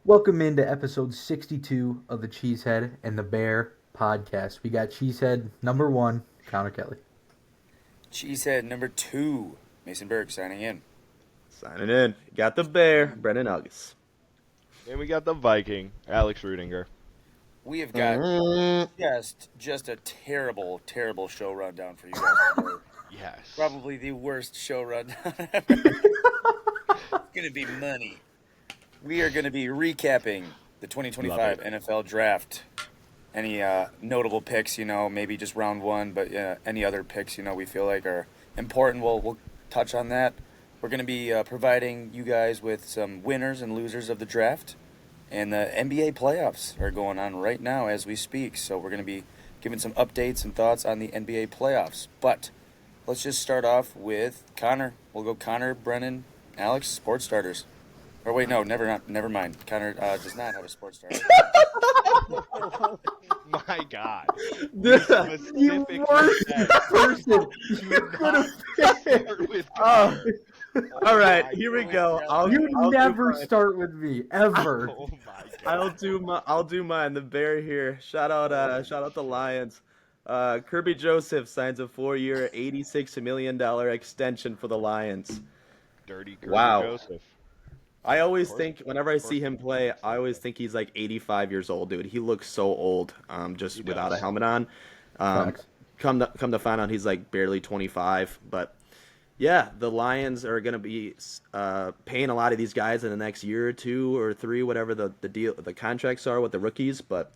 Welcome into episode 62 of the Cheesehead and the Bear podcast. We got Cheesehead number one, Connor Kelly. Cheesehead number 2, Mason Berg signing in. Signing in. Got the Bear, Brendan August. And we got the Viking, Alex Rudinger. We have got Mm, just a terrible, terrible show rundown for you guys today. Yes. Probably the worst show rundown ever. It's gonna be money. We are gonna be recapping the 2025 NFL Draft. Any notable picks, maybe just round one, but any other picks, we feel like are important. We'll touch on that. We're going to be providing you guys with some winners and losers of the draft. And the NBA playoffs are going on right now as we speak. So we're going to be giving some updates and thoughts on the NBA playoffs. But let's just start off with Connor. We'll go Connor, Brennan, Alex, sports starters. Or wait, no, never mind. Connor does not have a sports starter. My God. the Specific worst person you could have start with Connor. All right, my here we God. go. You I'll never do mine. start with me, ever. Oh my God. I'll do mine. The Bear here. Shout out the Lions. Kirby Joseph signs a 4-year, $86 million extension for the Lions. Dirty Kirby Wow. Joseph. I always course- think whenever I see him play, I always think he's like 85 years old, dude. He looks so old, just He without a does. helmet on. Facts. Come to find out, he's like barely 25. But yeah, the Lions are gonna be paying a lot of these guys in the next year or 2 or 3, whatever the contracts are with the rookies. But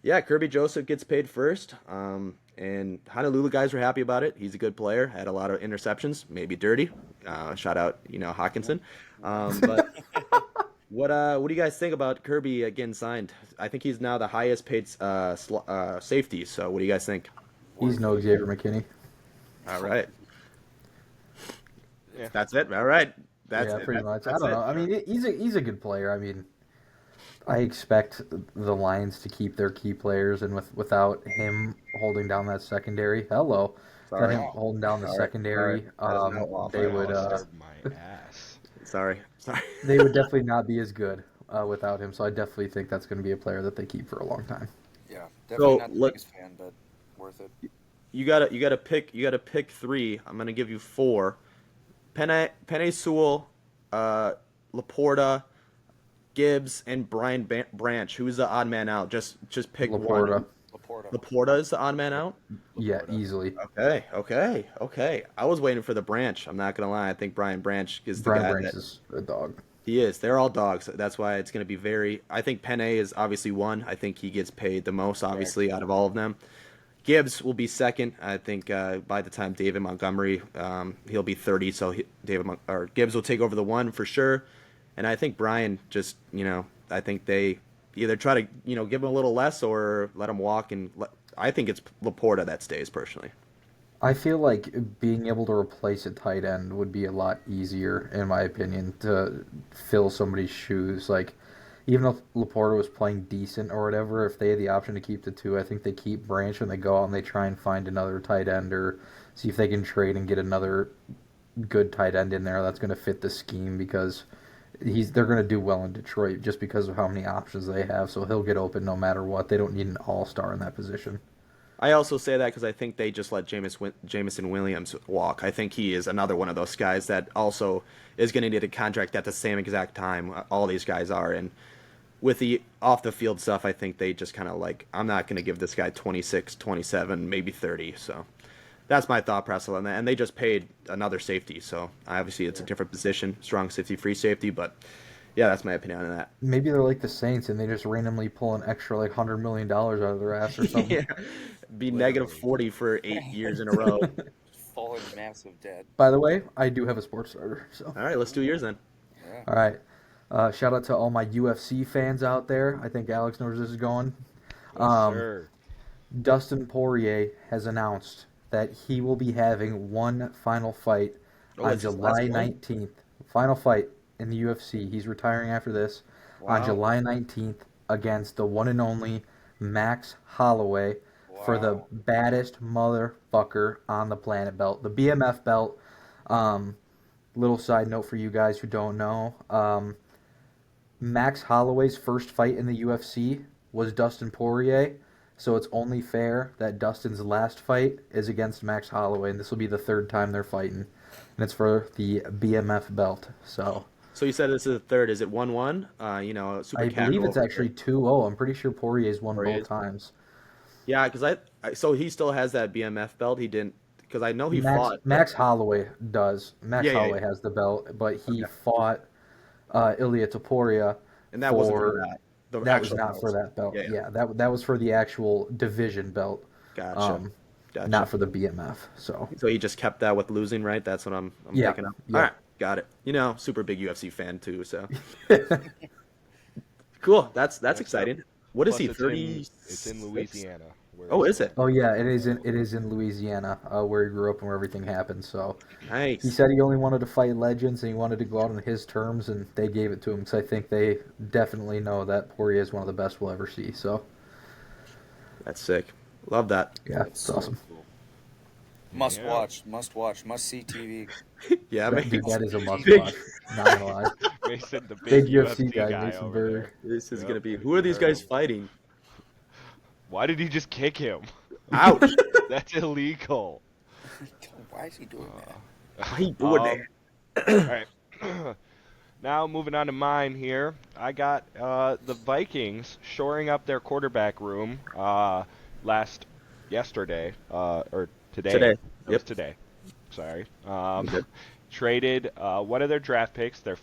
yeah, Kirby Joseph gets paid first. And Honolulu guys were happy about it. He's a good player. Had a lot of interceptions, maybe dirty. Shout out, Hawkinson. But what do you guys think about Kirby getting signed? I think he's now the highest paid safety. So what do you guys think? He's no Xavier McKinney. All right, Yeah. that's it. All right, that's Yeah, it. pretty much. I That's don't it. know. I mean, he's a good player. I mean, I expect the Lions to keep their key players, and without him holding down that secondary, without Sorry. him holding down the Sorry. secondary, Sorry. That is not awful. they would Busted my ass. Sorry. they would definitely not be as good without him. So I definitely think that's going to be a player that they keep for a long time. Yeah, definitely not the look- biggest fan, but worth it. You gotta pick 3. I'm gonna give you 4. Penei Sewell, Laporta, Gibbs, and Brian Branch. Who's the odd man out? Just pick Laporta. one. Laporta. Laporta is the odd man out. Yeah, Laporta. easily. Okay. I was waiting for the Branch. I'm not gonna lie. I think Brian Branch is the Brian guy Branch that is a dog. he is. They're all dogs. That's why it's gonna be very. I think Penei is obviously one. I think he gets paid the most, obviously, out of all of them. Gibbs will be second. I think by the time David Montgomery, he'll be 30, so Gibbs will take over the 1 for sure. And I think Brian just, I think they either try to, give him a little less or let him walk. I think it's Laporta that stays personally. I feel like being able to replace a tight end would be a lot easier, in my opinion, to fill somebody's shoes. Like, even if Laporta was playing decent or whatever, if they had the option to keep the 2, I think they keep Branch and they go out and they try and find another tight end or see if they can trade and get another good tight end in there that's going to fit the scheme because they're going to do well in Detroit just because of how many options they have. So he'll get open no matter what. They don't need an all-star in that position. I also say that because I think they just let Jameson Williams walk. I think he is another one of those guys that also is going to need a contract at the same exact time. All these guys are. And with the off-the-field stuff, I think they just kind of I'm not going to give this guy 26, 27, maybe 30. So that's my thought process on that. And they just paid another safety. So obviously it's a different position, strong safety, free safety. But yeah, that's my opinion on that. Maybe they're like the Saints and they just randomly pull an extra $100 million out of their ass or something. Yeah. Be negative 40 for 8 years in a row. Fall in massive debt. By the way, I do have a sports starter. So All right, let's do yours then. Yeah. all right. Shout out to all my UFC fans out there. I think Alex knows where this is going. Yes, sir. Dustin Poirier has announced that he will be having one final fight on it's his last July one? 19th. Final fight in the UFC. He's retiring after this on Wow. July 19th against the one and only Max Holloway for the Wow. baddest motherfucker on the planet belt, the BMF belt. Little side note for you guys who don't know. Max Holloway's first fight in the UFC was Dustin Poirier, so it's only fair that Dustin's last fight is against Max Holloway, and this will be the third time they're fighting, and it's for the BMF belt. So So you said this is the third. Is it 1-1? Super I believe casual it's over here. actually 2-0. I'm pretty sure Poirier's won both Poirier's. times. Yeah, because so he still has that BMF belt. He didn't because I know he Max fought. Max Holloway does. Max Yeah, yeah, Holloway yeah. has the belt, but he Okay, fought Ilia Topuria and that wasn't for for that. The that was actual not for belts. that belt. Yeah, yeah. Yeah, that was for the actual division belt, Gotcha, um, not gotcha. for the BMF. So So he just kept that with losing, right? That's what I'm yeah, picking up. All yep. right, got it. Super big UFC fan too. So cool. That's Yes, sir. exciting. What is Plus, he? it's in 36? Louisiana where Oh, he's is from. it? Oh yeah, it is in Louisiana, where he grew up and where everything happened. So he Nice. said he only wanted to fight legends and he wanted to go out on his terms, and they gave it to him because I think they definitely know that Poirier is one of the best we'll ever see. So That's sick. Love that. yeah, That's it's so awesome. cool. Must Yeah. watch, must see TV. Yeah, That, man. dude, that is a must Big. watch. Not gonna lie. Mason, the big Big UFC UFC guy, guy Mason over Berg. there. This is Yep, gonna be. Who are you these heard guys him. fighting? Why did he just kick him? Ouch! That's illegal. Why is he doing that? Why you doing All that? right. Now moving on to mine here. I got the Vikings shoring up their quarterback room yesterday or today. Today. It was Yep. today. Sorry. You good. Traded one of their draft picks, their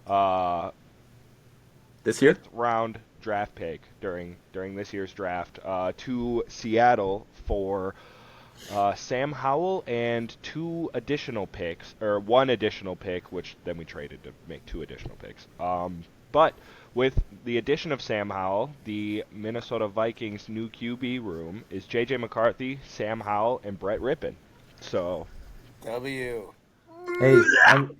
uh, This year? fifth round draft pick during this year's draft to Seattle for Sam Howell and two additional picks, or one additional pick, which then we traded to make two additional picks. But with the addition of Sam Howell, the Minnesota Vikings' new QB room is J.J. McCarthy, Sam Howell, and Brett Rippon. So, W. Hey, I'm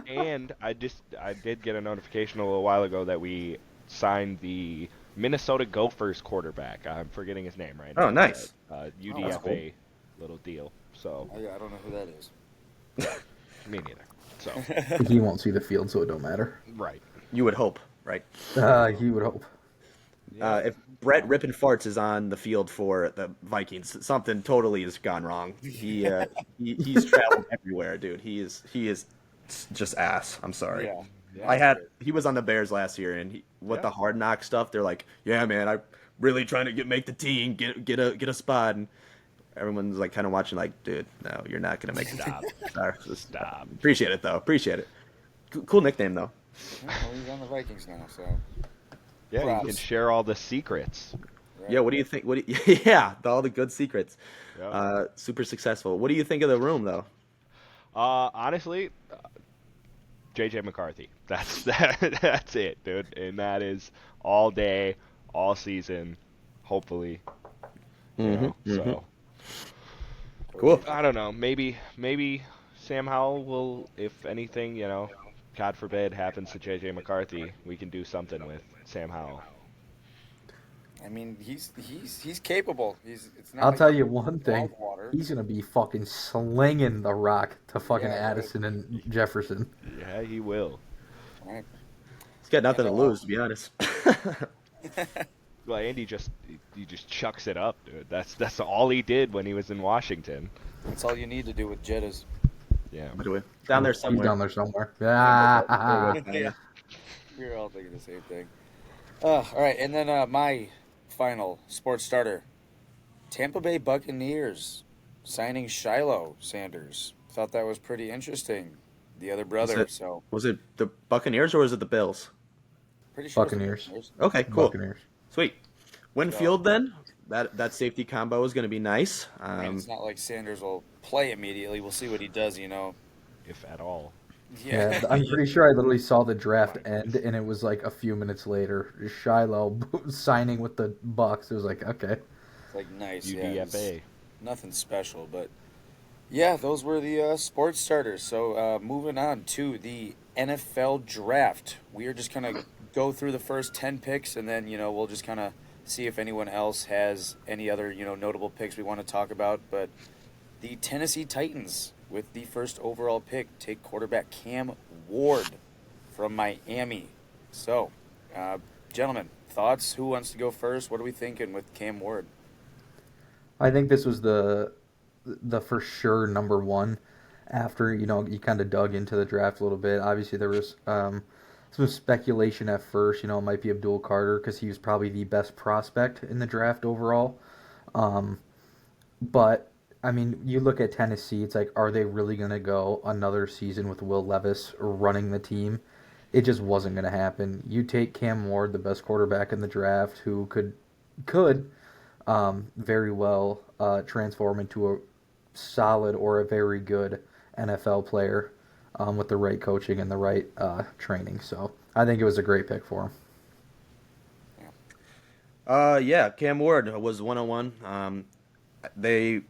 and I did get a notification a little while ago that we signed the Minnesota Gophers quarterback. I'm forgetting his name right Oh, now. nice. Oh, that's cool. UDFA little deal. So I don't know who that is. me neither. So he won't see the field, so it don't matter. right. You would hope, right? He would hope. Yeah. If Brett Rippin Farts is on the field for the Vikings, something totally has gone wrong. He's traveled everywhere, dude. He is just ass. I'm sorry. Yeah. Yeah. He was on the Bears last year, and with Yeah. the hard knock stuff, they're like, yeah, man, I'm really trying to make the team, get a spot, and everyone's like kind of watching, like, dude, no, you're not gonna make the team. Stop. Sorry. Stop. Appreciate it though. Appreciate it. Cool nickname though. Well, he's on the Vikings now, so. Yeah, you can Props. share all the secrets. Right. Yeah. What do you think? Yeah, all the good secrets. Yeah. Super successful. What do you think of the room though? Honestly, JJ McCarthy. That's it, dude. And that is all day, all season, hopefully. So Cool. I don't know. Maybe Sam Howell will, if anything, God forbid, happens to JJ McCarthy, we can do something with Sam Howell. I mean, he's capable. It's not I'll like tell he's you one thing. dog water. He's gonna be fucking slinging the rock to fucking Yeah, right. Addison and Jefferson. Yeah, he will. Right. He's got nothing to And, lose, to be honest. Well, Andy he just chucks it up, dude. That's all he did when he was in Washington. That's all you need to do with Jettas. Yeah. Down there He's somewhere. down there somewhere. Ah, Yeah. We're all thinking the same thing. All right, and then my final sports starter. Tampa Bay Buccaneers signing Shiloh Sanders. Thought that was pretty interesting. The other brother, so Was it the Buccaneers or was it the Bills? pretty sure it's the Buccaneers. Buccaneers. Okay, cool. Buccaneers. Sweet. Winfield then. That safety combo is going to be nice. I mean, it's not like Sanders will play immediately. We'll see what he does, If at all. Yeah, I'm pretty sure I literally saw the draft end, and it was like a few minutes later. Shiloh signing with the Bucks. It was like, okay. It's like nice. Yeah, it's UDFA. nothing special, but yeah, those were the sports starters. So moving on to the NFL draft. We are just gonna go through the first 10 picks, and then we'll just kind of see if anyone else has any other notable picks we want to talk about. But the Tennessee Titans, with the first overall pick, take quarterback Cam Ward from Miami. So, uh, gentlemen, thoughts? Who wants to go first? What are we thinking with Cam Ward? I think this was the for sure number one after you kind of dug into the draft a little bit. Obviously, there was some speculation at first. It might be Abdul Carter because he was probably the best prospect in the draft overall. Um, but I mean, you look at Tennessee. It's like, are they really going to go another season with Will Levis running the team? It just wasn't going to happen. You take Cam Ward, the best quarterback in the draft, who could very well transform into a solid or a very good NFL player with the right coaching and the right training. So I think it was a great pick for him. Yeah, Cam Ward was 101. They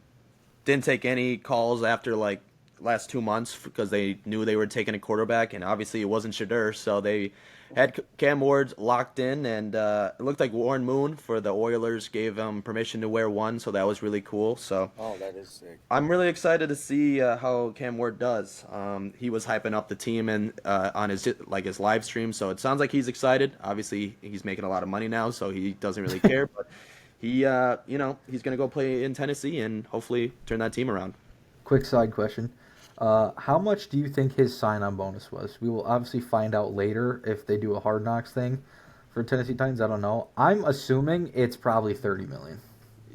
didn't take any calls after like last 2 months because they knew they were taking a quarterback, and obviously it wasn't Shadur, so they had Cam Ward locked in, and it looked like Warren Moon for the Oilers gave him permission to wear one, so that was really cool. So Oh, that is sick. I'm really excited to see how Cam Ward does. He was hyping up the team and on his live stream, so it sounds like he's excited. Obviously, he's making a lot of money now, so he doesn't really care. But he's gonna go play in Tennessee and hopefully turn that team around. Quick side question. How much do you think his sign-on bonus was? We will obviously find out later if they do a Hard Knocks thing for Tennessee Titans. I don't know. I'm assuming it's probably 30 million.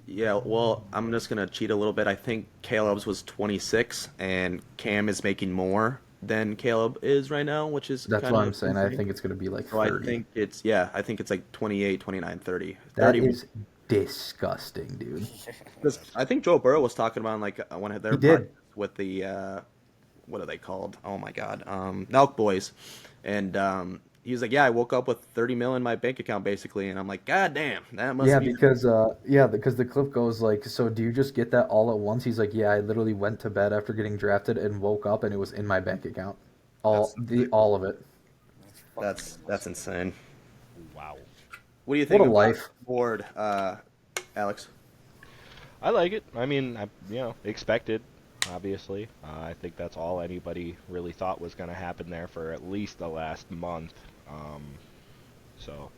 Yeah, well, I'm just gonna cheat a little bit. I think Caleb's was 26, and Cam is making more than Caleb is right now, which is That's kind what of I'm saying. I insane. think it's going to be like So I 30. think I think it's like 28, 29, 30. That 30. is disgusting, dude. Because I think Joe Burrow was talking about like one of He their did. podcasts with the what are they called? Oh my God, Nelk Boys, and he was like, "Yeah, I woke up with 30 mil in my bank account basically," and I'm like, "God damn, that must Yeah, be." because the clip goes like, so do you just get that all at once? He's like, yeah, I literally went to bed after getting drafted and woke up and it was in my bank account, That's all of it. That's fucking that's insane. insane. Wow. What do you What think a about life. Ward, Alex? I like it. I mean, expected, obviously. I think that's all anybody really thought was going to happen there for at least the last month. Um, so,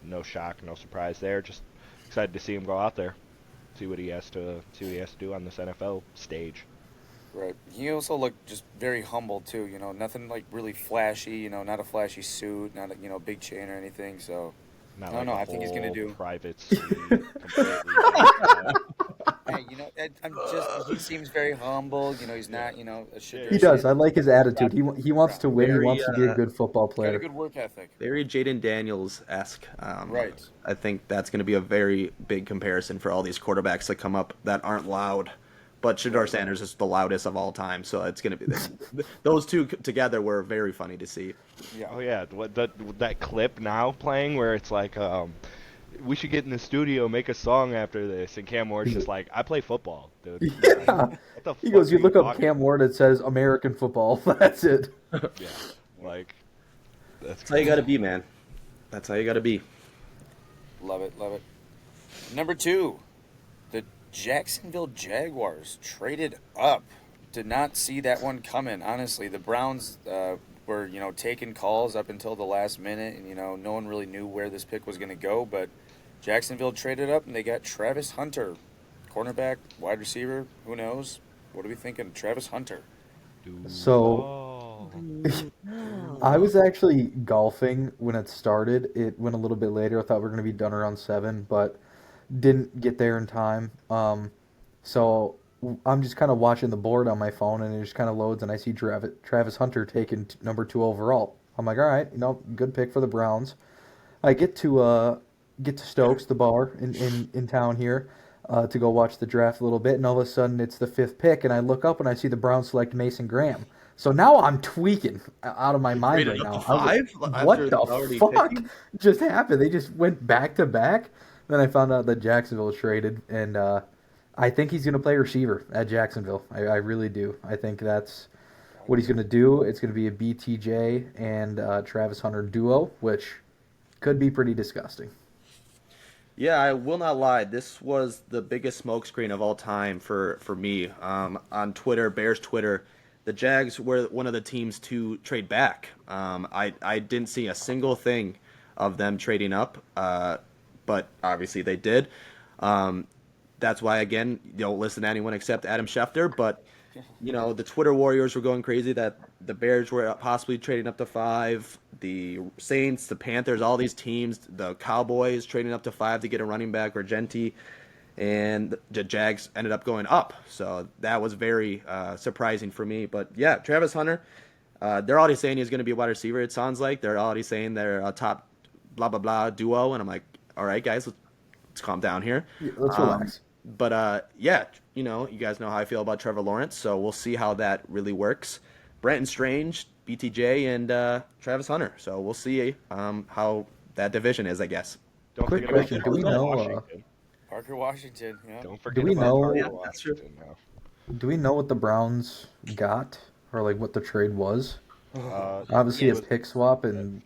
no shock, no surprise there. Just excited to see him go out there, see what he has to do on this NFL stage. Right. He also looked just very humble too. Nothing like really flashy. Not a flashy suit, not a big chain or anything. So I Not don't like know. a I think he's gonna whole do. private suite, completely decked out. Hey, I'm just. He seems very humble. He's Yeah, not. A yeah, He Shadur he's does. I Sanders. like his He's attitude. got He wants to win. He Very wants to be a good football he's got a player. good work ethic. very Jaden Daniels esque. Right. I think that's going to be a very big comparison for all these quarterbacks that come up that aren't loud. But Shador Right. Sanders is the loudest of all time, so it's going to be those two together were very funny to see. Yeah. Oh yeah, that clip now playing where it's like, we should get in the studio, make a song after this, and Cam Ward's just like, I play football, dude. Like, Yeah. what the He fuck goes, are you you look up talking Cam about? Ward, it says American football. That's it. Yeah, like that's That's how you got crazy. to be, man. That's how you got to be. Love it. Love it. Number two, the Jacksonville Jaguars traded up. Did not see that one coming. Honestly, the Browns were taking calls up until the last minute, and no one really knew where this pick was going to go. But Jacksonville traded up, and they got Travis Hunter, cornerback, wide receiver. Who knows? What are we thinking? Travis Hunter. So Duval. I was actually golfing when it started. It went a little bit later. I thought we were going to be done around 7, but didn't get there in time. So I'm just kind of watching the board on my phone, and it just kind of loads, and I see Travis Hunter taken number 2 overall. I'm like, all right, good pick for the Browns. I get to Stokes, the bar in town here, to go watch the draft a little bit, and all of a sudden it's the 5th pick, and I look up and I see the Browns select Mason Graham. So now I'm tweaking out of my They mind traded right up to now. I was like, 5 what after the already fuck picking. just happened? They just went back to back. Then I found out that Jacksonville traded, and I think he's going to play receiver at Jacksonville. I really do. I think that's what he's going to do. It's going to be a BTJ and Travis Hunter duo, which could be pretty disgusting. Yeah, I will not lie. This was the biggest smokescreen of all time for me. On Twitter, Bears Twitter, the Jags were one of the teams to trade back. I didn't see a single thing of them trading up, but obviously they did. Um, that's why, again, you don't listen to anyone except Adam Schefter. But, the Twitter warriors were going crazy that the Bears were possibly trading up to 5. The Saints, the Panthers, all these teams, the Cowboys trading up to 5 to get a running back or Genti. And the Jags ended up going up. So that was very surprising for me. But, yeah, Travis Hunter, they're already saying he's going to be a wide receiver, it sounds like. They're already saying they're a top blah, blah, blah duo. And I'm like, all right, guys, let's calm down here. Yeah, let's relax. But yeah, you guys know how I feel about Trevor Lawrence, so we'll see how that really works. Brenton Strange, BTJ, and Travis Hunter. So we'll see how that division is, I guess. Don't Quick forget question, about do we know, Washington. Parker Washington. Yeah. Don't forget we about know- Parker Yeah, that's true. Washington. Do we know what the Browns got, or like what the trade was? No. Obviously, Yeah. a pick swap, and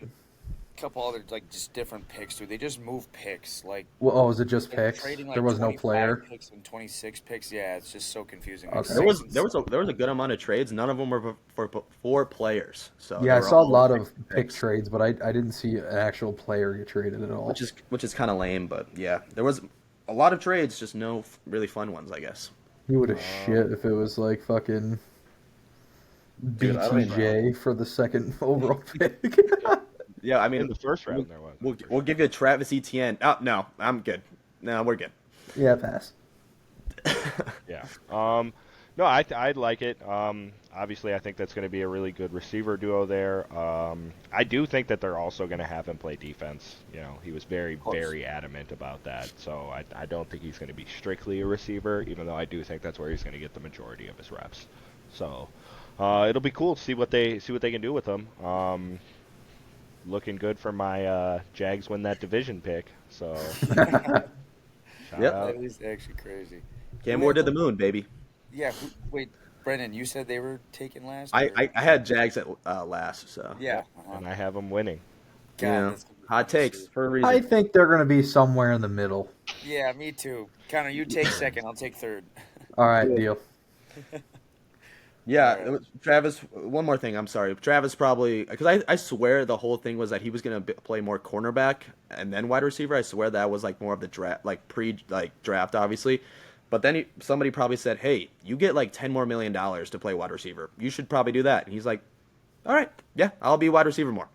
Couple other just different picks, dude. They just move picks. Like was it just they're picks? trading, like, There was no 25 player. picks and 26 picks. Yeah, it's just so confusing. Okay. Like There was 6 and there was a 7. there was a good amount of trades. None of them were for players. So Yeah, they I were saw a all lot of pick picks, trades, but I didn't see an actual player get traded at all. which is kind of lame. But yeah, there was a lot of trades, just no really fun ones, I guess. He would have shit if it was like fucking Dude, I don't even BTJ for the second overall pick. Yeah, I In mean, the first round, there was. we'll give you a Travis Etienne. Oh no, I'm good. No, we're good. Yeah, pass. Yeah. No, I like it. Obviously, I think that's going to be a really good receiver duo there. I do think that they're also going to have him play defense. He was very, very adamant about that. So I don't think he's going to be strictly a receiver, even though I do think that's where he's going to get the majority of his reps. So it'll be cool to see what they can do with him. Looking good for my Jags win that division pick. So shout Yep. out. That is actually crazy. Cam Ward to the moon, baby. Yeah. Wait, Brendan, you said they were taken last. I, or- I, I had Jags at last, so yeah. And I have him winning. God, yeah. that's gonna be Hot funny to takes see. for a reason. I think they're going to be somewhere in the middle. Yeah, me too. Connor, you take second. I'll take third. All right, deal. Yeah, Alright. it was Travis. One more thing. I'm sorry, Travis probably because I swear the whole thing was that he was gonna play more cornerback and then wide receiver. I swear that was like more of the draft, like draft, obviously. But then somebody probably said, "Hey, you get like $10 more million to play wide receiver. You should probably do that." And he's like, "All right, yeah, I'll be wide receiver more."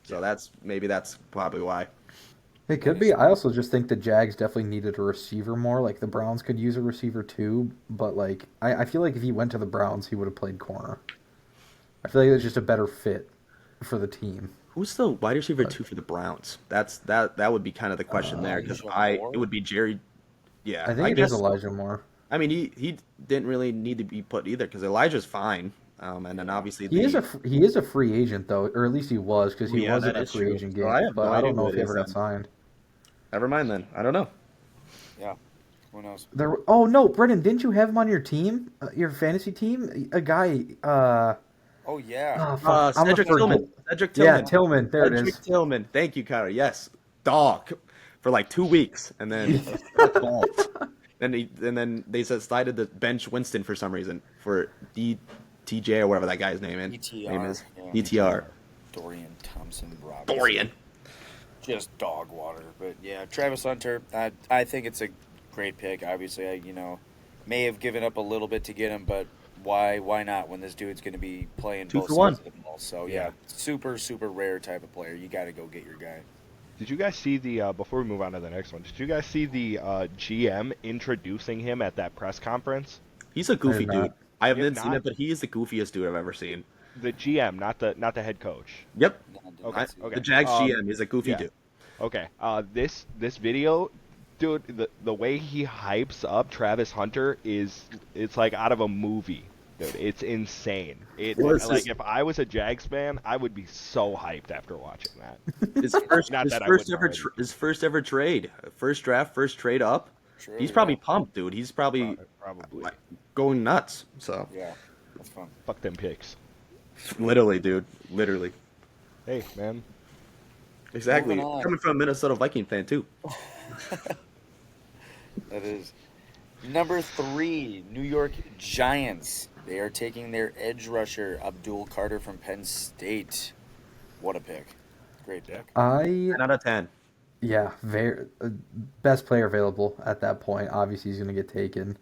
So that's probably why. It could be. I also just think the Jags definitely needed a receiver more. Like the Browns could use a receiver too, but like I feel like if he went to the Browns, he would have played corner. I feel like it's just a better fit for the team. Who's the wide receiver 2 for the Browns? That would be kind of the question there because Elijah Moore? it would be Jerry. Yeah, I think it guess is Elijah Moore. I mean, he didn't really need to be put either because Elijah's fine, and then obviously He is a free agent though, or at least he was because he Yeah, wasn't that a is free true. agent So game. I have But no I idea don't know who if it he is ever got then. signed. Never mind then. I don't know. Yeah. Who knows? Oh no, Brendan, didn't you have him on your team, your fantasy team? A guy. Oh yeah. Oh, fuck, I'm Cedric gonna forget- Tillman. Cedric Yeah, Tillman. Tillman. There it Cedric is. Tillman. Thank you, Connor. Yes, dog for like 2 weeks, and then and then they decided to bench Winston for some reason for DTJ or whatever that guy's name is. DTR, yeah. DTR. Dorian Thompson Robinson. Dorian. Just dog water. But yeah, Travis Hunter. I think it's a great pick. Obviously, I may have given up a little bit to get him, but why not when this dude's going to be playing 2 both for sides 1. of the ball? So yeah, super rare type of player. You got to go get your guy. Did you guys see the before we move on to the next one? Did you guys see the GM introducing him at that press conference? He's a goofy I have not. dude. I haven't If seen not- it, but he is the goofiest dude I've ever seen. The GM, not the head coach. Yep. No, did Okay, not see okay. The Jags Um, GM is a goofy yeah. dude. Okay. This video, dude, the way he hypes up Travis Hunter it's like out of a movie. Dude, it's insane. Well, it's Like just- if I was a Jags fan, I would be so hyped after watching that. His first, Not his that I first wouldn't ever, already. his first ever trade, first draft, first trade up. Sure, He's yeah. probably pumped, dude. He's probably Probably. like going nuts. So Yeah, that's fun. Fuck them picks. literally, dude, literally, Hey, man. exactly. Moving on. Coming from a Minnesota Viking fan too. That is number 3. New York Giants. They are taking their edge rusher, Abdul Carter from Penn State. What a pick. Great Yeah. pick. I 10 out of 10. Yeah, very best player available at that point. Obviously, he's going to get taken.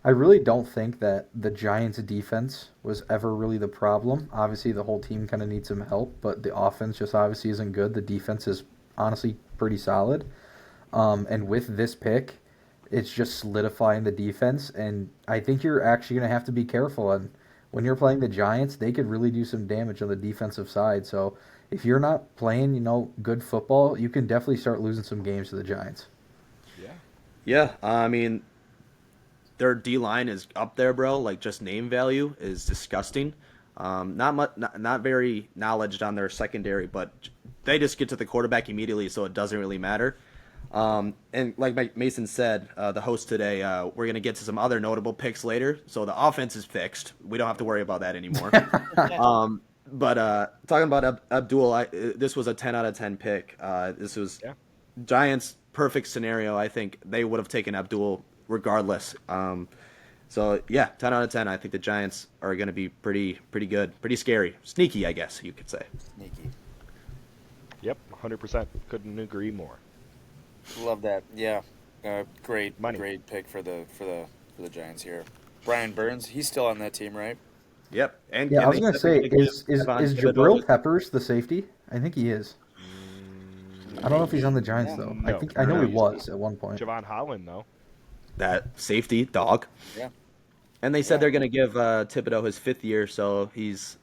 I really don't think that the Giants' defense was ever really the problem. Obviously, the whole team kind of needs some help, but the offense just obviously isn't good. The defense is honestly pretty solid. And with this pick, it's just solidifying the defense. And I think you're actually going to have to be careful. And when you're playing the Giants, they could really do some damage on the defensive side. So if you're not playing, good football, you can definitely start losing some games to the Giants. Yeah. Yeah, I mean, their D line is up there, bro. Like, just name value is disgusting. Not much, not very knowledge on their secondary, but they just get to the quarterback immediately, so it doesn't really matter. And like Mason said, the host today, we're gonna get to some other notable picks later. So the offense is fixed. We don't have to worry about that anymore. But talking about Abdul, this was a 10 out of 10 pick. This was Yeah. Giants' perfect scenario. I think they would have taken Abdul regardless. So yeah, 10 out of 10. I think the Giants are going to be pretty good, pretty scary, sneaky, I guess you could say. Sneaky. Yep. 100%. Couldn't agree more. Love that. Yeah. Great Money. great pick for the Giants here. Brian Burns, he's still on that team, right? Yep. And Yeah, I can was they going to said they're say, gonna give is Devon is Thibodeau- Jabril Peppers the safety? I think he is. I don't know if he's on the Giants Yeah. though. No. I know he No. was at one point. Javon Holland, though. that safety dog? Yeah. And they said Yeah. they're going to give Thibodeau his 5th year, so he's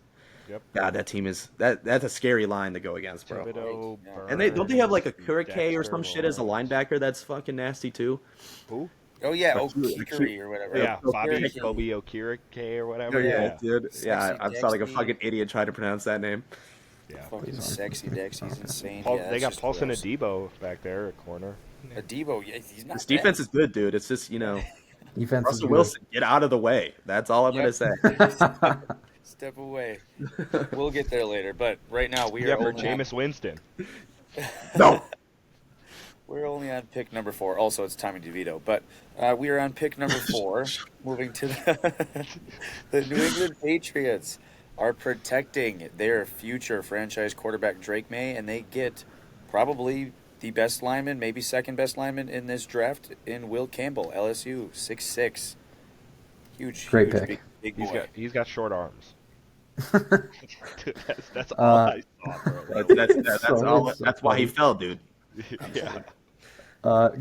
Yep. God. That team is that's a scary line to go against, bro. Thibodeau, Yeah. And they don't they have like a Burns, Kurike or some Dexter shit as a Lawrence. linebacker that's fucking nasty too. Who? Oh yeah, Like, O'Keefe or whatever. Yeah, Bobby O'Keefe. Kobe Okirike or whatever. Oh, yeah, Yeah. dude. Yeah, Sexy I sound like a Dexy. fucking idiot trying to pronounce that name. Yeah. Fucking sexy Dex, he's insane. Paul, Yeah, they that's got just Paulson gross. Adebo back there at corner. Adebo, yeah, he's not This defense is good, dude. It's just Defense is Russell good. Wilson, get out of the way. That's all I'm Yep. gonna say. Step away. We'll get there later, but right now we Yeah, are for only on, Jameis Winston. No. we're only on pick number 4. Also, it's Tommy DeVito, but we are on pick number 4. Moving to the New England Patriots are protecting their future franchise quarterback Drake May, and they get probably the best lineman, maybe second best lineman in this draft in Will Campbell, LSU, 6'6". Huge, Great huge, pick. big boy. He's got short arms. Dude, that's all I saw, bro. That's why he fell, dude. Yeah.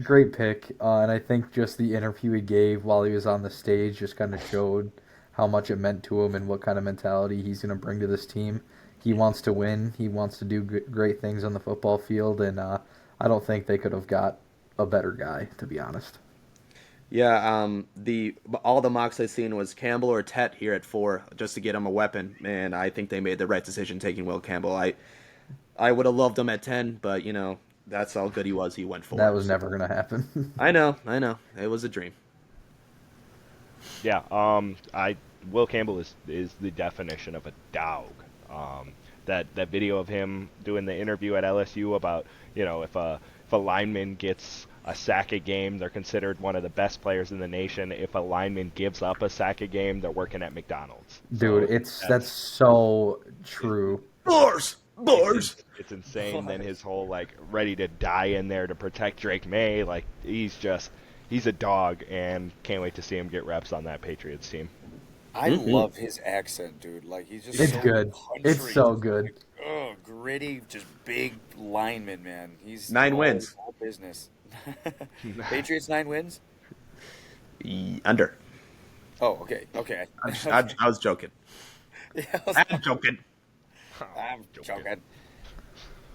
Great pick. And I think just the interview he gave while he was on the stage just kind of showed how much it meant to him and what kind of mentality he's going to bring to this team. He wants to win. He wants to do great things on the football field, and I don't think they could have got a better guy, to be honest. Yeah, all the mocks I seen was Campbell or Tet here at 4 just to get him a weapon, and I think they made the right decision taking Will Campbell. I would have loved him at 10, but that's how good he was. He went 4. That was never going to happen. I know. It was a dream. Yeah, Will Campbell is the definition of a dog. That video of him doing the interview at LSU about if a lineman gets a sack a game, they're considered one of the best players in the nation. If a lineman gives up a sack a game, they're working at McDonald's. Dude, that's so true. Bars. It's insane. Then his whole ready to die in there to protect Drake May, he's a dog, and can't wait to see him get reps on that Patriots team. I love his accent, dude. He's just It's so good. country. It's so good. Gritty, just big lineman, man. He's 9 wins. all business. Patriots 9 wins? Under. Oh, okay. I was joking. Yeah, I'm joking. I'm joking.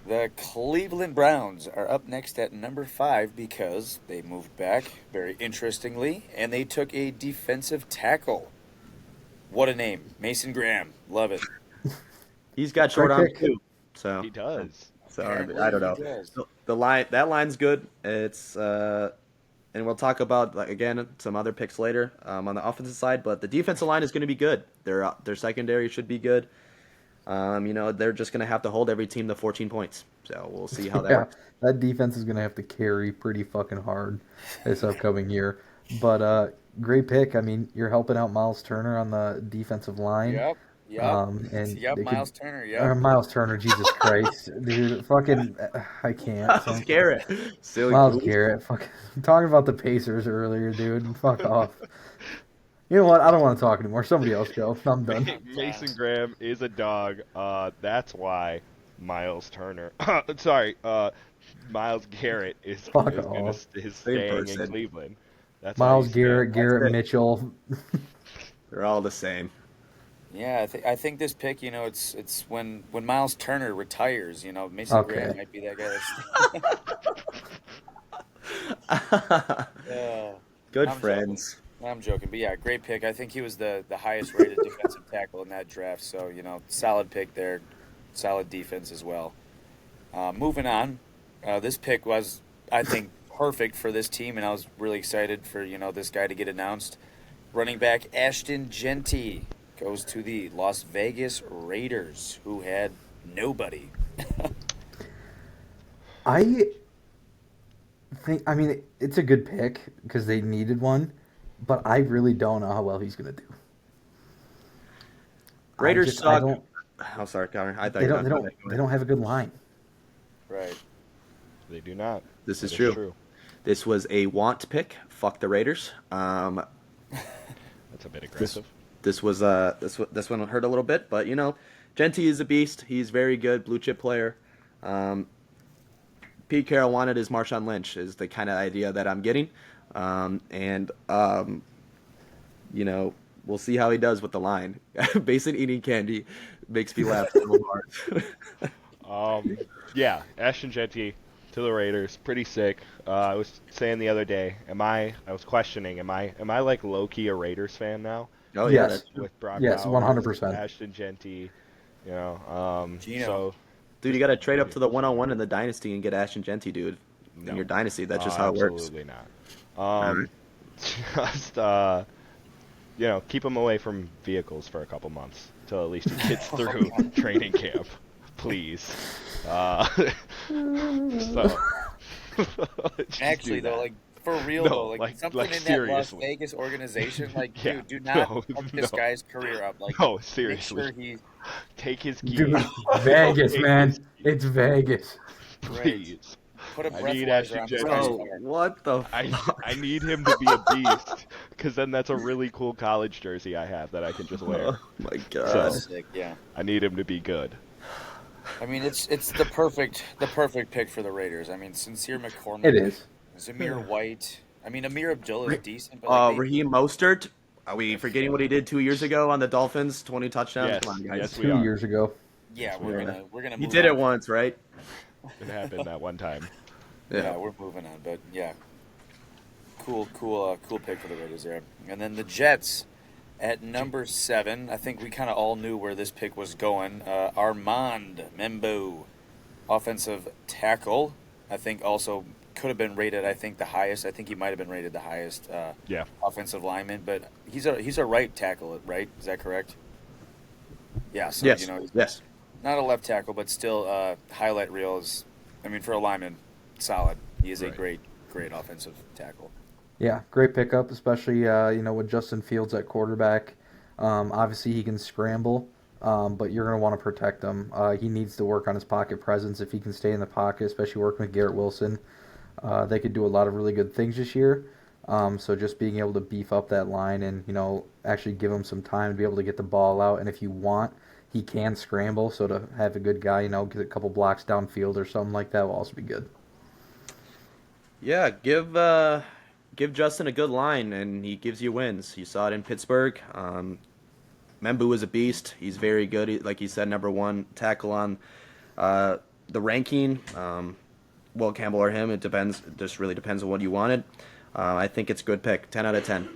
The Cleveland Browns are up next at number 5 because they moved back, very interestingly, and they took a defensive tackle. What a name. Mason Graham. Love it. He's got short Great arms pick. too. So He does. So I don't know. He does. The line that line's good. It's and we'll talk about again some other picks later on the offensive side, but the defensive line is going to be good. Their secondary should be good. They're just going to have to hold every team to 14 points. So we'll see how that Yeah, works. that defense is going to have to carry pretty fucking hard this upcoming year. But great pick. I mean, you're helping out Miles Turner on the defensive line. Yep. Yep. And Yep. they could Miles Turner. Yep. Miles Turner, Jesus Christ, dude, fucking, I can't. Miles So Garrett, silly Miles goose. Garrett, fucking, I'm talking about the Pacers earlier, dude. Fuck off. You know what? I don't want to talk anymore. Somebody else go. I'm done. Mason Graham is a dog. That's why Miles Turner. Sorry, Miles Garrett Fuck is off. Same staying in person. Cleveland. That's how you Miles stand. Garrett, That's Garrett it. Mitchell. They're all the same. Yeah, I think this pick, it's when Miles Turner retires, Mason Graham Okay. might be that guy Good I'm joking. friends. I'm joking, but yeah, great pick. I think he was the highest rated defensive tackle in that draft, so solid pick there, solid defense as well. Moving on, this pick was, I think, perfect for this team, and I was really excited for this guy to get announced. Running back Ashton Genty goes to the Las Vegas Raiders, who had nobody. I I mean, it's a good pick because they needed one, but I really don't know how well he's gonna do. Raiders I suck. don't. Oh, sorry, Connor. I thought They you were don't. done. They Go don't. ahead, go They ahead. don't have a good line. Right. They do not. This is That is true. true. This was a want pick. Fuck the Raiders. That's a bit This aggressive. this was this one hurt a little bit, but Genty is a beast. He's very good, blue chip player. Um, Pete Carroll wanted his Marshawn Lynch is the kind of idea that I'm getting, and you know we'll see how he does with the line. Basin eating candy makes me laugh so hard. Um, yeah, Ashton Genty to the Raiders, pretty sick. I was saying the other day, I was questioning, am I like low key a Raiders fan now? Oh yeah, Yes. that's true. With Brock Yes. Bowers, 100%. Ashton Genty, Gino. so Dude, you just got to trade up maybe to the 101 in the dynasty and get Ashton Genty, dude. In no, your dynasty, that's just how it works. absolutely not. All right. Um, just keep him away from vehicles for a couple months till at least he gets through training camp, please. So just do Actually, though, that. like for real though, No, like like something like in that Las seriously. Vegas organization, like Yeah, dude, do not no, fuck no, this guy's career up. Like no, make seriously. sure he Take his keys. Dude, Vegas, Take his man. keys, It's Vegas. right. please. Put a I need breathalyzer Ashton on this guy's Genty. Bro, car. what the I fuck? need him to be a beast, because then that's a really cool college jersey I have that I can just wear. Oh my So god. Sick, yeah. I need him to be good. I mean, it's the perfect pick for the Raiders. I mean, Sincere It McCormick, is. Zamir White. I mean, Amir Abdullah is Ra- decent, but like they, Raheem Mostert. Are we forgetting what he did 2 years ago on the Dolphins? 20 touchdowns. Come Yes, on, yes guys. we Two are. years ago. yeah, Yes we we're are. Yeah. gonna we're gonna He move did it on. once, right? It happened that one time. Yeah. Yeah, we're moving on, but yeah, cool pick for the Raiders there. And then the Jets at number 7. I think we kind of all knew where this pick was going. Armand Membo, offensive tackle. I think also could have been rated. I think the highest. I think he might have been rated the highest Yeah. offensive lineman. But he's a right tackle, right? Is that correct? Yeah. So Yes. he's Yes. not a left tackle, but still highlight reel is. I mean, for a lineman, solid. He is a Right. great offensive tackle. Yeah, great pickup, especially with Justin Fields at quarterback. Obviously, he can scramble, but you're going to want to protect him. He needs to work on his pocket presence if he can stay in the pocket, especially working with Garrett Wilson. They could do a lot of really good things this year. So just being able to beef up that line and actually give him some time to be able to get the ball out. And if you want, he can scramble. So to have a good guy, get a couple blocks downfield or something like that will also be good. Yeah. Give Justin a good line, and he gives you wins. You saw it in Pittsburgh. Membu is a beast. He's very good. Like you said, number one tackle on the ranking. Will Campbell or him? It depends. It just really depends on what you wanted. I think it's a good pick. 10 out of 10.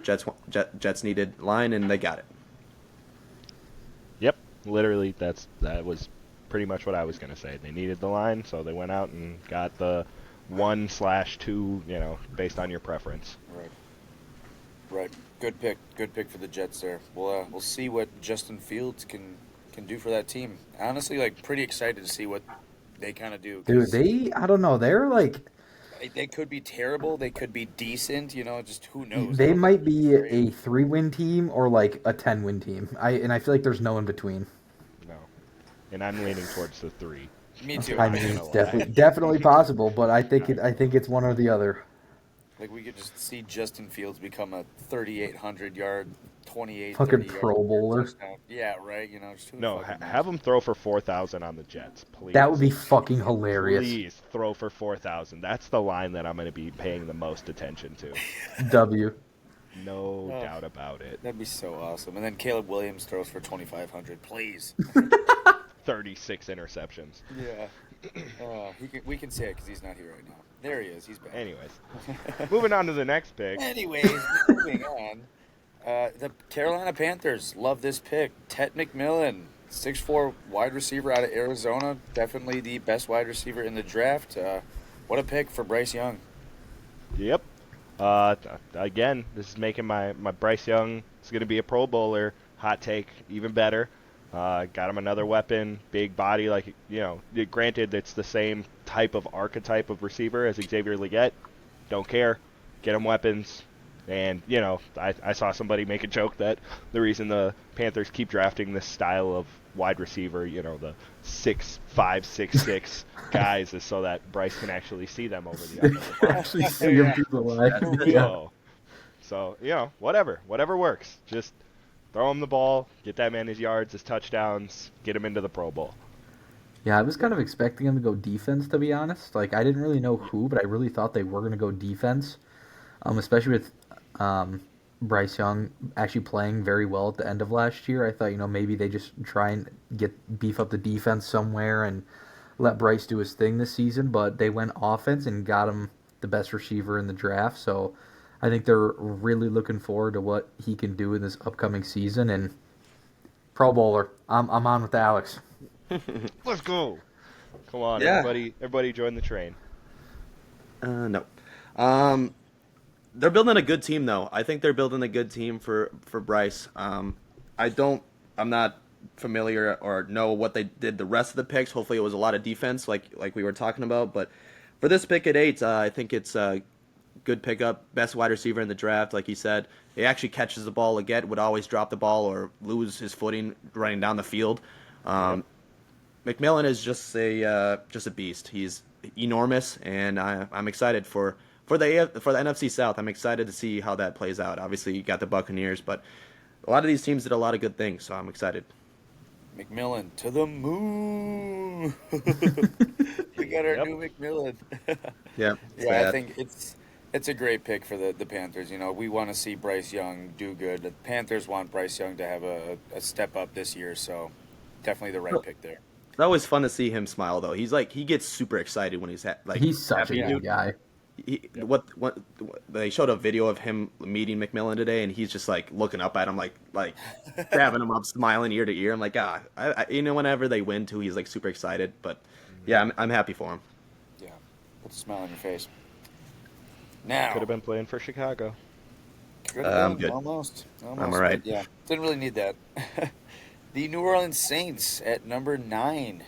Jets needed line, and they got it. Yep. Literally, that was pretty much what I was gonna say. They needed the line, so they went out and got the 1/2, based on your preference. Right. Right. Good pick. Good pick for the Jets there. We'll see what Justin Fields can do for that team. Honestly, like pretty excited to see what they kind of do. Dude, 'Cause I don't know, they're like, They could be terrible. They could be decent. Just who knows? They They might might be be great. a 3-win team or like a 10-win team. I feel like there's no in between. No, and I'm leaning towards the 3. Me too. I Not mean, gonna it's lie. definitely possible, but I, I think it's one or the other. Like we could just see Justin Fields become a 3,800 yard, 28, Fucking 30 yard Pro Bowler. touchdown. Yeah, right. Just who no, fucking have knows? him throw for 4,000 on the Jets, That would please. be fucking hilarious. Please throw for 4,000. That's the line that I'm going to be paying the most attention to. W. No Oh, doubt about it. that'd be so awesome. And then Caleb Williams throws for 2,500. Please. 36 interceptions. Yeah. We can say it because he's not here right now. There he is. He's back. Anyways, moving on to the next pick. Anyways, moving on. The Carolina Panthers love this pick. Ted McMillan, 6'4" wide receiver out of Arizona. Definitely the best wide receiver in the draft. What a pick for Bryce Young. Yep. Again, this is making my Bryce Young is going to be a Pro Bowler. Hot take, even better. Got him another weapon, big body. Granted, it's the same type of archetype of receiver as Xavier Leggett. Don't care. Get him weapons. And, I saw somebody make a joke that the reason the Panthers keep drafting this style of wide receiver, the 6'5", 6'6" guys, is so that Bryce can actually see them over the offensive line. Actually see him through the line. Yeah. So, whatever works. Just throw him the ball, get that man his yards, his touchdowns, get him into the Pro Bowl. Yeah, I was kind of expecting him to go defense, to be honest. Like, I didn't really know who, but I really thought they were going to go defense. Especially with Bryce Young actually playing very well at the end of last year. I thought, maybe they just try and beef up the defense somewhere and let Bryce do his thing this season. But they went offense and got him the best receiver in the draft. So I think they're really looking forward to what he can do in this upcoming season. And Pro Bowler, I'm on with Alex. Let's go. Come on, Yeah. everybody join the train. No. They're building a good team, though. I think they're building a good team for Bryce. I'm not familiar or know what they did the rest of the picks. Hopefully, it was a lot of defense, like we were talking about. But for this pick at 8, I think it's a good pickup. Best wide receiver in the draft, like he said. He actually catches the ball. Leggett would always drop the ball or lose his footing running down the field. McMillan is just a beast. He's enormous, and I'm excited for the NFC South. I'm excited to see how that plays out. Obviously, you got the Buccaneers, but a lot of these teams did a lot of good things, so I'm excited. McMillan to the moon. We got our Yep. new McMillan. Yeah, Yeah, I think it's a great pick for the Panthers. We want to see Bryce Young do good. The Panthers want Bryce Young to have a step up this year, so definitely the right pick there. It's always fun to see him smile, though. He gets super excited when he's He's such a happy, good dude. guy. What they showed a video of him meeting McMillan today, and he's just like looking up at him, like grabbing him up, smiling ear to ear. I'm like, whenever they win too, he's like super excited. But yeah, I'm happy for him. Yeah, put a smile on your face. Now, Could have been playing for Chicago. I'm good. Almost. I'm all right. But yeah, didn't really need that. The New Orleans Saints at number 9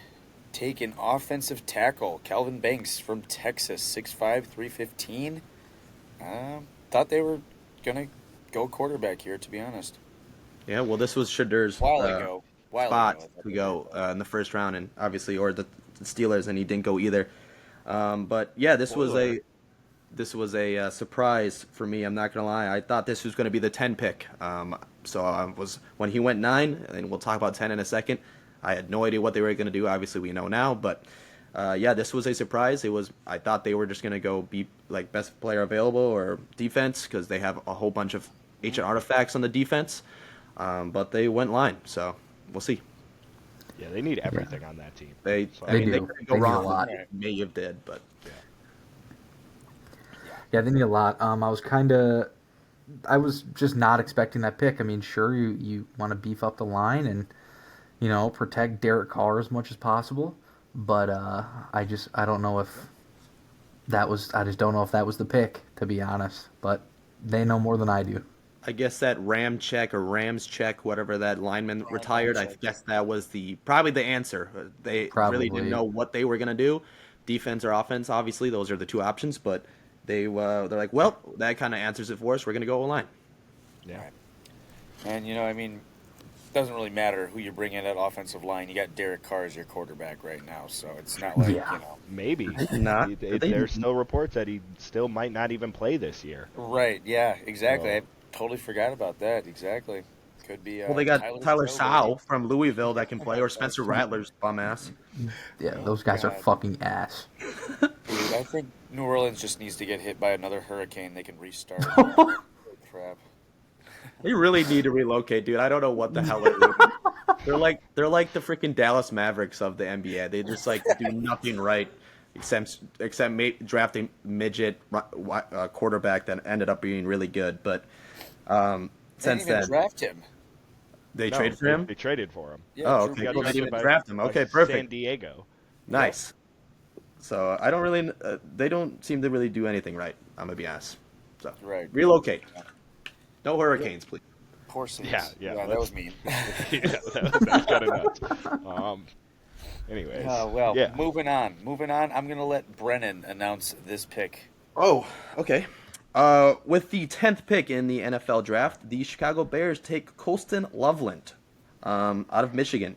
take an offensive tackle, Calvin Banks from Texas, 6'5", 315. Thought they were going to go quarterback here, to be honest. Yeah, well, this was Shadur's While ago spot I thought to they go were. in the first round, and obviously, or the Steelers, and he didn't go either. But yeah, this was a surprise for me. I'm not gonna lie. I thought this was going to be the 10 pick. So I was when he went 9, and we'll talk about 10 in a second. I had no idea what they were going to do. Obviously, we know now, but yeah, this was a surprise. I thought they were just going to go be like best player available or defense because they have a whole bunch of ancient artifacts on the defense. But they went line, so we'll see. Yeah, they need everything on that team. They They couldn't do. go They need a wrong. lot. They may have did, but Yeah, they need a lot. I was just not expecting that pick. I mean, sure, you want to beef up the line and, protect Derek Carr as much as possible. But I don't know if I just don't know if that was the pick, to be honest. But they know more than I do. I guess that Ram check or Rams check, whatever that lineman retired, I guess that was probably the answer. They really Probably. didn't know what they were gonna do, defense or offense. Obviously, those are the two options. But they're like, well, that kind of answers it for us. We're gonna go O-line. Yeah. Right. And I mean, doesn't really matter who you bring in at offensive line. You got Derek Carr as your quarterback right now, so it's not like Yeah. Maybe. Maybe not. There's still reports that he still might not even play this year. Right? Yeah, exactly. So, I totally forgot about that. Exactly. Could be Well, they got Tyler Tyler Show, baby. Sowell from Louisville that can play, or Spencer Rattler's bum ass. Yeah, Oh those guys are God, fucking ass. dude! I think New Orleans just needs to get hit by another hurricane. They can restart. Crap. They really need to relocate, dude. I don't know what the hell they're doing. They're like the freaking Dallas Mavericks of the NBA. They just like do nothing right, except drafting midget quarterback that ended up being really good. But They didn't since even then, draft him. they no, traded for him. they traded for him. Yeah, Oh, Drew okay. He got Well, they Brees. didn't drafted even by, draft him. by Okay, San perfect. Diego. Nice. So I don't really. They don't seem to really do anything right. I'm gonna be honest. So Right. relocate. No hurricanes, please. Poor Saints. Yeah. That was mean. Yeah, that's kind of nuts. Anyways, Well, yeah. moving on. Moving on. I'm gonna let Brennan announce this pick. Oh, okay. With the 10th pick in the NFL draft, the Chicago Bears take Colston Loveland, out of Michigan.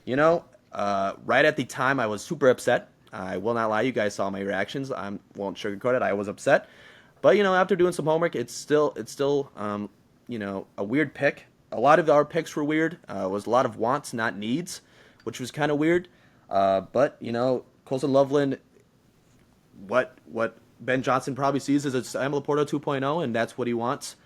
Right at the time, I was super upset. I will not lie, you guys saw my reactions. I won't sugarcoat it. I was upset, but after doing some homework, it's still a weird pick. A lot of our picks were weird. It was a lot of wants, not needs, which was kind of weird. But Colston Loveland, what Ben Johnson probably sees as a Sam Laporta 2.0, and that's what he wants.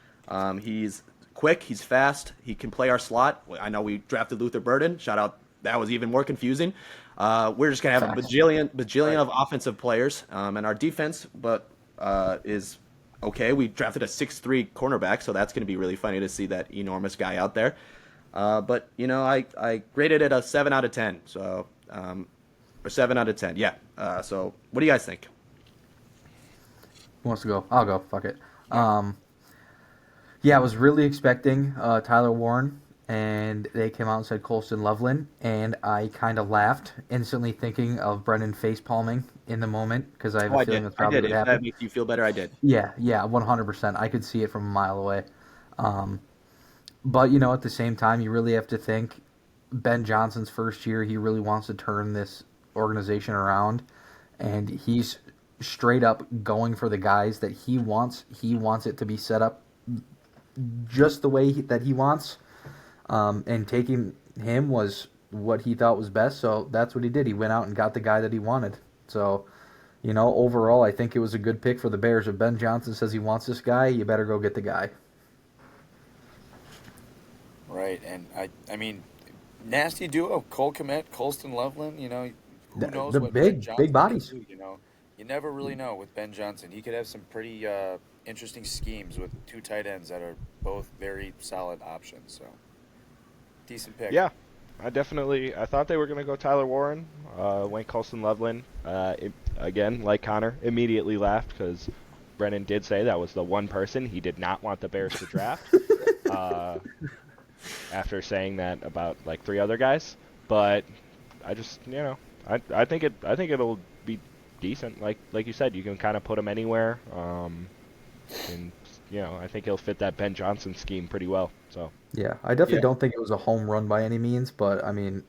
He's quick, he's fast, he can play our slot. I know we drafted Luther Burden. Shout out, that was even more confusing. We're just gonna have a Facts. bajillion of offensive players, and our defense, is okay. We drafted a 6'3" cornerback, so that's gonna be really funny to see that enormous guy out there. I graded it a 7 out of 10. So, or 7 out of 10. Yeah. So what do you guys think? Who wants to go? I'll go. Fuck it. Yeah, I was really expecting Tyler Warren, and they came out and said Colston Loveland, and I kind of laughed, instantly thinking of Brennan face palming in the moment because I have a feeling that's I probably did. what If that happened. makes you feel better, I did. Yeah, 100%. I could see it from a mile away. Um, but at the same time, you really have to think Ben Johnson's first year. He really wants to turn this organization around, and he's straight up going for the guys that he wants. He wants it to be set up just the way that he wants, and taking him was what he thought was best. So that's what he did. He went out and got the guy that he wanted. So, overall, I think it was a good pick for the Bears. If Ben Johnson says he wants this guy, you better go get the guy. Right, and I mean, nasty duo: Cole Kmet, Colston Loveland. Who knows The what Ben big Johnson bodies. can do? You never really know with Ben Johnson. He could have some pretty interesting schemes with two tight ends that are both very solid options. So, decent pick. Yeah, I thought they were going to go Tyler Warren. Went Colston Loveland. Again, like Connor, immediately laughed because Brennan did say that was the one person he did not want the Bears to draft. After saying that about like 3 other guys, but I just I think it'll be decent. Like you said, you can kind of put him anywhere, and I think he'll fit that Ben Johnson scheme pretty well. So Yeah, I definitely Yeah. don't think it was a home run by any means, but I mean,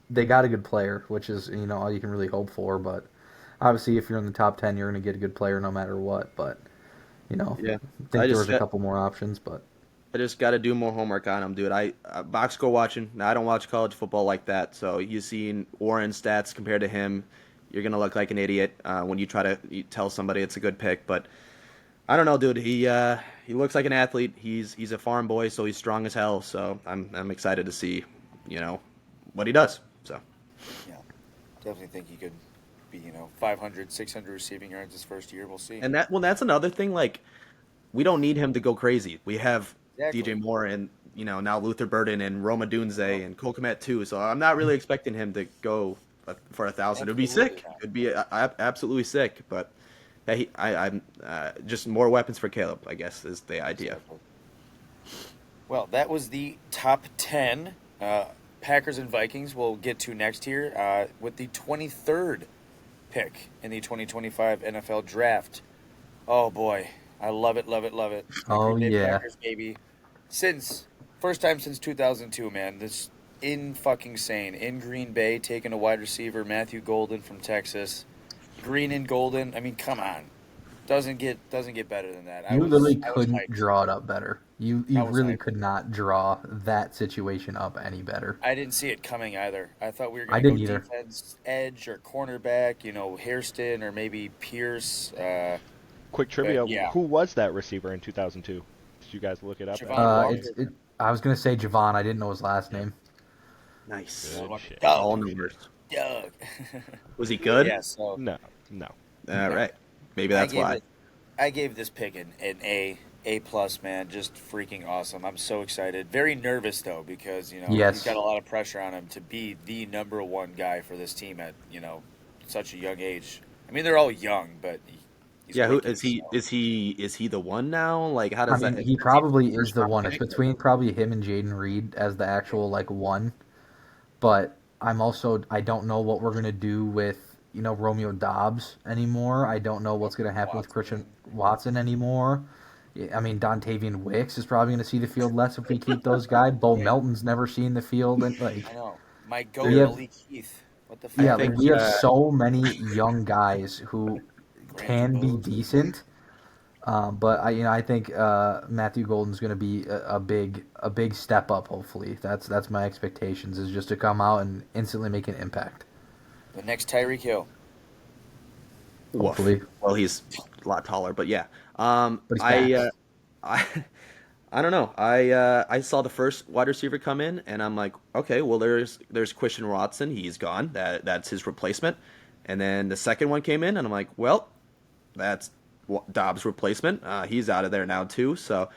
they got a good player, which is all you can really hope for. But obviously, if you're in the top 10, you're going to get a good player no matter what. But I Yeah. think I there just was a couple more options, but I just got to do more homework on him, dude. I box score watching. Now I don't watch college football like that, so you seen Warren's stats compared to him, you're gonna look like an idiot when you try to tell somebody it's a good pick. But I don't know, dude. He looks like an athlete. He's a farm boy, so he's strong as hell. So I'm excited to see, what he does. So Yeah, definitely think he could be 500, 600 receiving yards his first year. We'll see. and that's another thing. Like we don't need him to go crazy. We have Exactly. DJ Moore and now Luther Burden and Roma Dunze and Cole Kmet too. So I'm not really expecting him to go for 1,000. It'd be Absolutely sick. not. It'd be absolutely sick. But yeah, I'm just more weapons for Caleb, I guess, is the idea. Well, that was the top 10 Packers and Vikings we'll get to next here with the 23rd pick in the 2025 NFL Draft. Oh boy, I love it, love it, love it. The Oh Green Bay yeah. Packers, baby. Since first time since 2002, man. This in fucking sane in Green Bay, taking a wide receiver, Matthew Golden from Texas. Green and Golden. I mean, come on. Doesn't get better than that. I You was literally I was couldn't hyped. draw it up better. You I was really hyped. could not draw that situation up any better. I didn't see it coming either. I thought we were I gonna go didn't either. defense, edge, or cornerback. Hairston or maybe Pierce. Quick But trivia: yeah, who was that receiver in 2002? Did you guys look it up Javon after the game? It's Walker. it. I was gonna say Javon. I didn't know his last Yep. name. Nice. Good shit. Doug. All numbers. Doug. Was he good? Yeah. So No, no. All right. Maybe I that's gave why. it. I gave this pick an A plus, man. Just freaking awesome. I'm so excited. Very nervous though because he's got Yes. a lot of pressure on him to be the number one guy for this team at such a young age. I mean, they're all young, but he's Yeah, who rookies. is he? So. Is he the one now? Like, how I does that? mean, he Is he the probably is first the round one. It's pick? between probably him and Jaden Reed as the actual like one. But I don't know what we're gonna do with Romeo Dobbs anymore. I don't know what's gonna happen with Christian Watson. Watson anymore. I mean, Dontavian Wicks is probably gonna see the field less if we keep those guys. Bo Yeah, Melton's never seen the field, and like I know. My we goat, Dude, have, Malik Heath. What the I yeah, fuck? like think we have so many young guys who Grant can be DuBose. decent. But I think Matthew Golden's going to be a big step up. Hopefully, that's my expectations is just to come out and instantly make an impact. The next Tyreek Hill. woof. Hopefully, Well, he's a lot taller, but yeah. but he's I fast. I I don't know. I saw the first wide receiver come in, and I'm like, okay, well there's Christian Watson. He's gone. That's his replacement. And then the second one came in, and I'm like, well, that's Dobbs' replacement. He's out of there now too. So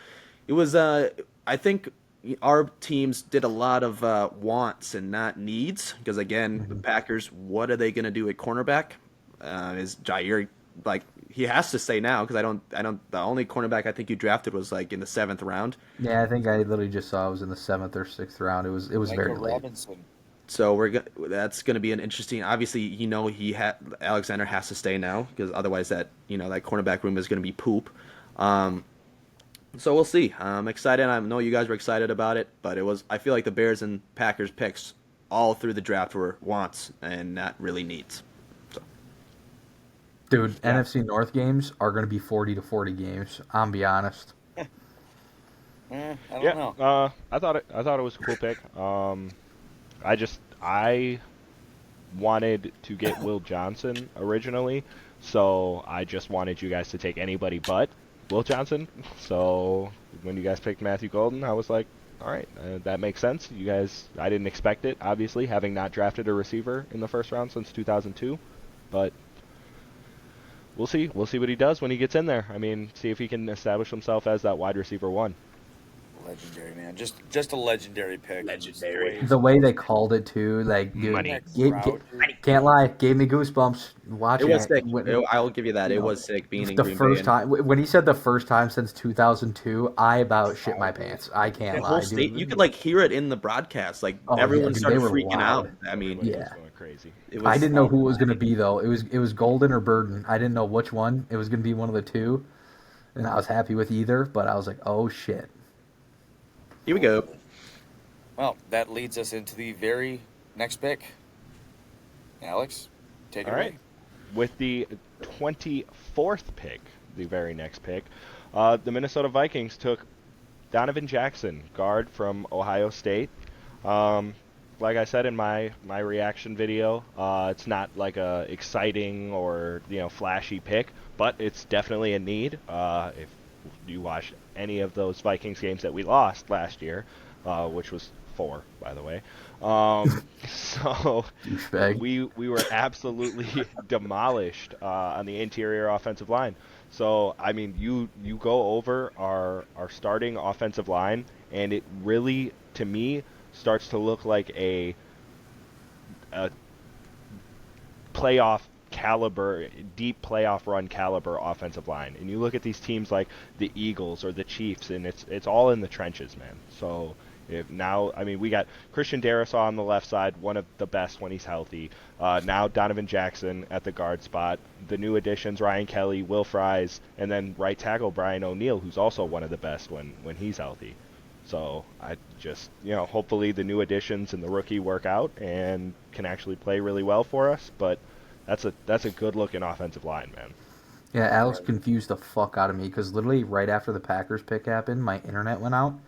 it was. I think our teams did a lot of wants and not needs because again, the Mhm. Packers. What are they going to do at cornerback? Is Jair like he has to stay now because I don't. The only cornerback I think you drafted was like in the seventh round. Yeah, I think I literally just saw it was in the seventh or sixth round. It was Micah very late. Robinson. So that's going to be an interesting. Obviously, he had Alexander has to stay now because otherwise that cornerback room is going to be poop. Um, so we'll see. I'm excited. I know you guys were excited about it, but I feel like the Bears and Packers picks all through the draft were wants and not really needs. So Dude, Yeah. NFC North games are going to be 40-40 games. I'm be honest. I don't Yeah. know. I thought it was a cool pick. I wanted to get Will Johnson originally, so I just wanted you guys to take anybody but Will Johnson. So when you guys picked Matthew Golden, I was like, all right, that makes sense. You guys, I didn't expect it, obviously, having not drafted a receiver in the first round since 2002, but we'll see. We'll see what he does when he gets in there. I mean, see if he can establish himself as that wide receiver one. Legendary, man. Just a legendary pick. Legendary. The way they called it too, like, dude, Money. That ga- crowd, dude. can't lie, gave me goosebumps It watching was it. sick. I'll give you that. You It know, was sick being in the Green Bay first and time when he said the first time since 2002, I about shit my pants. I can't the whole lie, state. You could dude. like hear it in the broadcast. Like Oh yeah, everyone dude, they started were freaking out. loud. I mean, Everybody was Yeah, going crazy. it I was. didn't know who it was gonna be though. It was Golden or Burden. I didn't know which one. It was gonna be one of the two, and I was happy with either. But I was like, oh shit. Here we go. Well, that leads us into the very next pick. Alex, take it All right. away. With the 24th pick, the very next pick, the Minnesota Vikings took Donovan Jackson, guard from Ohio State. Um, like I said in my reaction video, it's not like a exciting or flashy pick, but it's definitely a need. If you watch any of those Vikings games that we lost last year, which was 4, by the way. So Douchebag. we were absolutely demolished on the interior offensive line. So I mean, you go over our starting offensive line, and it really, to me, starts to look like a playoff caliber, deep playoff run caliber offensive line. And you look at these teams like the Eagles or the Chiefs, and it's all in the trenches, man. So If now, I mean, we got Christian Darrisaw on the left side, one of the best when he's healthy. Now Donovan Jackson at the guard spot. The new additions, Ryan Kelly, Will Fries, and then right tackle Brian O'Neill, who's also one of the best when he's healthy. So I just, hopefully the new additions and the rookie work out and can actually play really well for us. But that's a good looking offensive line, man. Yeah, Alex Right. confused the fuck out of me because literally right after the Packers pick happened, my internet went out,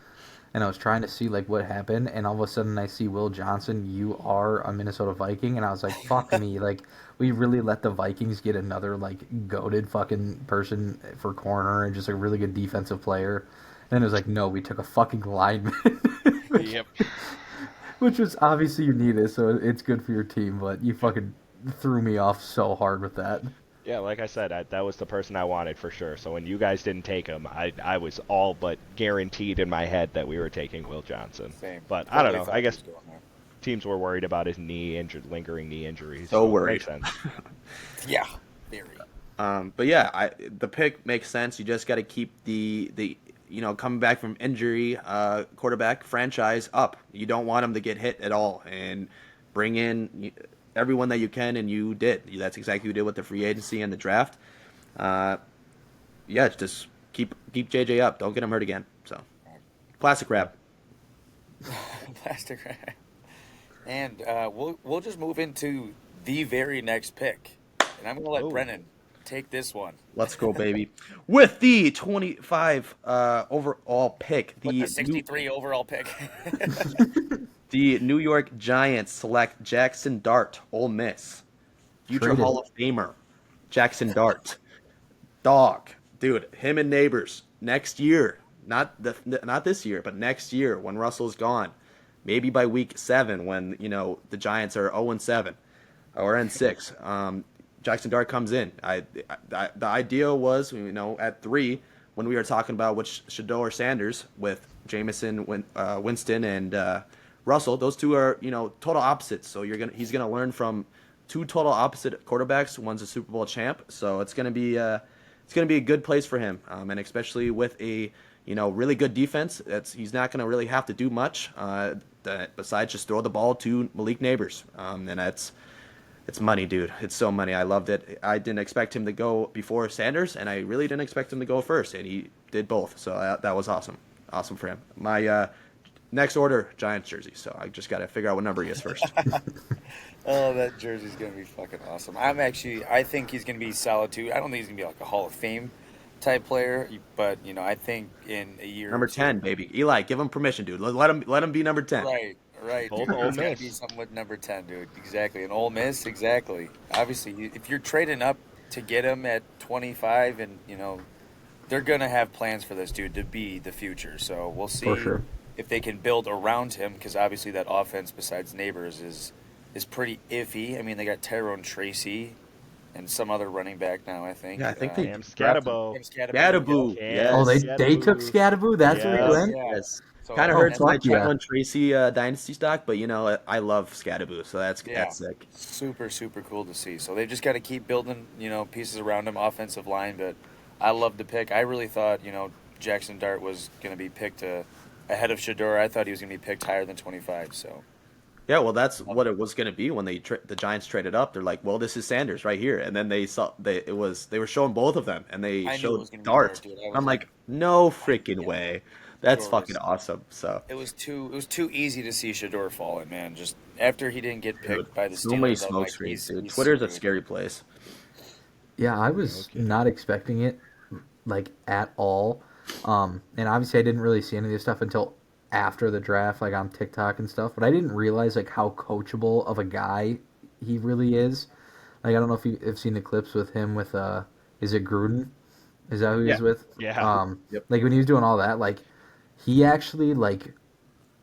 and I was trying to see like what happened, and all of a sudden I see Will Johnson, you are a Minnesota Viking, and I was like, fuck me, like we really let the Vikings get another like goated fucking person for corner and just a really good defensive player, and it was like, no, we took a fucking lineman, which, Yep. which was obviously you need it, so it's good for your team, but you fucking threw me off so hard with that. Yeah, like I said, that was the person I wanted for sure. So when you guys didn't take him, I was all but guaranteed in my head that we were taking Will Johnson. Same. But I don't Totally know. thought I he was guess going there. teams were worried about his lingering knee injuries. So So it worried. makes sense. Yeah, very. But yeah, the pick makes sense. You just got to keep the coming back from injury quarterback franchise up. You don't want him to get hit at all, and bring in everyone that you can, and you did. That's exactly what you did with the free agency and the draft. Uh, yeah, just keep JJ up. Don't get him hurt again. So classic Yeah. rap. Plastic wrap. And we'll just move into the very next pick, and I'm gonna let Oh, Brennan take this one. Let's go, baby. With the 25 overall pick, With the 63 overall pick. the New York Giants select Jackson Dart, Ole Miss, future Traded. Hall of Famer, Jackson Dart. Dog, dude, him and Neighbors next year, not this year, but next year when Russell's gone, maybe by week 7 when the Giants are 0-7 or N6. Jackson Dart comes in. The idea was at 3 when we were talking about which Shador or Sanders with Jameson, Winston, and Russell. Those two are total opposites. So he's gonna learn from two total opposite quarterbacks. One's a Super Bowl champ, so it's gonna be a good place for him, and especially with a really good defense. He's not gonna really have to do much besides just throw the ball to Malik Neighbors, and it's money, dude. It's so money. I loved it. I didn't expect him to go before Sanders, and I really didn't expect him to go first, and he did both. So that was awesome. Awesome for him. My next order, Giants jersey. So I just got to figure out what number he is first. Oh, that jersey's gonna be fucking awesome. I think he's gonna be solid too. I don't think he's gonna be like a Hall of Fame type player, but I think in a year or Number two. 10, baby. Eli, give him permission, dude. Let him be number 10. Right, both dude. Ole It's gotta be Miss. something with number 10, dude. Exactly, an Ole Miss, exactly. Obviously, if you're trading up to get him at 25, and they're gonna have plans for this dude to be the future. So we'll For see sure. if they can build around him, because obviously that offense besides Neighbors is pretty iffy. I mean, they got Tyrone Tracy and some other running back now, I think. Yeah, I think they Cam drafted Scatabo. Cam Scatterbo, Gadaboo. Cam Oh, they Yes. they took Scatabo. Scadaboo. That's where he yeah, Yes. went. yeah. Yes. So Kind of Oh hurts my fuck yeah! Tyrone Tracy dynasty stock, but I love Scadaboo, so that's yeah, sick. super super cool to see. So they just got to keep building pieces around him, offensive line. But I love the pick. I really thought Jackson Dart was going to be picked ahead of Shador. I thought he was going to be picked higher than 25. So Yeah, well, that's love what it. it was going to be when the Giants traded up. They're like, well, this is Sanders right here, and then they were showing both of them, and they I knew it showed was going to be Dart, Dart. dude. I I'm was like, like, no I, freaking yeah, way, that's Shador fucking was. awesome. So, It was too easy to see Shador falling, man. Just after he didn't get dude, picked by the so many Steelers, I was smoke like, screens, dude. he's Twitter's a screwed. scary place. Yeah, I No was kidding. not expecting it like at all. And obviously I didn't really see any of this stuff until after the draft, like on TikTok and stuff. But I didn't realize like how coachable of a guy he really is. Like I don't know if you've seen the clips with him with is it Gruden? Is that who he Yeah. was with? Yeah. Yep. Like when he was doing all that, like he actually like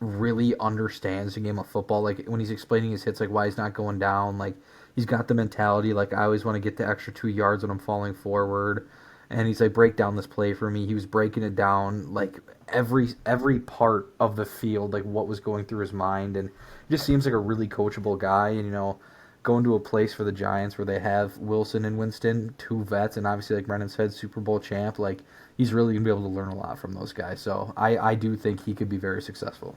really understands the game of football. Like when he's explaining his hits, like why he's not going down. Like he's got the mentality. Like I always want to get the extra 2 yards when I'm falling forward. And he's like, break down this play for me. He was breaking it down like every part of the field, like what was going through his mind, and he just seems like a really coachable guy. And going to a place for the Giants where they have Wilson and Winston, two vets, and obviously like Brennan said, Super Bowl champ. Like he's really gonna be able to learn a lot from those guys. So I do think he could be very successful.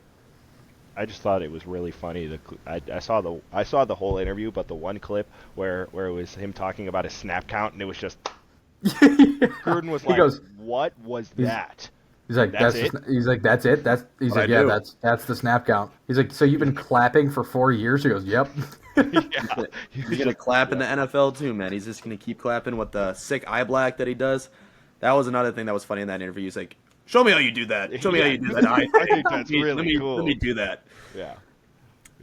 I just thought it was really funny. I saw the whole interview, but the one clip where it was him talking about his snap count, and it was just Gruden was He like, goes, "What was he's that? he's like, That's it?" he's like, that's it. He's What I like, yeah, do. that's the snap count. He's like, so you've been clapping for 4 years? He goes, yep. Yeah, he He's was gonna just clap in yeah. the NFL too, man. He's just gonna keep clapping with the sick eye black that he does. That was another thing that was funny in that interview. He's like, "Show me how you do that. Show me how Yeah, you do that eye I thing. think that's Let really me let me cool. do that." Yeah, All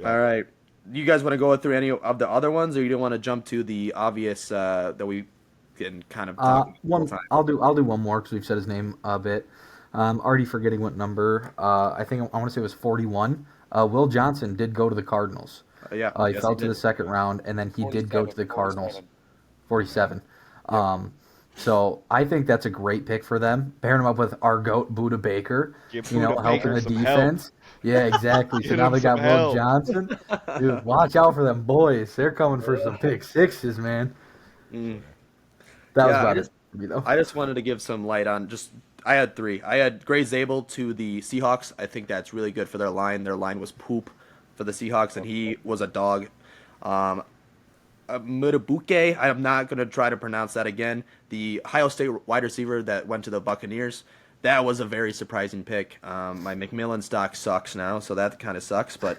yeah. right. You guys want to go through any of the other ones, or you don't want to jump to the obvious that we can kind of talk about the whole One, time? I'll do one more because we've said his name a bit. Already forgetting what number. I think I want to say it was 41. Will Johnson did go to the Cardinals. Yeah, He yes, he fell to did. the second round, and then he did go to 47, the Cardinals. 47. 47. Yep. So I think that's a great pick for them. Pairing him up with our goat Buda Baker, Give you know, Buda helping Baker the some help. defense. Yeah, exactly. So Get now him they some got Will help. Johnson. Dude, watch out for them boys. They're coming for some pick sixes, man. Mm. That was Yeah, about it for me, though. I just wanted to give some light on just. I had three. I had Gray Zabel to the Seahawks. I think that's really good for their line. Their line was poop for the Seahawks, and he was a dog. Um, Mutabuke, I'm not going to try to pronounce that again. The Ohio State wide receiver that went to the Buccaneers. That was a very surprising pick. My McMillan stock sucks now, so that kind of sucks. But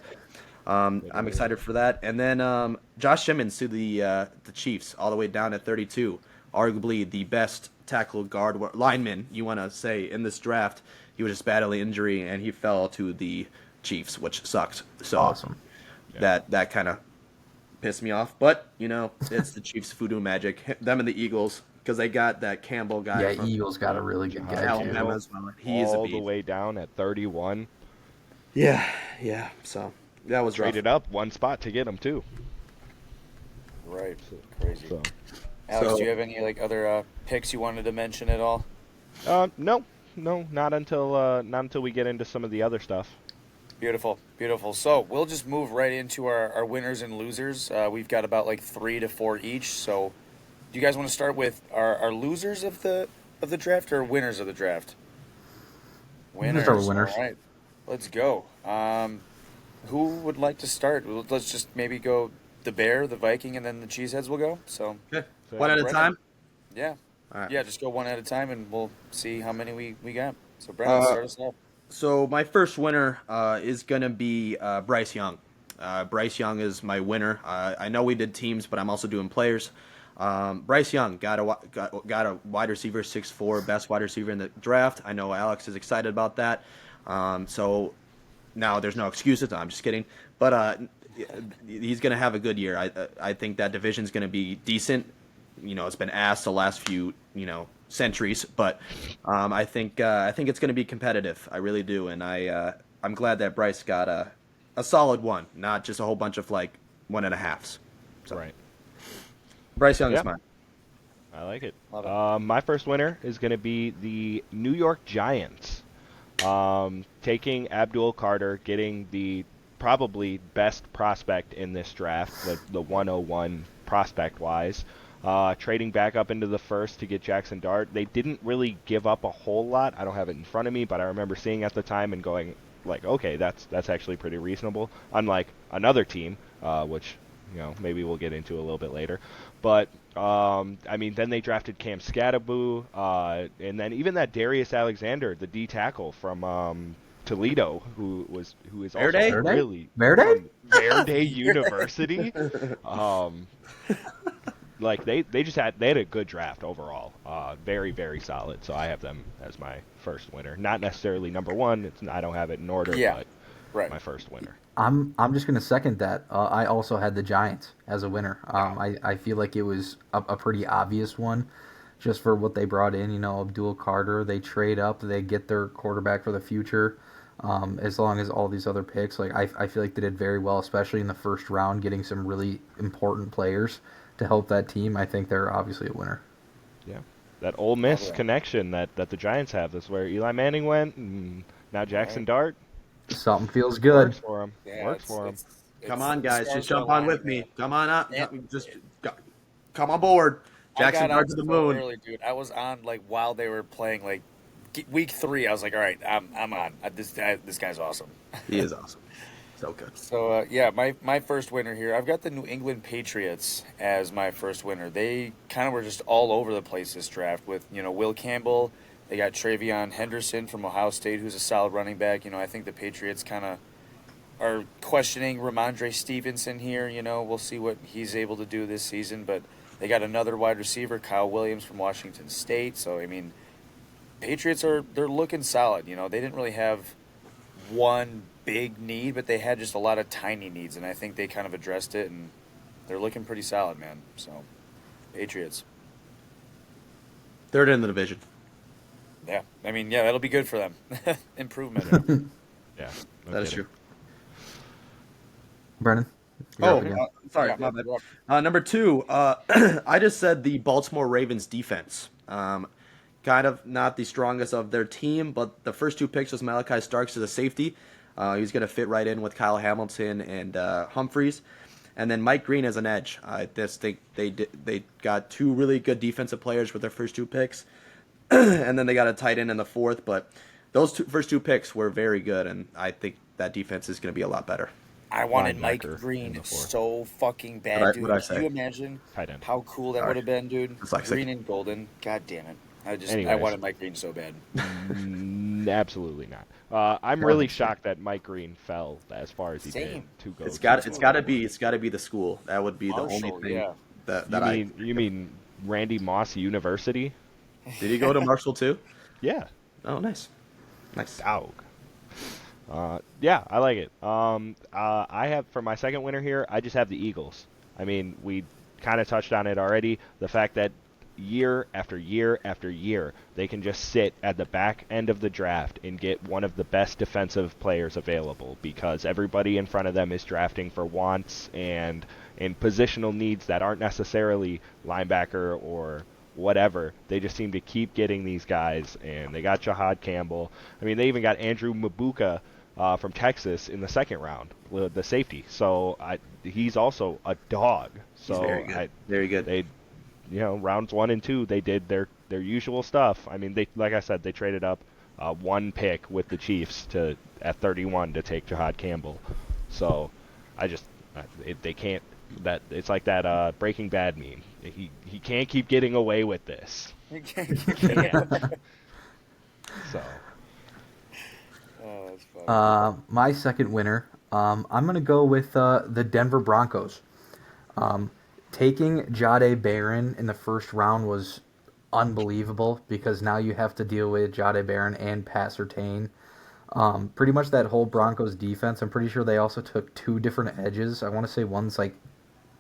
I'm excited for that. And then Josh Simmons to the Chiefs, all the way down at 32. Arguably the best tackle guard lineman you want to say in this draft. He was just battling injury, and he fell to the Chiefs, which sucked. So Awesome. Yeah. that kind of pissed me off. But it's the Chiefs' voodoo magic. Them and the Eagles, because they got that Campbell guy Yeah, from Eagles got a really good guy, Josh too. Alabama Hill, as well. He is a all the beast. way down at 31. Yeah, yeah. So that was rough. Traded up one spot to get him too. Right. So, Crazy. so Alex, So do you have any other picks you wanted to mention at all? no, not until we get into some of the other stuff. Beautiful, beautiful. So we'll just move right into our winners and losers. We've got about like 3 to 4 each. So, do you guys want to start with our losers of the draft or winners of the draft? We can start with Winners. winners. All right, let's go. Who would like to start? Let's just maybe go the Bear, the Viking, and then the Cheeseheads will go. So, okay. So, One at a Brendan. time. yeah, All right. yeah, just go one at a time, and we'll see how many we got. So, Brendan, Uh, start us off. So my first winner is gonna be Bryce Young. Bryce Young is my winner. I know we did teams, but I'm also doing players. Bryce Young got a wide receiver, 6'4", best wide receiver in the draft. I know Alex is excited about that. So now there's no excuses. I'm just kidding. But he's gonna have a good year. I think that division's gonna be decent. It's been asked the last few centuries, but I think it's going to be competitive. I really do, and I'm glad that Bryce got a solid one, not just a whole bunch of like 1.5s. So right. Bryce Young Yeah. is mine. I like it. Love it. My first winner is going to be the New York Giants. Taking Abdul Carter, getting the probably best prospect in this draft, the 101 prospect wise. Trading back up into the first to get Jackson Dart. They didn't really give up a whole lot. I don't have it in front of me, but I remember seeing at the time and going like, okay, that's actually pretty reasonable. Unlike another team, which maybe we'll get into a little bit later. But I mean, then they drafted Cam Scattaboo, and then even that Darius Alexander, the D tackle from Toledo, who is also Verde? really Verde? from Verde University. Like they had a good draft overall, very very solid. So I have them as my first winner. Not necessarily number one. I don't have it in order, Yeah, but right. my first winner. I'm just gonna second that. I also had the Giants as a winner. I feel like it was a pretty obvious one, just for what they brought in. Abdul Carter. They trade up. They get their quarterback for the future. As long as all these other picks, like I feel like they did very well, especially in the first round, getting some really important players to help that team. I think they're obviously a winner. Yeah, that Ole Miss yeah. connection that the Giants have. That's where Eli Manning went, and now Jackson Right. Dart Something feels good. works for him. Yeah, Works for him. Come on, guys, stars just are jump on with aligning me. Come on up. And- Come on board. I Jackson got Dart on to the so moon. early, dude. I was on like while they were playing week 3. I was like, all right, I'm on. This guy's awesome. He is awesome. So good. So yeah, my first winner here. I've got the New England Patriots as my first winner. They kind of were just all over the place this draft with Will Campbell. They got Travion Henderson from Ohio State, who's a solid running back. I think the Patriots kind of are questioning Ramondre Stevenson here. We'll see what he's able to do this season, but they got another wide receiver, Kyle Williams from Washington State. So I mean, Patriots they're looking solid. They didn't really have one big need, but they had just a lot of tiny needs, and I think they kind of addressed it, and they're looking pretty solid, man. So, Patriots. Third in the division. Yeah, I mean, yeah, that'll be good for them. Improvement. Yeah, no That is kidding. true. Brennan, you're up Oh, again. sorry, Yeah, my bad. you're up. Number two, I just said the Baltimore Ravens defense. Kind of not the strongest of their team, but the first two picks was Malachi Starks as a safety. He's going to fit right in with Kyle Hamilton and Humphreys. And then Mike Green as an edge. I just think they got two really good defensive players with their first two picks. And then they got a tight end in the fourth. But those first two picks were very good, and I think that defense is going to be a lot better. I wanted Mike Linebacker in Green the fourth. so fucking bad, dude. What'd I Can say? you imagine Tight end. how cool that Sorry. would have been, dude? It's like Green and Golden. God damn it. I Anyways. wanted Mike Green so bad. Absolutely not. I'm really shocked that Mike Green fell as far as he did Same. to go. It's got to be the school. That would be the Marshall, only thing yeah. that you mean Randy Moss University? Did he go to Marshall too? Yeah, Oh, nice. Nice. dog. Yeah, I like it. I have for my second winner here. I just have the Eagles. I mean, we kind of touched on it already. The fact that year after year after year, they can just sit at the back end of the draft and get one of the best defensive players available because everybody in front of them is drafting for wants and positional needs that aren't necessarily linebacker or whatever. They just seem to keep getting these guys, and they got Jahad Campbell. I mean, they even got Andrew Mabuka from Texas in the second round, the safety. So he's also a dog. So He's very good. Very good. They, rounds 1 and 2, they did their usual stuff. I mean, they like I said, they traded up one pick with the Chiefs at 31 to take Jahad Campbell. So they can't. That it's like that Breaking Bad meme. He can't keep getting away with this. Yeah. So Oh, that's funny. My second winner, I'm going to go with the Denver Broncos. Taking Jahdae Barron in the first round was unbelievable because now you have to deal with Jahdae Barron and Pat Surtain. Pretty much that whole Broncos defense. I'm pretty sure they also took two different edges. I want to say one's like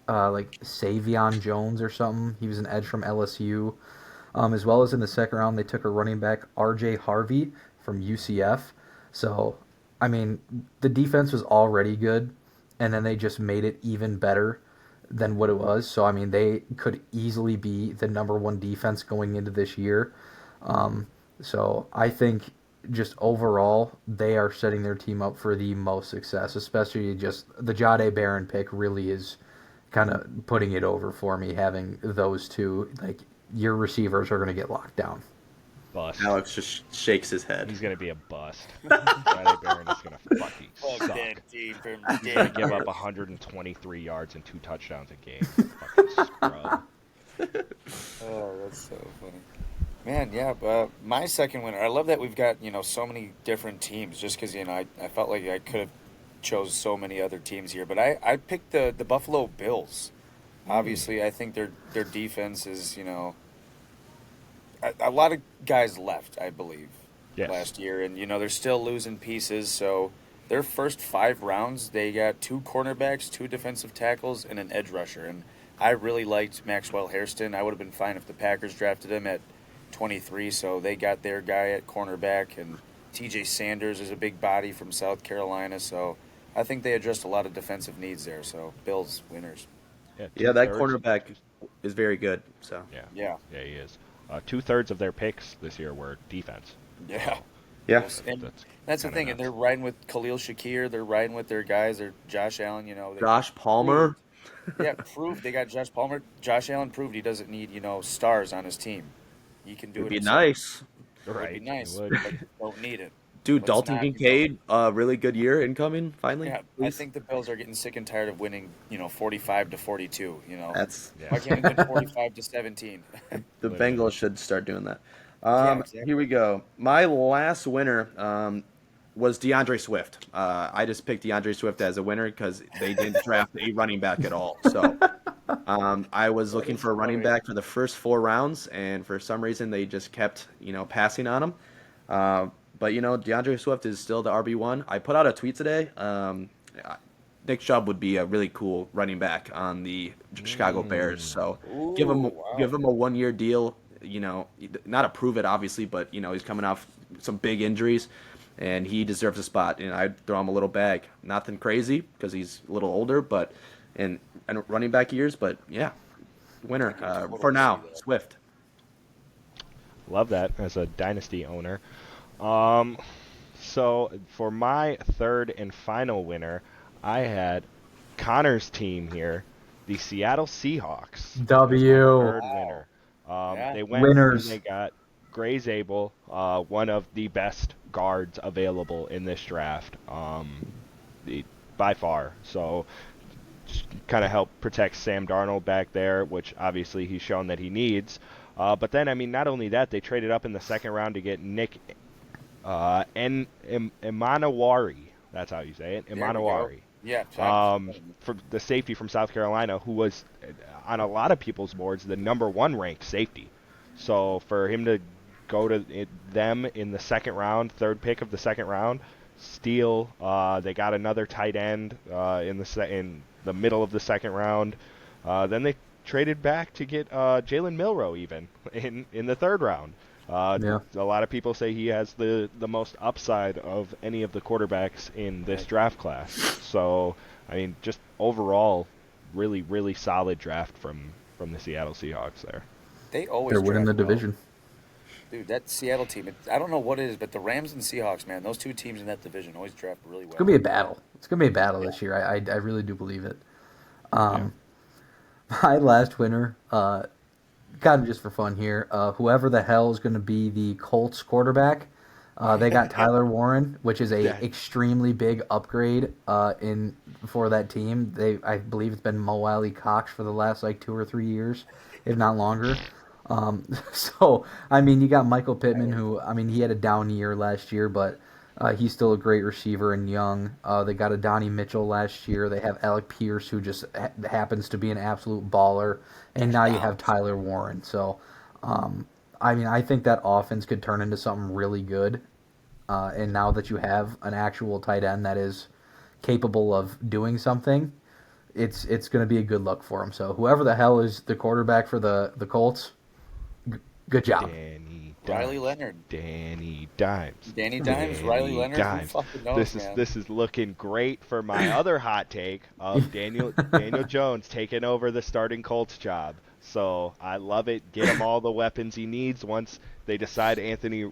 Savion Jones or something. He was an edge from LSU. As well as in the second round, they took a running back, R.J. Harvey from UCF. So, I mean, the defense was already good, and then they just made it even better than what it was. So, I mean, they could easily be the number one defense going into this year. So, I think just overall, they are setting their team up for the most success, especially just the Jahdae Barron pick really is kind of putting it over for me, having those two. Like, your receivers are going to get locked down. bust. Alex just shakes his head. He's gonna be a bust. Jahdae Barron is gonna fucking Fuck suck. that team from He's gonna give Denver. up 123 yards and 2 touchdowns a game. Fucking scrub. Oh, that's so funny. Man, yeah, but my second winner. I love that we've got so many different teams. Just because I felt like I could have chose so many other teams here, but I picked the Buffalo Bills. Obviously, I think their defense is a lot of guys left, I believe, Yes. last year, and they're still losing pieces. So their first 5 rounds, they got 2 cornerbacks, 2 defensive tackles, and an edge rusher. And I really liked Maxwell Hairston. I would have been fine if the Packers drafted him at 23. So they got their guy at cornerback, and T.J. Sanders is a big body from South Carolina. So I think they addressed a lot of defensive needs there. So Bills winners. Yeah, that 2/3 cornerback is very good. So Yeah. Yeah, he is. 2/3 of their picks this year were defense. Yeah. yeah, And That's that's the kinda thing, and nuts. they're riding with Khalil Shakir. They're riding with their guys. They're Josh Allen. They Josh Palmer. proved they got Josh Palmer. Josh Allen proved he doesn't need stars on his team. He can do Would it be himself. nice. It would Right. be nice, It would. but don't need it. Dude, Let's Dalton not, you know. Kincaid, really good year incoming, finally, Yeah, I please. think the Bills are getting sick and tired of winning, 45 to 42, That's Yeah. Why can't we win 45 to 17? the Bengals Literally. should start doing that. Yeah, Here we exactly. go. My last winner was DeAndre Swift. I just picked DeAndre Swift as a winner because they didn't draft a running back at all. So I was That looking is for a running funny. back for the first 4 rounds, and for some reason they just kept, passing on him. Uh, but DeAndre Swift is still the RB1. I put out a tweet today. Nick Chubb would be a really cool running back on the Chicago Bears. Mm. So give him Ooh, wow. give him a 1 year deal. Not to prove it obviously, but he's coming off some big injuries, and he deserves a spot. And I'd throw him a little bag. Nothing crazy because he's a little older, but and running back years. But yeah, I winner can for totally see now. that. Swift. Love that as a dynasty owner. Um, so for my third and final winner, I had Connor's team here, the Seattle Seahawks, as my W. third Wow. winner. Yeah. They went and Winners. they got Gray Zabel, one of the best guards available in this draft, the, by far. So kind of help protect Sam Darnold back there, which obviously he's shown that he needs. But then, I mean, not only that, they traded up in the second round to get Nick Imanawari. That's how you say it, There we go. Imanawari. Yeah. For the safety from South Carolina, who was on a lot of people's boards the number one ranked safety. So for him to go to them in the second round, third pick of the second round, steal. They got another tight end in the middle of the second round. Then they traded back to get Jalen Milroe even in the third round. Yeah. A lot of people say he has the most upside of any of the quarterbacks in this Right. draft class. So, I mean, just overall, really, really solid draft from the Seattle Seahawks there. They They're always winning draft the well. division. Dude, that Seattle team, I don't know what it is, but the Rams and Seahawks, man, those two teams in that division always draft really It's gonna well. be a battle. It's gonna be a battle Yeah. this year. I really do believe it. Yeah. Um, my last winner, kind of just for fun here. Whoever the hell is going to be the Colts quarterback, they got Tyler Warren, which is a Yeah. extremely big upgrade in for that team. I believe it's been Mo Alley Cox for the last like 2 or 3 years, if not longer. So I mean, you got Michael Pittman, Tyler. who I mean, he had a down year last year, but he's still a great receiver and young. They got a Donnie Mitchell last year. They have Alec Pierce, who just happens to be an absolute baller, and now you have Tyler Warren. So, um, I mean, I think that offense could turn into something really good. And now that you have an actual tight end that is capable of doing something, it's going to be a good look for him. So, whoever the hell is the quarterback for the Colts, good job. Danny Riley Dimes. Leonard. Danny Dimes. Danny Dimes, Riley Danny Leonard, who Dimes. fucking knows, This is man? this is looking great for my other hot take of Daniel Jones taking over the starting Colts job. So I love it. Get him all the weapons he needs once they decide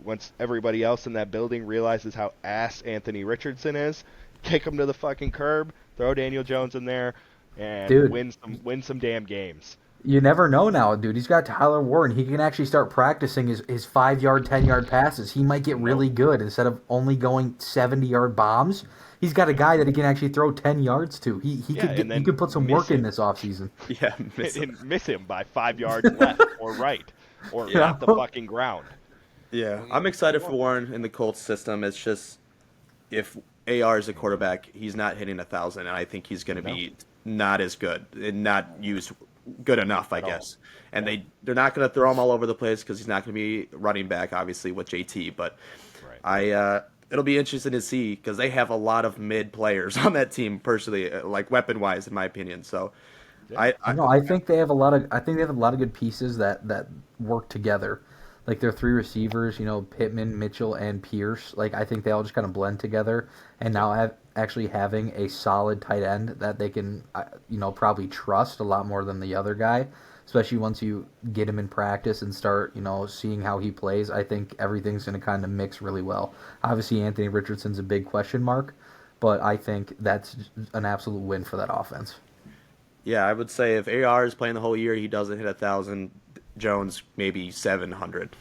once everybody else in that building realizes how ass Anthony Richardson is. Kick him to the fucking curb. Throw Daniel Jones in there and Dude, win some damn games. you never know now, dude. He's got Tyler Warren. He can actually start practicing his 5 yard, 10 yard passes. He might get Nope. really good instead of only going 70 yard bombs. He's got a guy that he can actually throw 10 yards to. Yeah, and He then could put some miss work in him. this offseason. Yeah, miss him. And miss him by 5 yards left or right or Yeah. at the fucking ground. Yeah, Well, I'm excited for Warren. Warren in the Colts system. It's just if AR is a quarterback, he's not hitting 1,000, and I think he's going to No, be not as good and not used good enough, I at all. guess. And Yeah. they're not going to throw him all over the place because he's not going to be running back, obviously, with JT. But Right. it'll be interesting to see because they have a lot of mid players on that team, personally, like weapon wise, in my opinion. So Yeah. I No, I think they have a lot of. I think they have a lot of good pieces that work together. Like their three receivers, Pittman, Mitchell, and Pierce. Like I think they all just kind of blend together. And Yep. now actually having a solid tight end that they can, probably trust a lot more than the other guy. Especially once you get him in practice and start, seeing how he plays. I think everything's going to kind of mix really well. Obviously, Anthony Richardson's a big question mark, but I think that's an absolute win for that offense. yeah, I would say if AR is playing the whole year, he doesn't hit 1,000. Jones maybe 700.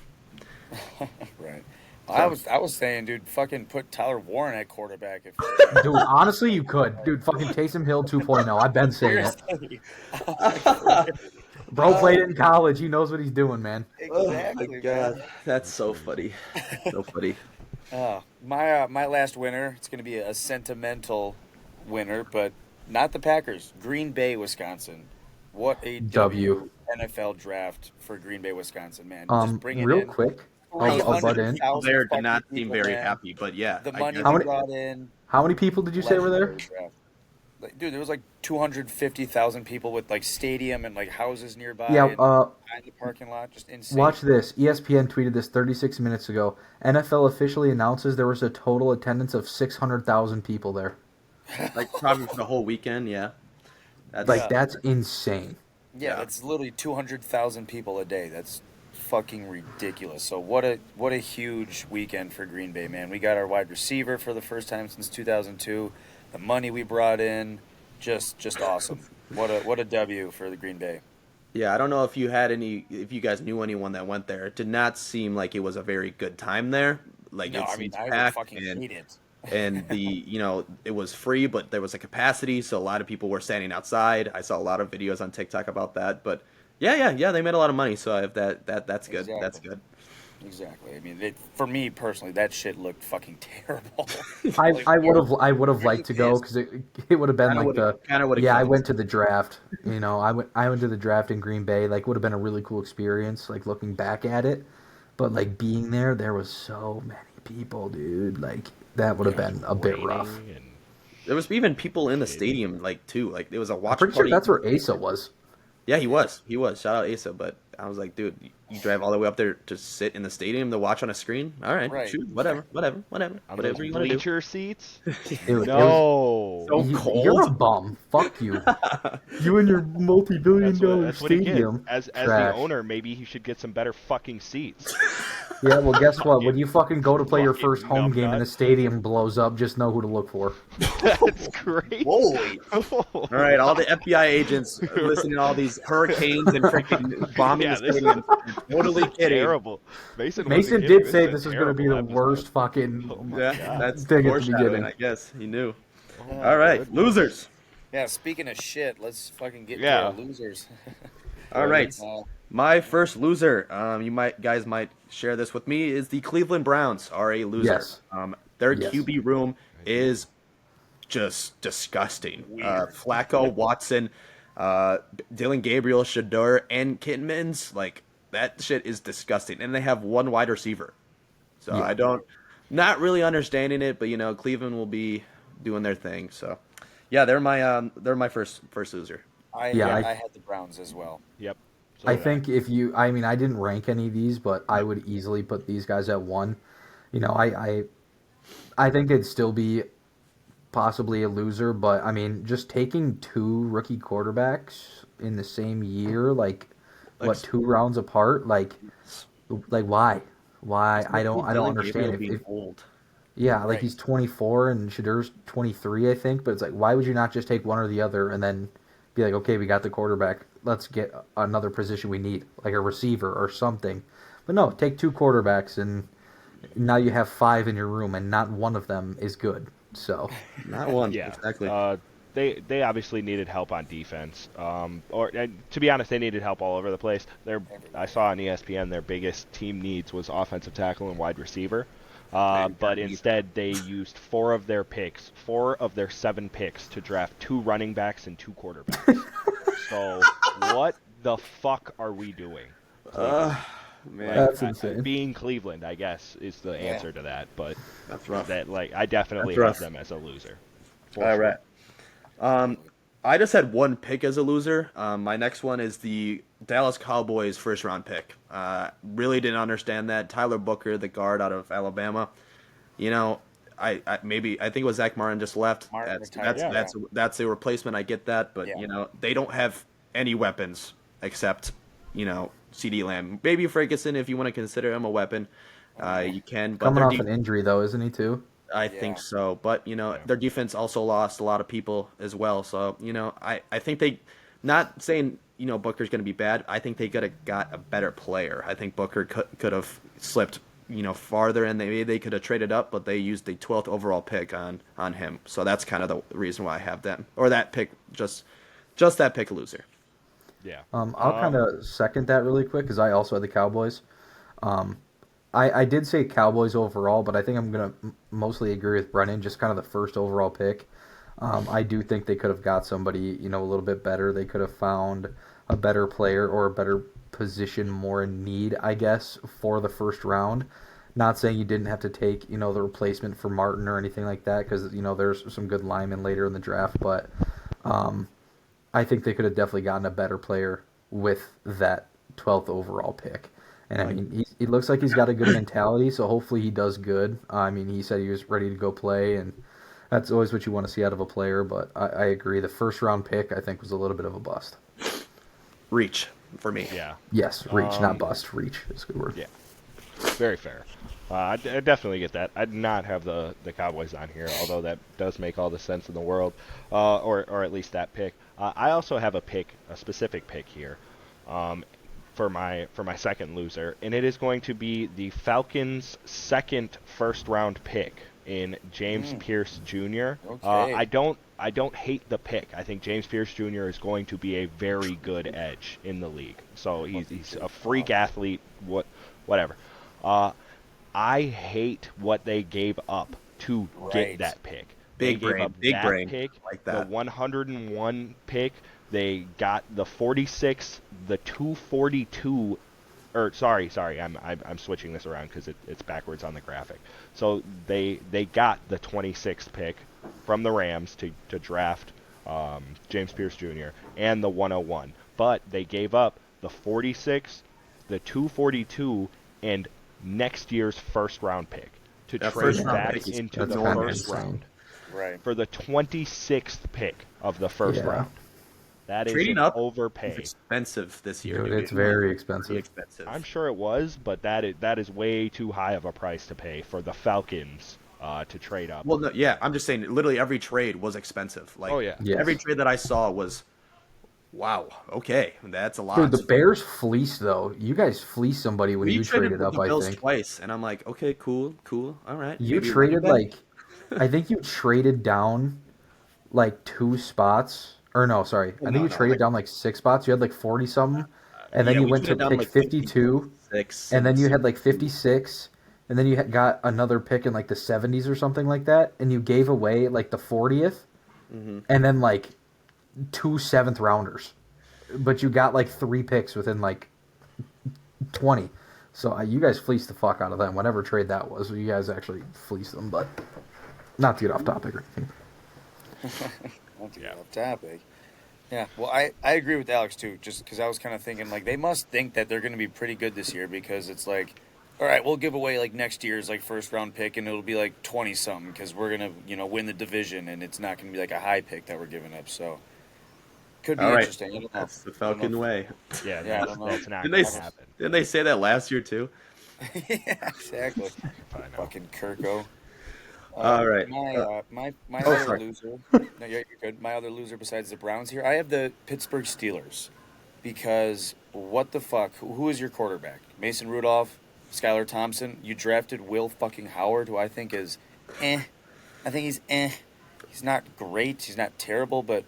Right. So I was saying, dude, fucking put Tyler Warren at quarterback if Dude, honestly, you could. Dude, fucking Taysom Hill 2.0. I've been saying it. seriously. Oh my God. Bro played it in college. He knows what he's doing, man. oh my Exactly, god, man. that's That's so crazy. funny, so funny. My last winner. It's going to be a sentimental winner, but not the Packers. Green Bay, Wisconsin. What a W. W NFL draft for Green Bay, Wisconsin, man. Just bringing Real in quick, three I'll hundred butt in. People thousand there did fucking not seem people, very man. happy, but yeah, The I money guess. How we many brought in, how many people did you say were there? legendary draft. Like, dude, there was like 250,000 people with like stadium and like houses nearby Yeah, and behind the parking lot. Just insane. watch this. ESPN tweeted this 36 minutes ago. NFL officially announces there was a total attendance of 600,000 people there. Like probably for the whole weekend. Yeah, Like that's Yeah. that's insane. Yeah, yeah. that's literally 200,000 people a day. That's fucking ridiculous. So what a huge weekend for Green Bay, man. We got our wide receiver for the first time since 2002. The money we brought in, just awesome. What a W for the Green Bay. Yeah, I don't know if you had any, if you guys knew anyone that went there. It did not seem like it was a very good time there. Like No, it I mean seems I would packed, fucking hate it. and the it was free, but there was a capacity, so a lot of people were standing outside. I saw a lot of videos on TikTok about that, but yeah, they made a lot of money, so if that's good. That's Exactly. good. Exactly. I mean, for me personally, that shit looked fucking terrible. I Like, I would have liked pretty to go pissed. because it would have been like the Kind of would have yeah I killed. went to the draft. I went to the draft in Green Bay. Like would have been a really cool experience. Like looking back at it, but like being there was so many people, dude. Like that would have It was been a bit rough. raining and There was even people in the shit. stadium, like too. Like it was a I'm watch pretty sure party. that's where Asa was. Yeah, he was. He was. Shout out Asa. But I was like, dude, you drive all the way up there to sit in the stadium to watch on a screen? All right, Right. shoot, whatever, On those whatever you want to do. bleacher seats? It was No. So you're a cold. bum. Fuck you. You and your multi-billion dollar That's what he gets. stadium. As the Trash. owner, maybe he should get some better fucking seats. Yeah, well, guess what? When Fucking you fucking go to play your first fucking home game and numbnut. the stadium blows up, just know who to look for. That's great. Holy. All right, all the FBI agents listening to all these hurricanes and freaking bombing Yeah, the this stadium. Totally is kidding. terrible. Mason wasn't Mason kidding. did say this is a was going to be the terrible worst episode. fucking Oh my Yeah, god. that's thing at the foreshadowing, beginning. I guess. He knew. Oh All my right, goodness. losers. Yeah, speaking of shit, let's fucking get to Yeah. our losers. All right. Uh, My first loser, guys might share this with me, is the Cleveland Browns are a loser. Yes. Their Yes. QB room is just disgusting. Flacco, Watson, Dylan Gabriel, Shador, and Kitmans, like that shit is disgusting. And they have one wide receiver, so Yeah. I don't, not really understanding it. But Cleveland will be doing their thing. So yeah, they're my first loser. Yeah, I I- had the Browns as well. Yep. So I did think if you, I mean, I didn't rank any of these, but I would easily put these guys at one. You know, I think they'd still be possibly a loser, but I mean, just taking two rookie quarterbacks in the same year, like Like, what 2 rounds apart, like why? Why? I don't Dylan Gabriel understand. being old. Yeah, like Right. he's 24 and Shadur's 23, I think, but it's like why would you not just take one or the other and then be like, okay, we got the quarterback. Let's get another position we need, like a receiver or something. But no, take two quarterbacks and now you have five in your room and not one of them is good. So, Not one. Yeah. Exactly. They obviously needed help on defense. To be honest, they needed help all over the place. I saw on ESPN their biggest team needs was offensive tackle and wide receiver. But instead, they used four of their 7 picks to draft 2 running backs and 2 quarterbacks. So what the fuck are we doing? Man, That's insane. Being Cleveland, I guess, is the Yeah. answer to that. But that's rough. I definitely That's rough. have them as a loser. For All sure. right. I just had one pick as a loser. My next one is the Dallas Cowboys first round pick. Really didn't understand that. Tyler Booker, the guard out of Alabama. I think it was Zach Martin just left. Martin That's retired, that's a replacement. I get that, but Yeah. they don't have any weapons except CD Lamb. Maybe Ferguson, if you want to consider him a weapon, you can. But coming their off an injury though, isn't he too? I Yeah. think so, but their defense also lost a lot of people as well. So I think they, not saying Booker's going to be bad. I think they could have got a better player. I think Booker could have slipped farther, and maybe they could have traded up, but they used the 12th overall pick on him. So that's kind of the reason why I have them, or that pick, just that pick loser. Yeah. I'll kind of second that really quick because I also had the Cowboys. Um, I did say Cowboys overall, but I think I'm gonna mostly agree with Brennan. Just kind of the first overall pick. I do think they could have got somebody, a little bit better. They could have found a better player or a better position more in need, I guess, for the first round. Not saying you didn't have to take, the replacement for Martin or anything like that, because there's some good linemen later in the draft, but um, I think they could have definitely gotten a better player with that 12th overall pick. And I Like, mean, he looks like he's got a good mentality, so hopefully he does good. I mean, he said he was ready to go play, and that's always what you want to see out of a player. But I agree, the first round pick I think was a little bit of a bust. reach for me. Yeah. Yes, reach, not bust. Reach is a good word. Yeah. Very fair. I definitely get that. I did not have the Cowboys on here, although that does make all the sense in the world, or at least that pick. I also have a specific pick here, for my second loser, and it is going to be the Falcons' second first round pick in James Pierce Jr. Okay. I don't hate the pick. I think James Pierce Jr. is going to be a very good edge in the league. So he's a freak athlete. Whatever. I hate what they gave up to get Right. that pick. Big They gave brain, up big that brain. pick, I like the that. 101 pick. They got the 46, the 242. Or sorry, I'm switching this around because it's backwards on the graphic. So they got the 26th pick from the Rams to draft James Pierce Jr. and the 101, but they gave up the 46, the 242, and next year's first round pick to That trade first round back pick is into That's the kind of first insane. round Right. for the 26th pick of the first Yeah. round. That is Trading an up is overpay. expensive this year, Dude, dude. it's very Pretty expensive. expensive. I'm sure it was, but that is way too high of a price to pay for the Falcons to trade up. Well, no, yeah, I'm just saying. Literally every trade was expensive. Like Oh yeah, Yes. every trade that I saw was, wow, okay, that's a Dude, the lot. Bears fleeced though. You guys fleeced somebody when We you traded traded with up, the I Bills think. twice, and I'm like, okay, cool, all right, You maybe running traded back. like I think you traded down like two spots. Or no, sorry. Well, I think no, you no, traded like down like six spots. You had like 40 something. And then yeah, you we went to traded down pick like 52. 56 And then and you had like 56. And then you got another pick in like the 70s or something like that. And you gave away like the 40th. hmm And then like two seventh rounders. But you got like three picks within like 20. So you guys fleeced the fuck out of them. Whatever trade that was, you guys actually fleeced them. But not to get off topic or anything. Not to get off topic. Yeah, well, I agree with Alex too, just because I was kind of thinking like they must think that they're going to be pretty good this year because it's like, all right, we'll give away like next year's like first round pick and it'll be like 20 something because we're gonna win the division and it's not going to be like a high pick that we're giving up. So could be All right, interesting. I don't know. that's the I don't know Falcon way. yeah. Yeah, I don't know. That's not Didn't going they to happen. didn't they say that last year too? Yeah, exactly. I know. Fucking Kirko. All right. My Oh, other sorry. loser. No, you're good. My other loser besides the Browns here, I have the Pittsburgh Steelers, because what the fuck? Who is your quarterback? Mason Rudolph, Skylar Thompson. You drafted Will fucking Howard, who I think is, eh. I think he's eh. He's not great. He's not terrible, but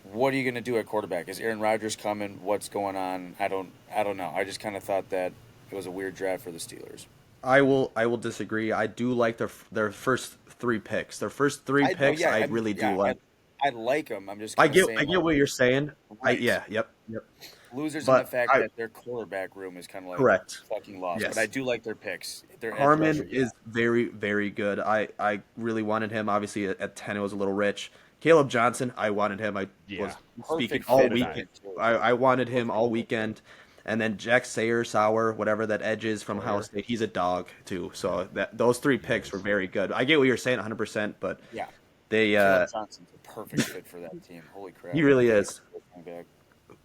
what are you gonna do at quarterback? Is Aaron Rodgers coming? What's going on? I don't know. I just kind of thought that it was a weird draft for the Steelers. I will disagree. I do like their first three picks. Their first three picks, I really do like. I like them. I'm just I kind of get saying, I like, get what you're saying. right. Yep. Losers in the But fact I that their quarterback room is kind of like correct. fucking lost. But Yes. I do like their picks. Their edge Harmon rusher, yeah. is very, very good. I really wanted him. Obviously, at 10, it was a little rich. Caleb Johnson, I wanted him. I Yeah. was speaking Perfect all fit, weekend. too. I wanted him all weekend. And then Jack Sauer, whatever that edge is from Ohio State, he's a dog too. So those three picks were very good. I get what you're saying 100%, but Yeah. they Caleb Johnson's a perfect fit for that team. Holy crap. he really is. Back.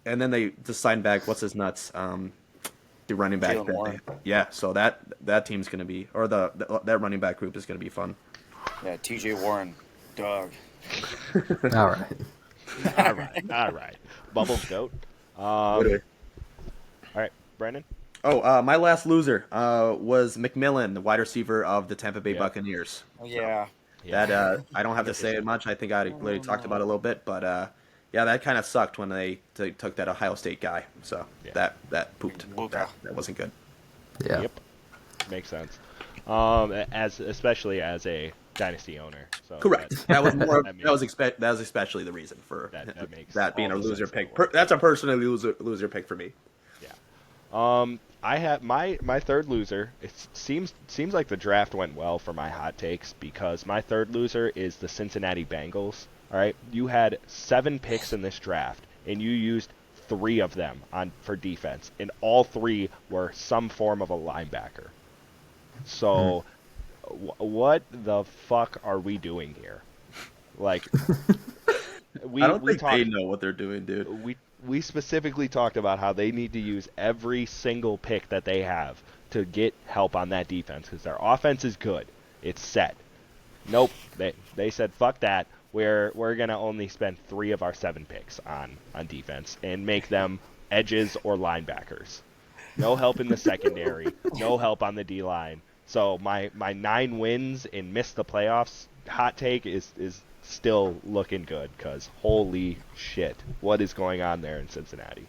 And then they just signed back what's his nuts, the running back. Jalen Warren. Yeah, so that team's gonna be, or that running back group is gonna be fun. Yeah, TJ Warren. Dog. All right. All right. Bubbles goat. All right, Brandon. Oh, my last loser was McMillan, the wide receiver of the Tampa Bay Yep. Buccaneers. Oh, So yeah. that Yeah. I don't have to say it much. I think I already talked about it a little bit, but yeah, that kind of sucked when they took that Ohio State guy. So Yeah. that pooped. Luka. That wasn't good. Yeah. Yep. Makes sense. As especially as a dynasty owner. So Correct. That was more. that That was makes that was especially the reason for that makes that being all a the loser sense in the pick. world. That's a personal loser pick for me. Yeah. I have my third loser. It seems like the draft went well for my hot takes because my third loser is the Cincinnati Bengals. All right, you had 7 picks in this draft, and you used 3 of them for defense, and all 3 were some form of a linebacker. So, what the fuck are we doing here? Like, I we don't we think they talked know what they're doing, dude. we specifically talked about how they need to use every single pick that they have to get help on that defense because their offense is good. It's set. Nope. They said fuck that. We're gonna only spend 3 of our 7 picks on defense and make them edges or linebackers. No help in the secondary. No help on the D line. So my 9 wins and miss the playoffs hot take is still looking good because holy shit, what is going on there in Cincinnati?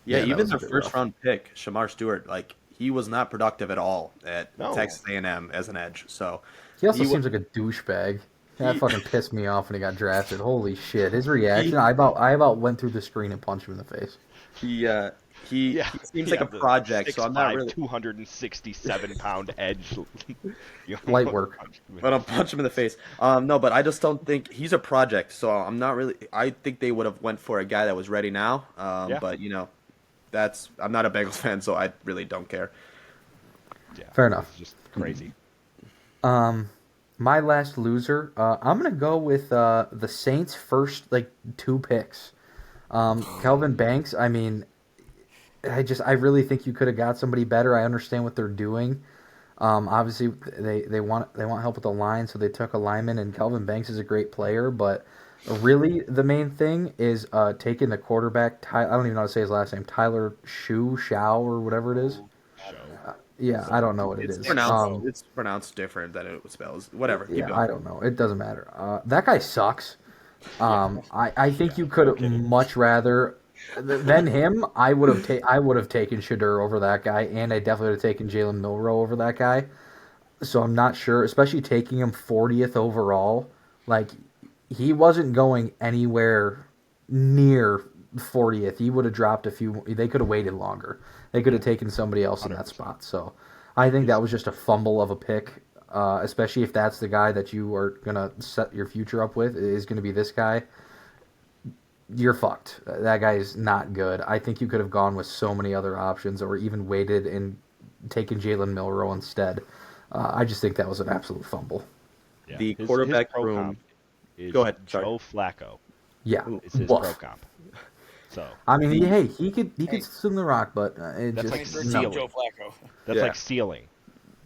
Yeah, Yeah, that even was a their bit first rough. round pick, Shamar Stewart, like he was not productive at all at No. Texas A&M as an edge. So He also he wa- seems like a douchebag. That he fucking pissed me off when he got drafted. Holy shit. His reaction, he I about went through the screen and punched him in the face. he uh, he Yeah, he seems like yeah, a the project. So I'm not 6'5", really. 267-pound edge. You Light almost work. punched him in But the I'll face. punch him in the face. No, but I just don't think he's a project. So I'm not really. I think they would have went for a guy that was ready now. Yeah, But that's I'm not a Bengals fan, so I really don't care. yeah, Fair enough. it's just crazy. My last loser, I'm gonna go with the Saints' first like 2 picks. Kelvin Banks. I mean, I really think you could have got somebody better. I understand what they're doing. Obviously, they want help with the line, so they took a lineman, and Kelvin Banks is a great player. But really, the main thing is taking the quarterback. I don't even know how to say his last name. Tyler Shao, or whatever it is. Show. Yeah, I don't know what it It's is. pronounced. Show. It's pronounced different than it spells. Whatever. Keep Yeah, going. I don't know. It doesn't matter. That guy sucks. Yeah, I think yeah, you could no have kidding. much rather than him. I would have taken Shadur over that guy, and I definitely would have taken Jalen Milroe over that guy. So I'm not sure, especially taking him 40th overall. Like he wasn't going anywhere near 40th. He would have dropped a few. They could have waited longer. They could Yeah, have taken somebody else in that 100%. spot. So I think His that was just a fumble of a pick. Especially if that's the guy that you are gonna set your future up with is gonna be this guy. You're fucked. That guy is not good. I think you could have gone with so many other options, or even waited and taken Jalen Milroe instead. I just think that was an absolute fumble. Yeah, The his quarterback pro room. comp is Go ahead. Sorry. Joe Flacco. Yeah, Ooh. Is his pro woof. comp. So I mean, The hey, he could Hey, swing the rock, but it that's like just 2013 no. Joe ceiling. Flacco. That's yeah like ceiling.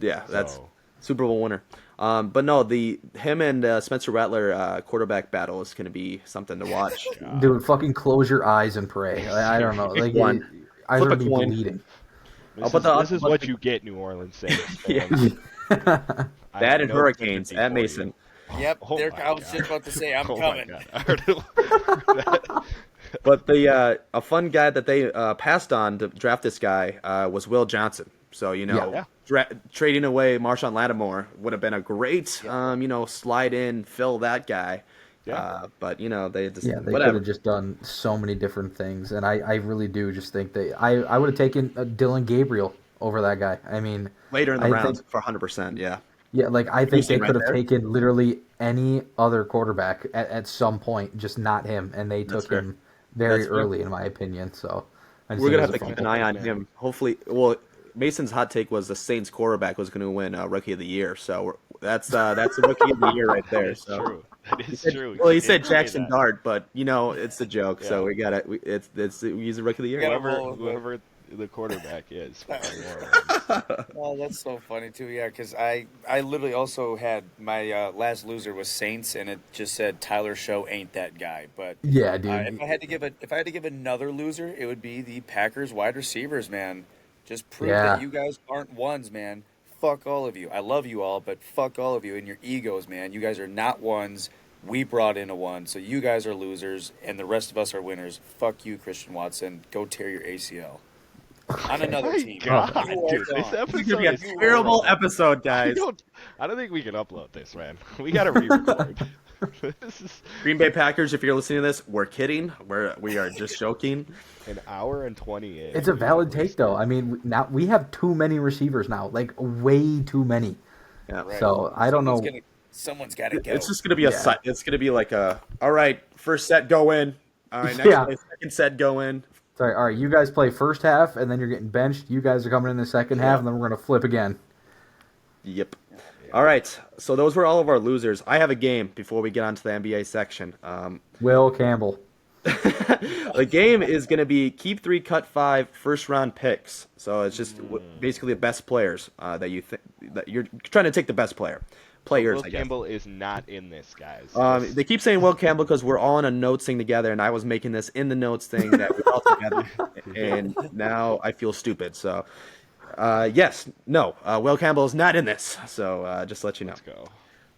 yeah that's So Super Bowl winner. But no, the him and Spencer Rattler quarterback battle is going to be something to watch. God, Dude, fucking close your eyes and pray. I don't know. Like, One. eyes Flip are a gonna be coin. bleeding. I'll this put is the this is but what the you get, New Orleans Saints yeah fans. I have that and no hurricanes sympathy at for you. Mason. Yep, Oh there. my I was god. just about to say, I'm Oh my coming. god. But the a fun guy that they passed on to draft this guy was Will Johnson. So Yeah. Yeah. trading away Marshawn Lattimore would have been a great Yeah. slide in fill that guy. Yeah. But they just Yeah, they could have whatever just done so many different things, and I really do just think I would have taken Dylan Gabriel over that guy. I mean, later in the I rounds think for 100%. Yeah, yeah, like I think boosting they right could have there. taken literally any other quarterback at some point, just not him, and they That's took fair. him very That's fair. early, in my opinion. So I just We're think it gonna was have a to keep an fumble. eye Big on man. him. Hopefully, well, Mason's hot take was the Saints quarterback was going to win Rookie of the Year. So that's the Rookie of the Year right That there. is So true. That he is said, true. well, He he did said say Jackson that. Dart, but it's a joke. So Yeah. we got to it's he's a Rookie of the We Year. gotta Whoever roll with it. whoever the quarterback is for New Orleans. Oh, that's so funny too. Yeah, because I literally also had my last loser was Saints, and it just said Tyler Show ain't that guy. But Yeah, if dude. I had to give another loser, it would be the Packers wide receivers. Man, Just prove Yeah. that you guys aren't ones, man. Fuck all of you. I love you all, but fuck all of you and your egos, man. You guys are not ones. We brought in a one, so you guys are losers, and the rest of us are winners. Fuck you, Christian Watson. Go tear your ACL. On another My team. God, You are dude, this gone. This is gonna be episode a is terrible horrible. episode, I guys. don't think we can upload this, man. We gotta re-record. This is Green Bay Packers, if you're listening to this, we're kidding. We are just joking. an hour and 20 in. It's a We valid wasted. take, though. I mean, now we have too many receivers now, like way too many. Yeah. Right. So I don't know. Someone's got to go. It's just gonna be Yeah. It's gonna be like a. All right, first set go in. All right, next Yeah. play, second set go in. Sorry, all right, you guys play first half, and then you're getting benched. You guys are coming in the second half, and then we're gonna flip again. Yep. All right, so those were all of our losers. I have a game before we get on to the NBA section. Will Campbell. The game is going to be keep 3, cut 5 first round picks. So it's just basically the best players that you think that you're trying to take the best players. Will I guess. Campbell is not in this, guys. They keep saying Will Campbell because we're all on a notes thing together, and I was making this in the notes thing that we're all together, and now I feel stupid. So, yes, no, Will Campbell is not in this. So just to let you know. Let's go.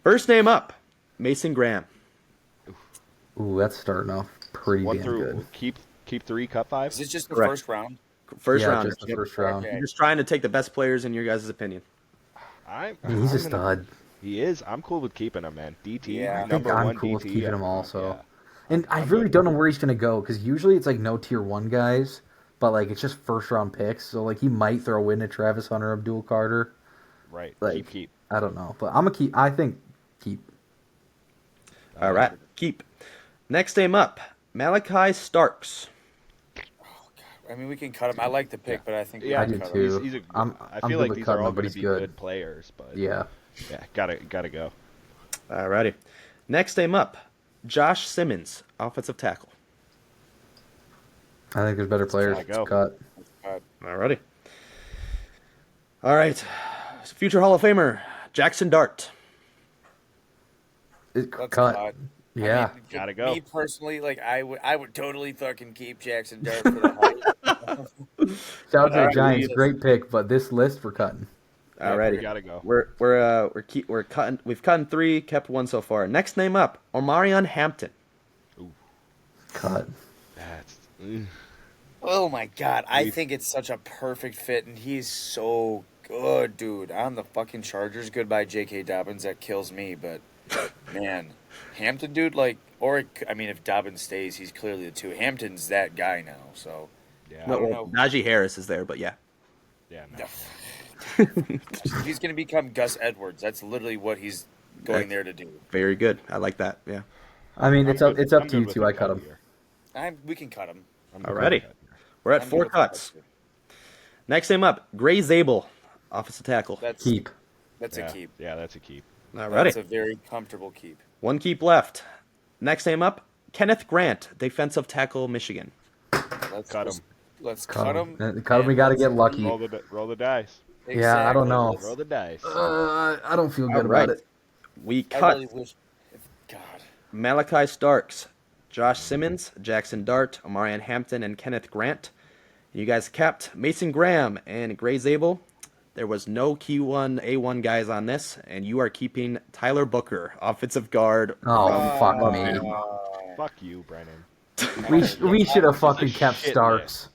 First name up, Mason Graham. Ooh, that's starting off pretty One damn through good. keep 3, cut 5. Is this just the Correct. first round? First Yeah, round. just the first round. Okay. You're just trying to take the best players in your guys' opinion. I'm He's a gonna- stud. He is. I'm cool with keeping him, man. DT, Yeah. I think number I'm one cool with DT. keeping him also. Yeah. And I really don't know where he's gonna go because usually it's like no tier 1 guys, but like it's just first round picks. So like he might throw in a Travis Hunter, Abdul Carter. Right. Like Keep. I don't know, but I'm gonna keep. I think keep. All right, keep. Next name up, Malachi Starks. I mean, we can cut him. I like the pick, but I think we Yeah, I can do cut him. too. He's a, I'm I good feel like with these cutting are all him, but going to he's be good. good players, but Yeah. yeah, gotta go. All righty. Next name up, Josh Simmons, offensive tackle. I think there's better players gotta to go. cut. All righty. All right, future Hall of Famer, Jackson Dart. Let's Cut. cut. Yeah. I mean, Gotta go. Me personally, like I would totally fucking keep Jackson Dart for the height. Shout out to the Alright, Giants, we- great pick, but this list we're cutting. All righty. Gotta go. We're cutting. We've cut 3, kept 1 so far. Next name up, Omarion Hampton. Cut. That's Oh my god, I think it's such a perfect fit, and he's so good, dude. On the fucking Chargers, goodbye J.K. Dobbins. That kills me, but man, Hampton, dude, like, I mean, if Dobbins stays, he's clearly the 2. Hampton's that guy now, so yeah. don't Well, know. Najee Harris is there, but yeah. Yeah. No. he's gonna become Gus Edwards. That's literally what he's going there to do. Very good. I like that. Yeah. I mean, it's up. good- It's up I'm to good you with two. the I cut him. here. We can cut him. I'm good Alrighty. with that. We're at I'm 4 good with cuts. that. Next name up, Gray Zabel, offensive tackle. That's Keep. That's Yeah. a keep. Yeah, that's a keep. Alrighty. That's a very comfortable keep. 1 keep left. Next name up, Kenneth Grant, defensive tackle, Michigan. Let's Cut just- him. Let's Cut cut him. him. Cut him. We and got to let's get lucky. Roll the dice. Yeah, I don't know. Let's- Roll the dice. I don't feel good Alright. about it. We I cut really wish. God. Malachi Starks, Josh Simmons, Jackson Dart, Omarion Hampton, and Kenneth Grant. You guys kept Mason Graham and Gray Zabel. There was no Q1, A1 guys on this, and you are keeping Tyler Booker, offensive guard. Oh fuck me. Fuck you, Brennan. We should have is a fucking kept shit Starks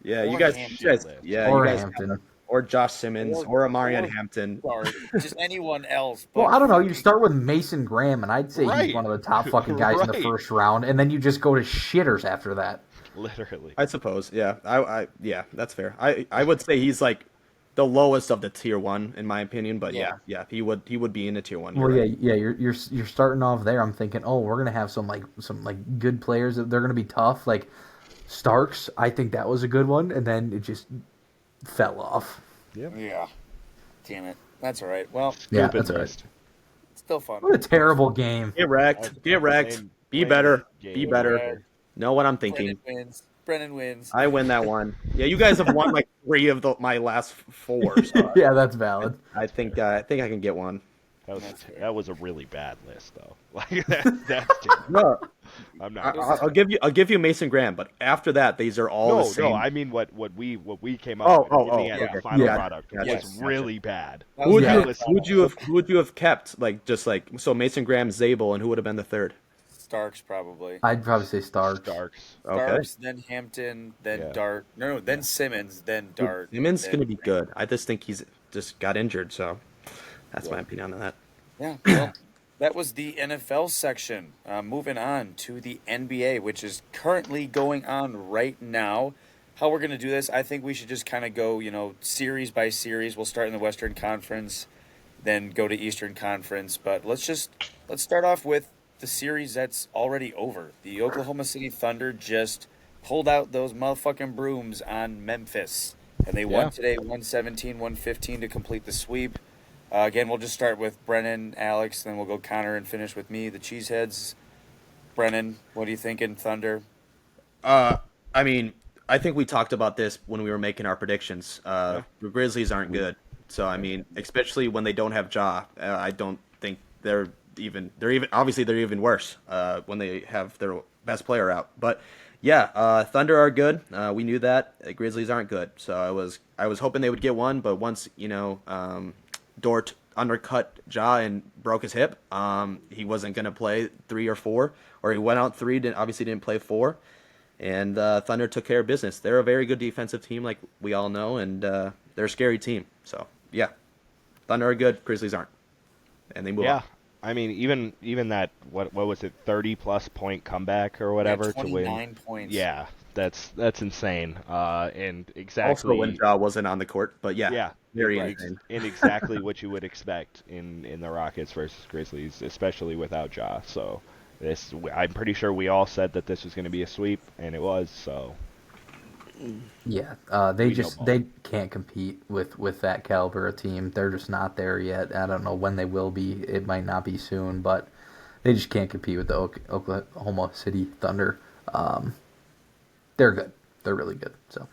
Yeah, you Or guys, Hampton. or you guys, Hampton. or Josh Simmons, or Omarion or- Hampton. Sorry. Just anyone else. Well, but I don't know. You freaking- start with Mason Graham, and I'd say Right. he's one of the top fucking guys in the Right. first round, and then you just go to shitters after that. Literally. I suppose, yeah. Yeah, that's fair. I would say he's like the lowest of the tier 1 in my opinion, but yeah, he would be in the tier 1. Well, You're yeah, right. yeah. You're starting off there. I'm thinking, oh, we're gonna have some good players. They're gonna be tough. Like Starks, I think that was a good one, and then it just fell off. Yeah. Damn it. That's all right. Well, Yeah, Stupid that's all right. list. still fun. What a terrible game. Get wrecked. Get wrecked. Lame- Be lame better. game. Be better. Wrecked. Know what I'm thinking. Brennan wins. I win that one. Yeah, you guys have won like 3 of my last 4. So Yeah, that's valid. I think I can get one. That was a really bad list though. Like that's terrible. No, I'm not gonna lie. I'll give you Mason Graham, but after that, these are all the No. same. I mean what we came up Oh, with oh, in the oh. end. Yeah. The Okay, final Yeah. product gotcha, was Yes. really bad. That Who was would a Yeah. bad product. who would you have kept? Like just like so, Mason Graham, Zabel, and who would have been the third? Starks probably. I'd probably say Starks. Starks. Okay, Starks, then Hampton, then Yeah. Dart. No, then Yeah. Simmons, then Dude, Dart. Simmons Then gonna be good. I just think he's just got injured, so that's my yeah. opinion on that. Yeah. Well, that was the NFL section. Moving on to the NBA, which is currently going on right now. How we're going to do this, I think we should just kind of go, series by series. We'll start in the Western Conference, then go to Eastern Conference. But let's start off with the series that's already over. The Oklahoma City Thunder just pulled out those motherfucking brooms on Memphis. And they won Yeah. today 117-115 to complete the sweep. Again, we'll just start with Brennan, Alex, then we'll go Connor and finish with me, the Cheeseheads. Brennan, what are you thinking, Thunder? Uh, I mean, I think we talked about this when we were making our predictions. Yeah. The Grizzlies aren't good, so I mean, especially when they don't have Ja, I don't think obviously they're even worse when they have their best player out. But yeah, Thunder are good. We knew that. Grizzlies aren't good, so I was hoping they would get one, but once Dort undercut Ja and broke his hip, he wasn't going to play 3 or 4, or he went out 3, obviously didn't play 4. And Thunder took care of business. They're a very good defensive team, like we all know, and they're a scary team. So, yeah. Thunder are good, Grizzlies aren't. And they move Yeah. on. I mean, even that what was it, 30+ point comeback or Yeah, whatever to win. 29 points. Yeah, that's insane. And Also, exactly. when Ja wasn't on the court, but yeah, Yeah, very right. insane. and exactly what you would expect in the Rockets versus Grizzlies, especially without Ja. So I'm pretty sure we all said that this was going to be a sweep, and it was. So Yeah, We know ball. they can't compete with that caliber of team. They're just not there yet. I don't know when they will be. It might not be soon, but they just can't compete with the Oklahoma City Thunder. They're good. They're really good. So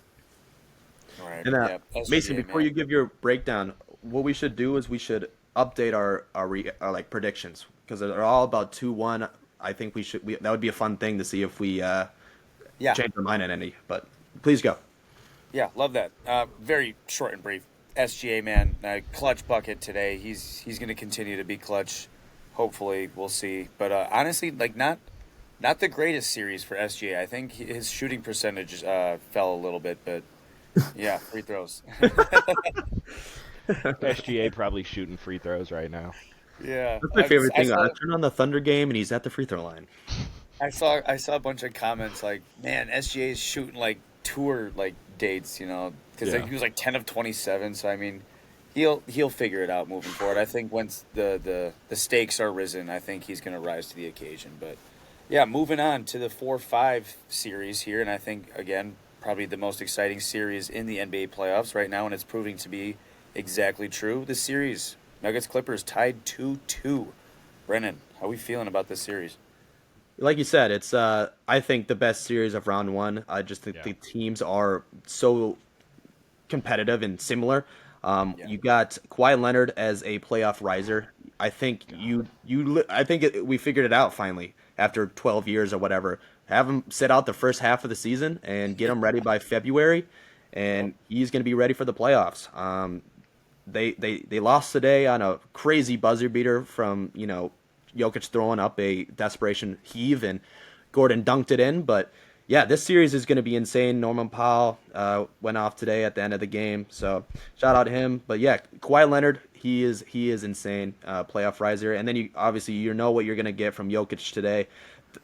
All right. And Yeah, Mason, SGA, before man. you give your breakdown, what we should do is we should update our like predictions because they're all about 2-1. I think that would be a fun thing to see if we Yeah, change our mind on any. But please go. yeah, love that. Very short and brief. SGA, man, clutch bucket today. He's going to continue to be clutch. Hopefully, we'll see. But honestly, like not the greatest series for SGA. I think his shooting percentage fell a little bit, but yeah, free throws. SGA probably shooting free throws right now. Yeah, That's my favorite I thing. I saw turn on the Thunder game and he's at the free throw line. I saw a bunch of comments like, man, SGA is shooting like tour like dates, because Yeah. he was like 10 of 27. So I mean, he'll figure it out moving forward. I think once the stakes are risen, I think he's going to rise to the occasion. But yeah, moving on to the 4-5 series here, and I think again probably the most exciting series in the NBA playoffs right now, and it's proving to be exactly true. The series Nuggets Clippers tied 2-2. Brennan, how are we feeling about this series? Like you said, it's I think the best series of round one. I just think Yeah. the teams are so competitive and similar. Yeah. You got Kawhi Leonard as a playoff riser. I think we figured it out finally after 12 years or whatever. Have him sit out the first half of the season and get him ready by February, and he's going to be ready for the playoffs. They lost today on a crazy buzzer beater from Jokic throwing up a desperation heave and Gordon dunked it in. But yeah, this series is going to be insane. Norman Powell went off today at the end of the game, so shout out to him. But yeah, Kawhi Leonard, he is insane, playoff riser. And then you know what you're going to get from Jokic today.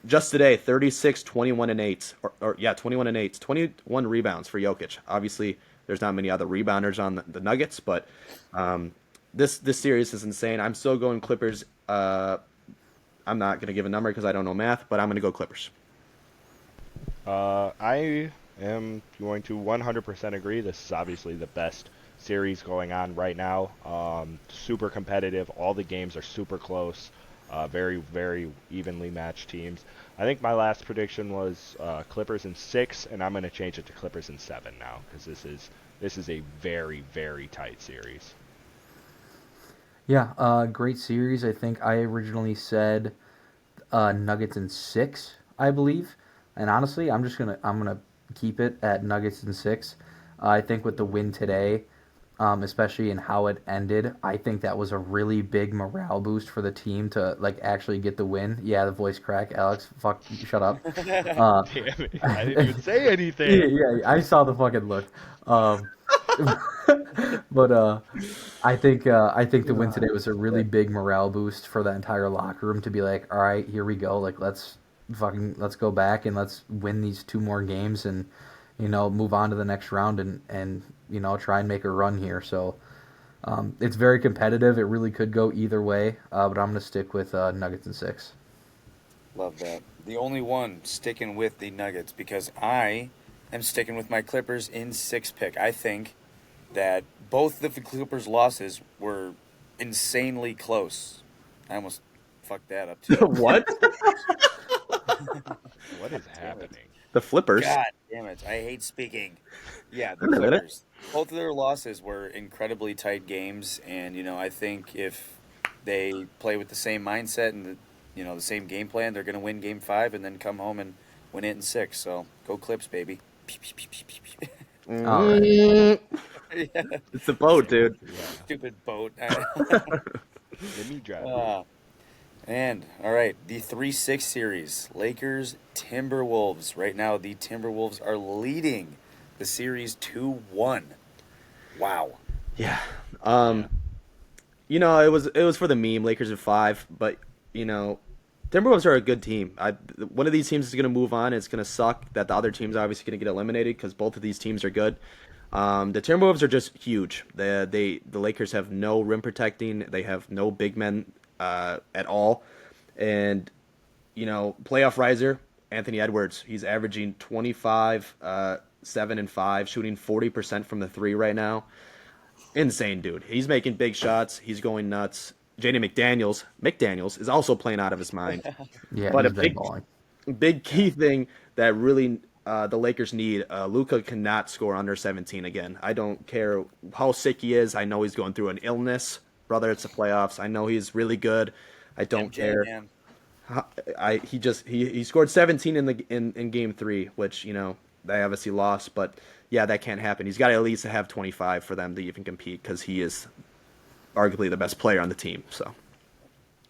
Just today, 36, 21 and 8, or 21 and 8, 21 rebounds for Jokic. Obviously, there's not many other rebounders on the Nuggets, but this series is insane. I'm still going Clippers. I'm not going to give a number because I don't know math, but I'm going to go Clippers. I am going to 100% agree. This is obviously the best series going on right now. Super competitive. All the games are super close. Very, very evenly matched teams. I think my last prediction was Clippers in 6, and I'm going to change it to Clippers in 7 now because this is a very, very tight series. Yeah, great series. I think I originally said Nuggets in six, I believe. And honestly, I'm gonna keep it at Nuggets in six. I think with the win today, especially in how it ended, I think that was a really big morale boost for the team to like actually get the win. Yeah, the voice crack, Alex. Fuck, shut up. Uh, Damn it! I didn't even say yeah, anything. yeah, I saw the fucking look. Um, but I think the win today was a really big morale boost for the entire locker room to be like, all right, here we go. Like let's go back and let's win these two more games and move on to the next round and try and make a run here. So it's very competitive. It really could go either way, but I'm gonna stick with Nuggets in six. Love that. The only one sticking with the Nuggets because I am sticking with my Clippers in six pick. I think that both the Clippers' losses were insanely close. I almost fucked that up too. What? What is Damn it. happening? The Flippers? God damn it. I hate speaking. Yeah, the Wait a minute. Clippers. Both of their losses were incredibly tight games, and I think if they play with the same mindset and the same game plan, they're going to win game 5 and then come home and win it in 6. So, go Clips, baby. All right. Mm, Yeah, it's a boat, dude. Yeah, stupid boat. let me drive. uh, and all right, the 3-6 series, Lakers Timberwolves. Right now, the Timberwolves are leading the series 2-1. Wow. Yeah. Yeah, Um, it was for the meme, Lakers in five, but you know, Timberwolves are a good team. One of these teams is going to move on. It's going to suck that the other team's obviously going to get eliminated because both of these teams are good. The Timberwolves are just huge. The Lakers have no rim protecting. They have no big men at all, and playoff riser Anthony Edwards. He's averaging 25, 7 and 5, shooting 40% from the three right now. Insane, dude. He's making big shots. He's going nuts. Jaden McDaniels is also playing out of his mind. Yeah, But a he's been big, balling. big Yeah. key thing that really the Lakers need. Luca cannot score under 17 again. I don't care how sick he is. I know he's going through an illness, brother. It's the playoffs. I know he's really good. I don't MJ, care. man. He scored 17 in game three, which they obviously lost, but yeah, that can't happen. He's got to at least have 25 for them to even compete because he is arguably the best player on the team. So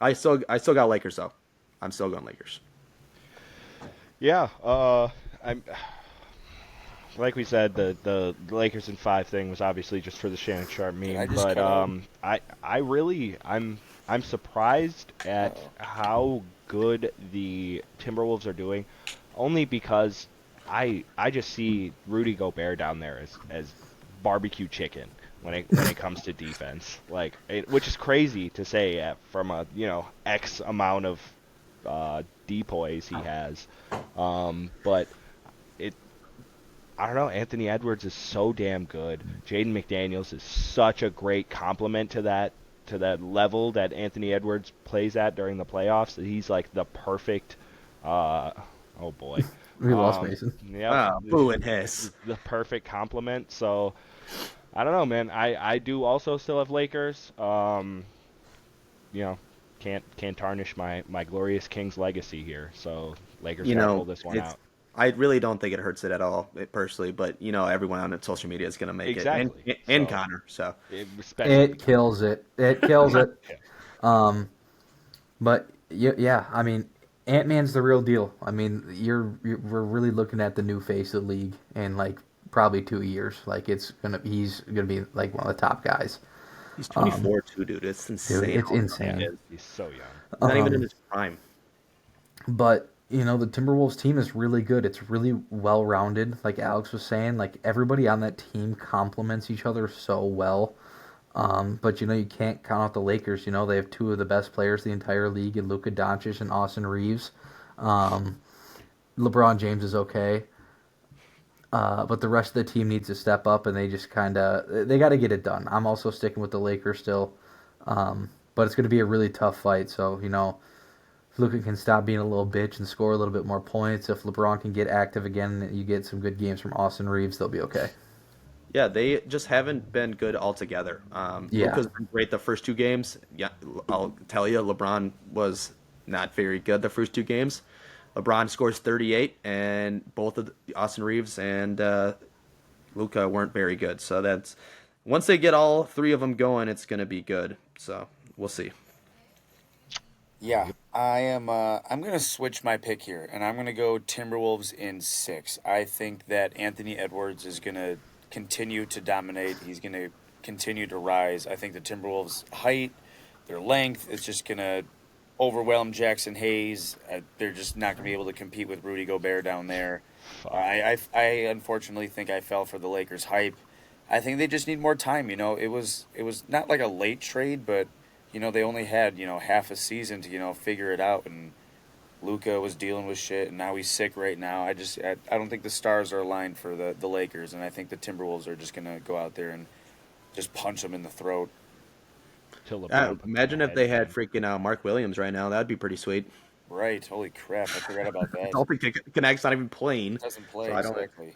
I still got Lakers though. I'm still going Lakers. yeah. I'm like we said, the Lakers in five thing was obviously just for the Shannon Sharp Did I meme, just but cut out? I really I'm surprised at Uh-oh. how good the Timberwolves are doing, only because I just see Rudy Gobert down there as barbecue chicken when it comes to defense, which is crazy to say from a X amount of depoys he has, but. It I don't know. Anthony Edwards is so damn good. Jaden McDaniels is such a great complement to that level that Anthony Edwards plays at during the playoffs. He's like the perfect. Uh, oh boy. We lost Mason. Yep. Ah, boo and hiss. The perfect complement. So I don't know, man. I do also still have Lakers. You know, can't tarnish my glorious Kings legacy here. So Lakers You got to pull know, this one it's out. I really don't think it hurts it at all, personally. But everyone on social media is gonna make it, and Exactly. and So Connor. So especially It Connor. kills it. It kills it. Yeah. Um, but yeah, I mean, Ant Man's the real deal. I mean, we're really looking at the new face of the league in like probably 2 years. Like he's gonna be like one of the top guys. he's Um, 24 too, dude. It's dude, insane it's how young he Yeah, insane. is. he's so young. He's not even in Um, his prime. but the Timberwolves team is really good. It's really well rounded. Like Alex was saying, like everybody on that team complements each other so well. But you can't count out the Lakers. They have two of the best players in the entire league in Luka Doncic and Austin Reeves. Um, LeBron James is okay, but the rest of the team needs to step up, and they just kind of they got to get it done. I'm also sticking with the Lakers still, but it's going to be a really tough fight. So if Luka can stop being a little bitch and score a little bit more points, if LeBron can get active again, and you get some good games from Austin Reeves, they'll be okay. Yeah, they just haven't been good altogether. Yeah. Luka's been great the first two games. Yeah, I'll tell you, LeBron was not very good the first two games. LeBron scores 38, and both of Austin Reeves and Luka weren't very good. So that's once they get all three of them going, it's going to be good. So we'll see. Yeah, Yep. I am. I'm going to switch my pick here, and I'm going to go Timberwolves in 6. I think that Anthony Edwards is going to continue to dominate. He's going to continue to rise. I think the Timberwolves' height, their length, is just going to overwhelm Jackson Hayes. They're just not going to be able to compete with Rudy Gobert down there. Fuck. I unfortunately think I fell for the Lakers' hype. I think they just need more time. It was not like a late trade, but they only had half a season to figure it out. And Luca was dealing with shit, and now he's sick right now. I don't think the stars are aligned for the Lakers, and I think the Timberwolves are just gonna go out there and just punch them in the throat. Till LeBron puts him Imagine if ahead they had again. freaking Mark Williams right now. That'd be pretty sweet. Right? Holy crap! I forgot about I that. don't think Connect's not even playing, Doesn't so play exactly.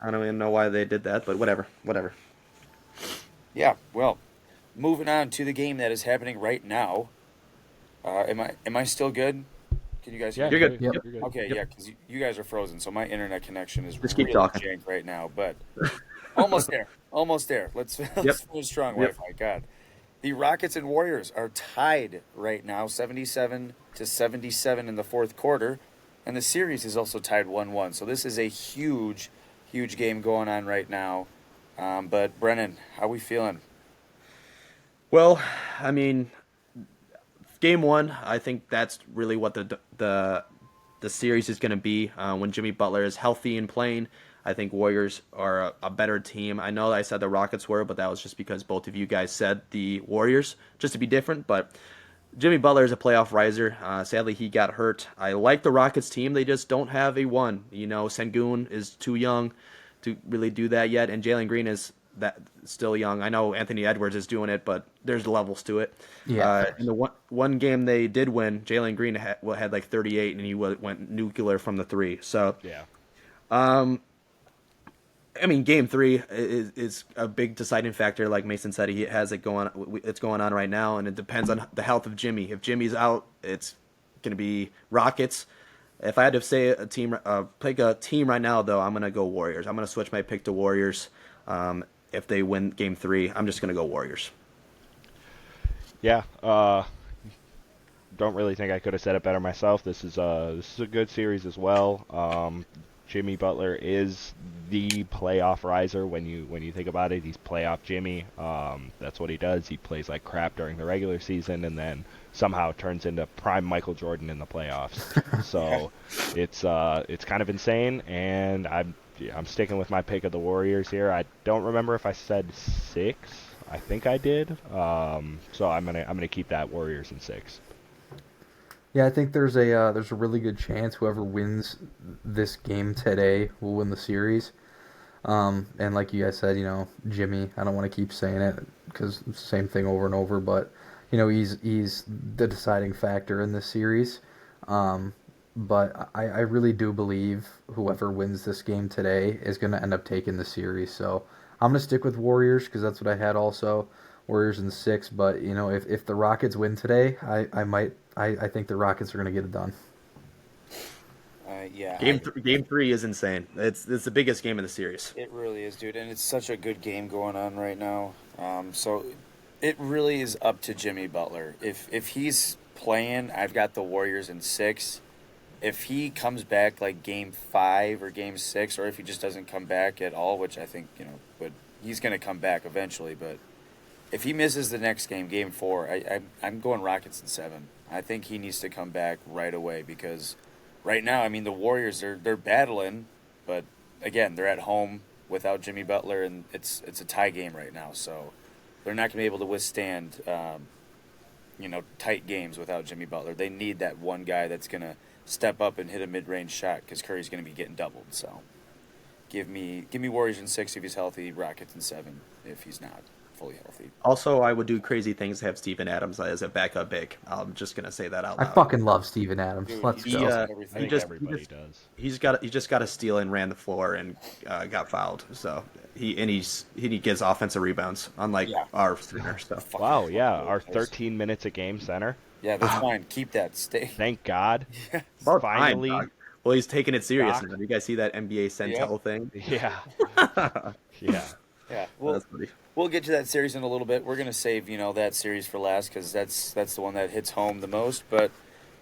I don't even know why they did that. But whatever, whatever. Yeah. Well, moving on to the game that is happening right now. Am I still good? Can you guys hear Yeah, You're me? good. Yep. Yep. you're good. Okay, Yep. yeah, because you guys are frozen, so my internet connection is Just keep really talking. jank right now. But almost there, almost there. Let's Yep. let's finish strong Yep. Wi-Fi. God, the Rockets and Warriors are tied right now, 77-77 in the fourth quarter, and the series is also tied 1-1. So this is a huge, huge game going on right now. But Brennan, how we feeling? Well, I mean, game one, I think that's really what the series is going to be when Jimmy Butler is healthy and playing. I think Warriors are a better team. I know I said the Rockets were, but that was just because both of you guys said the Warriors, just to be different. But Jimmy Butler is a playoff riser. Sadly, he got hurt. I like the Rockets team. They just don't have a one. Sengun is too young to really do that yet, and Jalen Green is that still young. I know Anthony Edwards is doing it, but there's levels to it. Yeah. In the one game they did win, Jalen Green had like 38, and he went nuclear from the three. So Yeah. I mean, game three is a big deciding factor. Like Mason said, he has it going. It's going on right now, and it depends on the health of Jimmy. If Jimmy's out, it's going to be Rockets. If I had to say pick a team right now, though, I'm going to go Warriors. I'm going to switch my pick to Warriors. If they win game three, I'm just going to go Warriors. Yeah. Don't really think I could have said it better myself. This is a good series as well. Jimmy Butler is the playoff riser when you think about it. He's playoff Jimmy. That's what he does. He plays like crap during the regular season and then somehow turns into prime Michael Jordan in the playoffs. So it's kind of insane, and I'm sticking with my pick of the Warriors here. I don't remember if I said 6. I think I did. So I'm gonna keep that Warriors in 6. Yeah, I think there's a really good chance whoever wins this game today will win the series. And like you guys said, Jimmy, I don't want to keep saying it because it's the same thing over and over, but he's the deciding factor in this series. But I really do believe whoever wins this game today is going to end up taking the series. So I'm going to stick with Warriors because that's what I had also. Warriors in 6, but if the Rockets win today, I think the Rockets are going to get it done. Yeah, Game three is insane. It's the biggest game of the series. it really is, dude, and it's such a good game going on right now. So it really is up to Jimmy Butler. If he's playing, I've got the Warriors in 6. If he comes back like game 5 or game 6, or if he just doesn't come back at all, which I think but he's going to come back eventually. But if he misses the next game, game 4, I'm going Rockets in 7. I think he needs to come back right away because right now, I mean, the Warriors they're battling, but again, they're at home without Jimmy Butler, and it's a tie game right now. So they're not going to be able to withstand tight games without Jimmy Butler. They need that one guy that's going to step up and hit a mid-range shot because Curry's going to be getting doubled. So give me Warriors in 6 if he's healthy, Rockets in 7 if he's not. fully healthy. Also, I would do crazy things to have Steven Adams as a backup big. I'm just gonna say that out I loud. fucking love Steven Adams. Dude, he Let's He go. does uh I he everything. think just everybody does. he just got a steal and ran the floor and got fouled. So he gets offensive rebounds unlike Yeah. our center. So Fucking Wow, yeah, horrible our guys. 13 minutes a game center. Yeah, that's fine. Keep that. Stay. Thank God. Yeah. about time, Finally dog. Well, he's taking it serious now. docked. You guys see that NBA Yep. Centel thing? Yeah, yeah. Yeah. That's funny. We'll get to that series in a little bit. We're gonna save that series for last because that's the one that hits home the most. But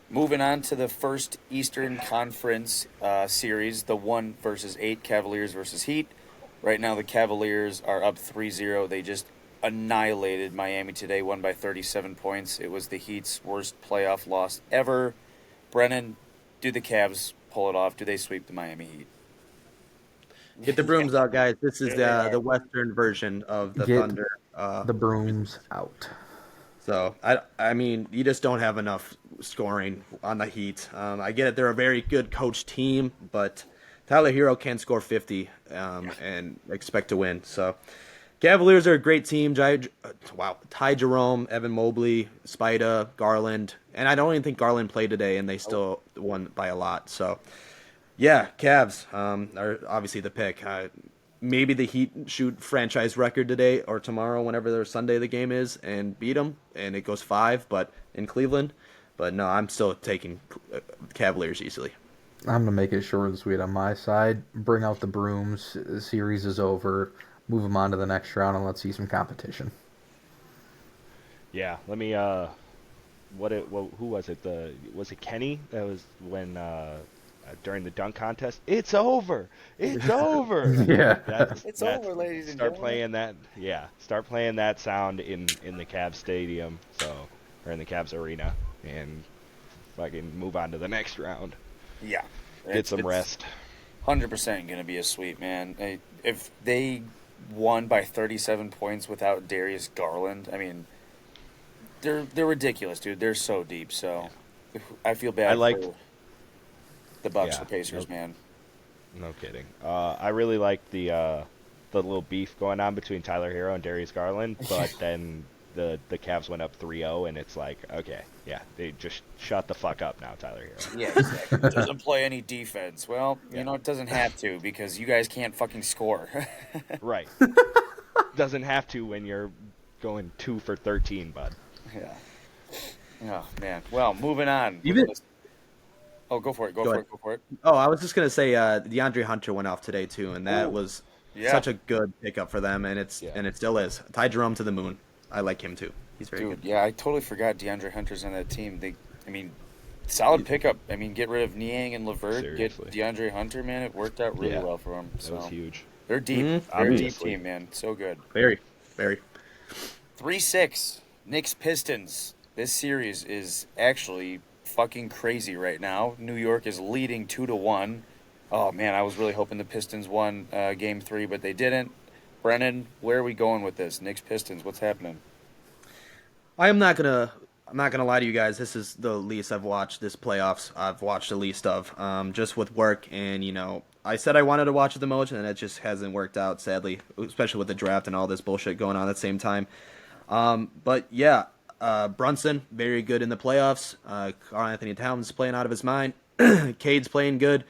moving on to the first Eastern Conference series, the 1 versus 8 Cavaliers versus Heat. Right now, the Cavaliers are up 3-0. They just annihilated Miami today, won by 37 points. It was the Heat's worst playoff loss ever. Brennan, do the Cavs pull it off? Do they sweep the Miami Heat? Get the brooms out, guys. This is There they are. the Western version of the Get Thunder. the brooms out. So I mean, you just don't have enough scoring on the Heat. I get it; they're a very good coach team, but Tyler Hero can't score 50 and expect to win. So Cavaliers are a great team. Ty Jerome, Evan Mobley, Spida, Garland, and I don't even think Garland played today, and they still won by a lot. So yeah, Cavs are obviously the pick. Maybe the Heat shoot franchise record today or tomorrow, whenever their Sunday the game is, and beat them, and it goes 5. But in Cleveland, but no, I'm still taking Cavaliers easily. I'm gonna make it short and sweet on my side. Bring out the brooms. The series is over. Move them on to the next round, and let's see some competition. Yeah, let me who was it? Was it Kenny? That was when during the dunk contest. It's over. It's over. Yeah. It's over, ladies and Start gentlemen. playing that. Yeah, start playing that sound in the Cavs stadium. Or in the Cavs arena, and fucking move on to the next round. Yeah. Get some rest. 100% going to be a sweep, man. If they won by 37 points without Darius Garland, I mean, they're ridiculous, dude. They're so deep. So I feel bad for the Bucks Yeah, or Pacers, no- man. No kidding. I really like the little beef going on between Tyler Hero and Darius Garland, but then the Cavs went up 3-0, and it's like, okay, yeah, they just shut the fuck up now, Tyler Hero. Yeah, exactly. Doesn't play any defense. Well, Yeah. it doesn't have to because you guys can't fucking score. Right. Doesn't have to when you're going 2 for 13, bud. Yeah. Oh, man. Well, moving on. Oh, go for it. Go for it. Oh, I was just gonna say DeAndre Hunter went off today too, and that Ooh. was Yeah. such a good pickup for them, and Yeah. it still is. Ty Jerome to the moon. I like him too. He's very Dude, good. yeah, I totally forgot DeAndre Hunter's on that team. Solid pickup. Get rid of Niang and Levert, Seriously. get DeAndre Hunter, man. It worked out really Yeah. well for them. That was huge. They're deep. Mhm. They're a deep Obviously. team, man. So good. Very, very. 3-6. Knicks Pistons. This series is actually fucking crazy right now. New York is leading 2-1. Oh man, I was really hoping the Pistons won Game 3, but they didn't. Brennan, where are we going with this? Knicks Pistons. What's happening? I'm not gonna lie to you guys. This is the least I've watched this playoffs. I've watched the least of, just with work, and I said I wanted to watch it the most, and it just hasn't worked out, sadly, especially with the draft and all this bullshit going on at the same time. But yeah, Brunson very good in the playoffs. Karl Anthony Towns playing out of his mind. Cade's playing good.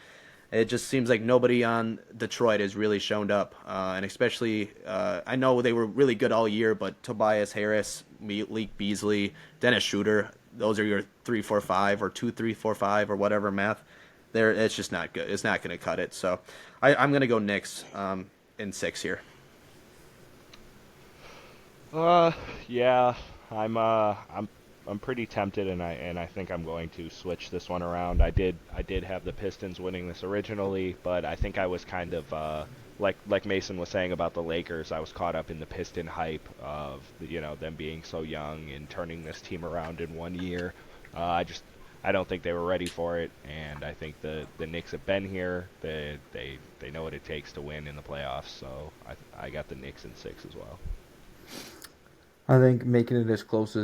It just seems like nobody on Detroit has really shown up, and especially I know they were really good all year, but Tobias Harris, Malik Beasley, Dennis Schroeder, those are your 3-4-5 or 2-3-4-5 or whatever math. It's just not good. It's not going to cut it. So I'm going to go Knicks in 6 here. Yeah, I'm pretty tempted, and I think I'm going to switch this one around. I did have the Pistons winning this originally, but I think I was kind of like Mason was saying about the Lakers. I was caught up in the Piston hype of them being so young and turning this team around in 1 year. I don't think they were ready for it, and I think the Knicks have been here. They know what it takes to win in the playoffs, so I got the Knicks in 6 as well. I think making it as close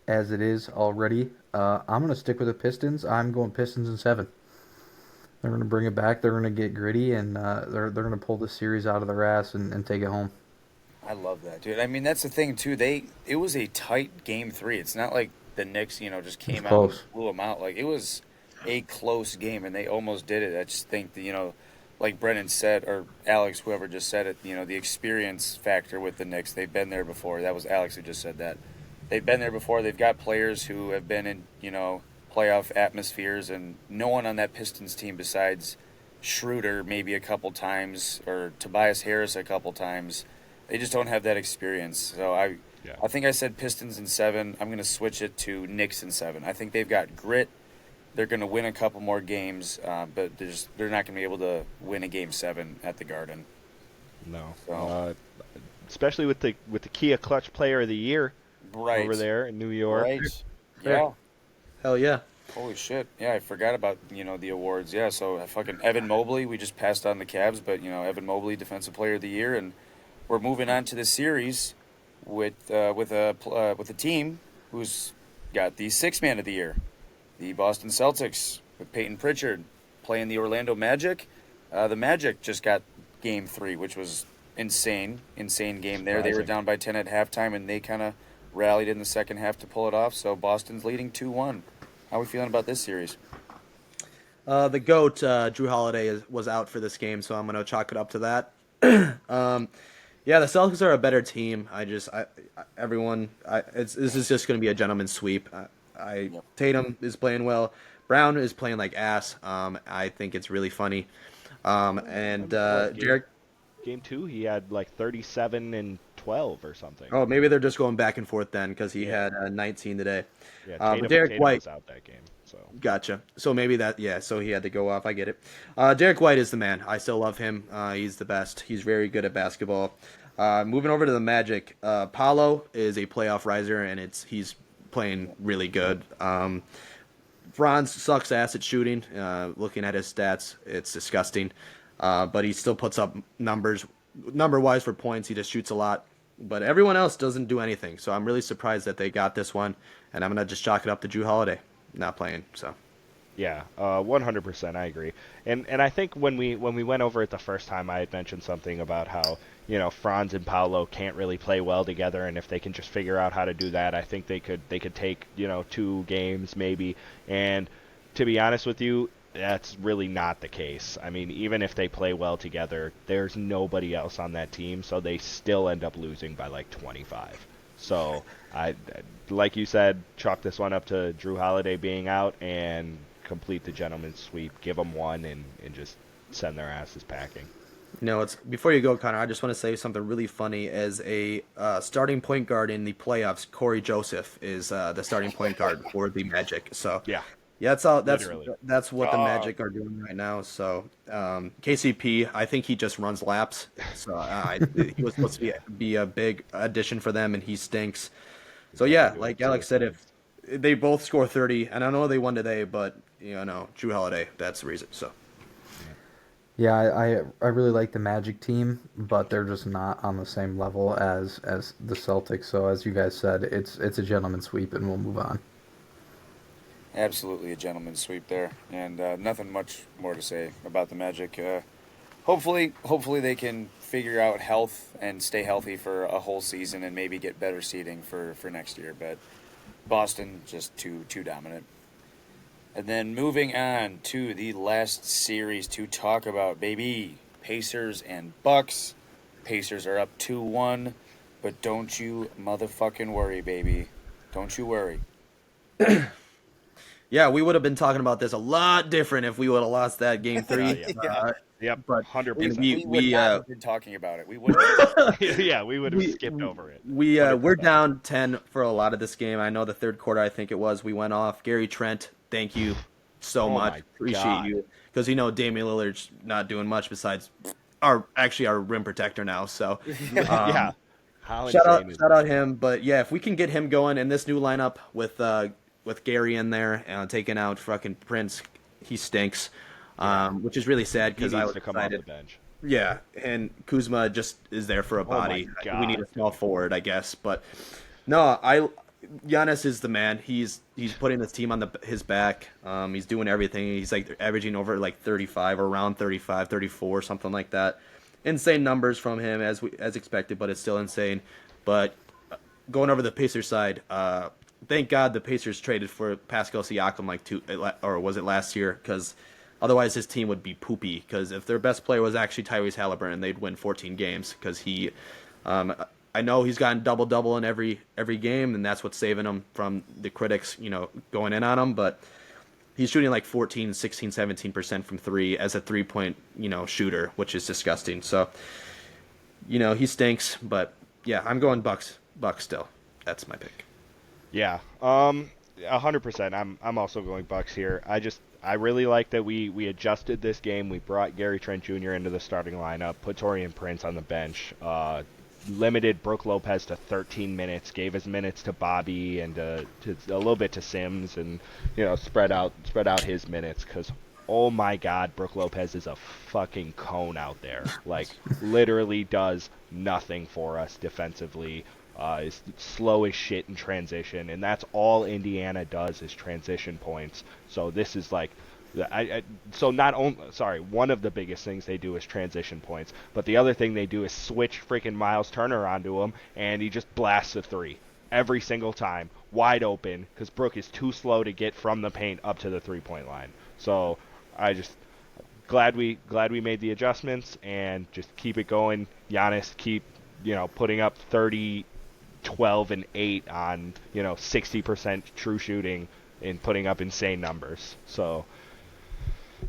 as it is already, I'm going to stick with the Pistons. I'm going Pistons in 7. They're going to bring it back. They're going to get gritty, and they're going to pull the series out of their ass and take it home. I love that, dude. I mean, that's the thing too. It was a tight game three. It's not like the Knicks, just It's came out and close. blew them out. Like it was a close game, and they almost did it. I just think that like Brennan said, or Alex, whoever just said it, the experience factor with the Knicks. They've been there before. That was Alex who just said that. They've been there before. They've got players who have been in playoff atmospheres, and no one on that Pistons team besides Schroeder maybe a couple times or Tobias Harris a couple times. They just don't have that experience. So Yeah. I think I said Pistons in 7. I'm going to switch it to Knicks in 7. I think they've got grit. They're going to win a couple more games, but they're not going to be able to win a game 7 at the Garden. No. So Especially with the Kia Clutch Player of the Year right, over there in New York. right, Fair. yeah. Hell yeah. Holy shit! Yeah, I forgot about the awards. Yeah, so fucking Evan Mobley. We just passed on the Cavs, but Evan Mobley, Defensive Player of the Year, and we're moving on to the series with a team who's got the Sixth Man of the Year, the Boston Celtics with Peyton Pritchard playing the Orlando Magic. The Magic just got Game 3, which was insane game there. They were Surprising. down by 10 at halftime, and they kind of rallied in the second half to pull it off. So Boston's leading 2-1. How are we feeling about this series? The GOAT, Drew Holiday, was out for this game, so I'm going to chalk it up to that. Yeah, the Celtics are a better team. This is just going to be a gentleman's sweep. Yep. Tatum is playing well. Brown is playing like ass. I think it's really funny. And Derek. Game 2, he had like 37 and 12 or something. Oh, maybe they're just going back and forth then because he had 19 today. Yeah, But Derek Tatum White. was out that game. So Gotcha. So maybe so he had to go off. I get it. Derek White is the man. I still love him. He's the best. He's very good at basketball. Moving over to the Magic, Paolo is a playoff riser, and he's playing really good. Franz sucks ass at shooting. Looking at his stats, it's disgusting. But he still puts up number-wise for points. He just shoots a lot. But everyone else doesn't do anything. So I'm really surprised that they got this one. And I'm going to just chalk it up to Drew Holiday not playing. So yeah, 100%, I agree. And I think when we went over it the first time, I had mentioned something about how Franz and Paolo can't really play well together, and if they can just figure out how to do that, I think they could take 2 games maybe. And to be honest with you, that's really not the case. I mean, even if they play well together, there's nobody else on that team, so they still end up losing by like 25. So like you said, chalk this one up to Drew Holiday being out and complete the gentleman's sweep, give them one, and just send their asses packing. it's before you go, Connor. I just want to say something really funny. As a starting point guard in the playoffs, Corey Joseph is the starting point guard for the Magic. So Yeah, that's all. literally. That's what the Magic are doing right now. So KCP, I think he just runs laps. So he was supposed to be a big addition for them, and he stinks. So yeah, like Alex said, if they both score 30, and I know they won today, but Drew Holiday, that's the reason. So Yeah, I really like the Magic team, but they're just not on the same level as the Celtics. So as you guys said, it's a gentleman's sweep, and we'll move on. Absolutely a gentleman's sweep there, and nothing much more to say about the Magic. Hopefully they can figure out health and stay healthy for a whole season, and maybe get better seeding for next year. But Boston just too dominant. And then moving on to the last series to talk about, baby, Pacers and Bucks. Pacers are up 2-1, but don't you motherfucking worry, baby. Don't you worry. yeah, we would have been talking about this a lot different if we would have lost that game 3. Yeah. Yep, But 100%. We would not have been talking about it. We wouldn't have. Yeah, we would have skipped over it. we're 100%. down 10 for a lot of this game. I know the third quarter, I think it was, we went off. Gary Trent, thank you so Oh much. my Appreciate God. you, because Damian Lillard's not doing much besides our rim protector now. So Yeah. How shout insane is out that? him. But yeah, if we can get him going in this new lineup with Gary in there and taking out fucking Prince, he stinks. Which is really sad He because I needs was to come off excited. the bench. Yeah, and Kuzma just is there for a my body. God, We need a small forward, I guess. But no, Giannis is the man. He's putting this team on his back. He's doing everything. He's like averaging over like 35 or around 35, 34, something like that. insane numbers from him as expected, but it's still insane. But going over the Pacers side, thank God the Pacers traded for Pascal Siakam or was it last year? Because otherwise his team would be poopy. Because if their best player was actually Tyrese Halliburton, they'd win 14 games. Because I know he's gotten double in every game, and that's what's saving him from the critics, going in on him. But he's shooting like 14, 16, 17% from three as a 3-point, shooter, which is disgusting. So, he stinks. But yeah, I'm going Bucks still. That's my pick. Yeah, 100%. I'm also going Bucks here. I really like that we adjusted this game. We brought Gary Trent Jr. into the starting lineup, put Taurean Prince on the bench, limited Brook Lopez to 13 minutes, gave his minutes to Bobby and to a little bit to Sims, and spread out his minutes, because oh my God, Brook Lopez is a fucking cone out there. Like, literally does nothing for us defensively. Is slow as shit in transition, and that's all Indiana does is transition points. So this is like, one of the biggest things they do is transition points, but the other thing they do is switch freaking Miles Turner onto him, and he just blasts a three every single time, wide open, because Brook is too slow to get from the paint up to the 3-point line. So I just glad we made the adjustments and just keep it going. Giannis keep putting up 30, 12, and 8 on 60% true shooting and putting up insane numbers. So,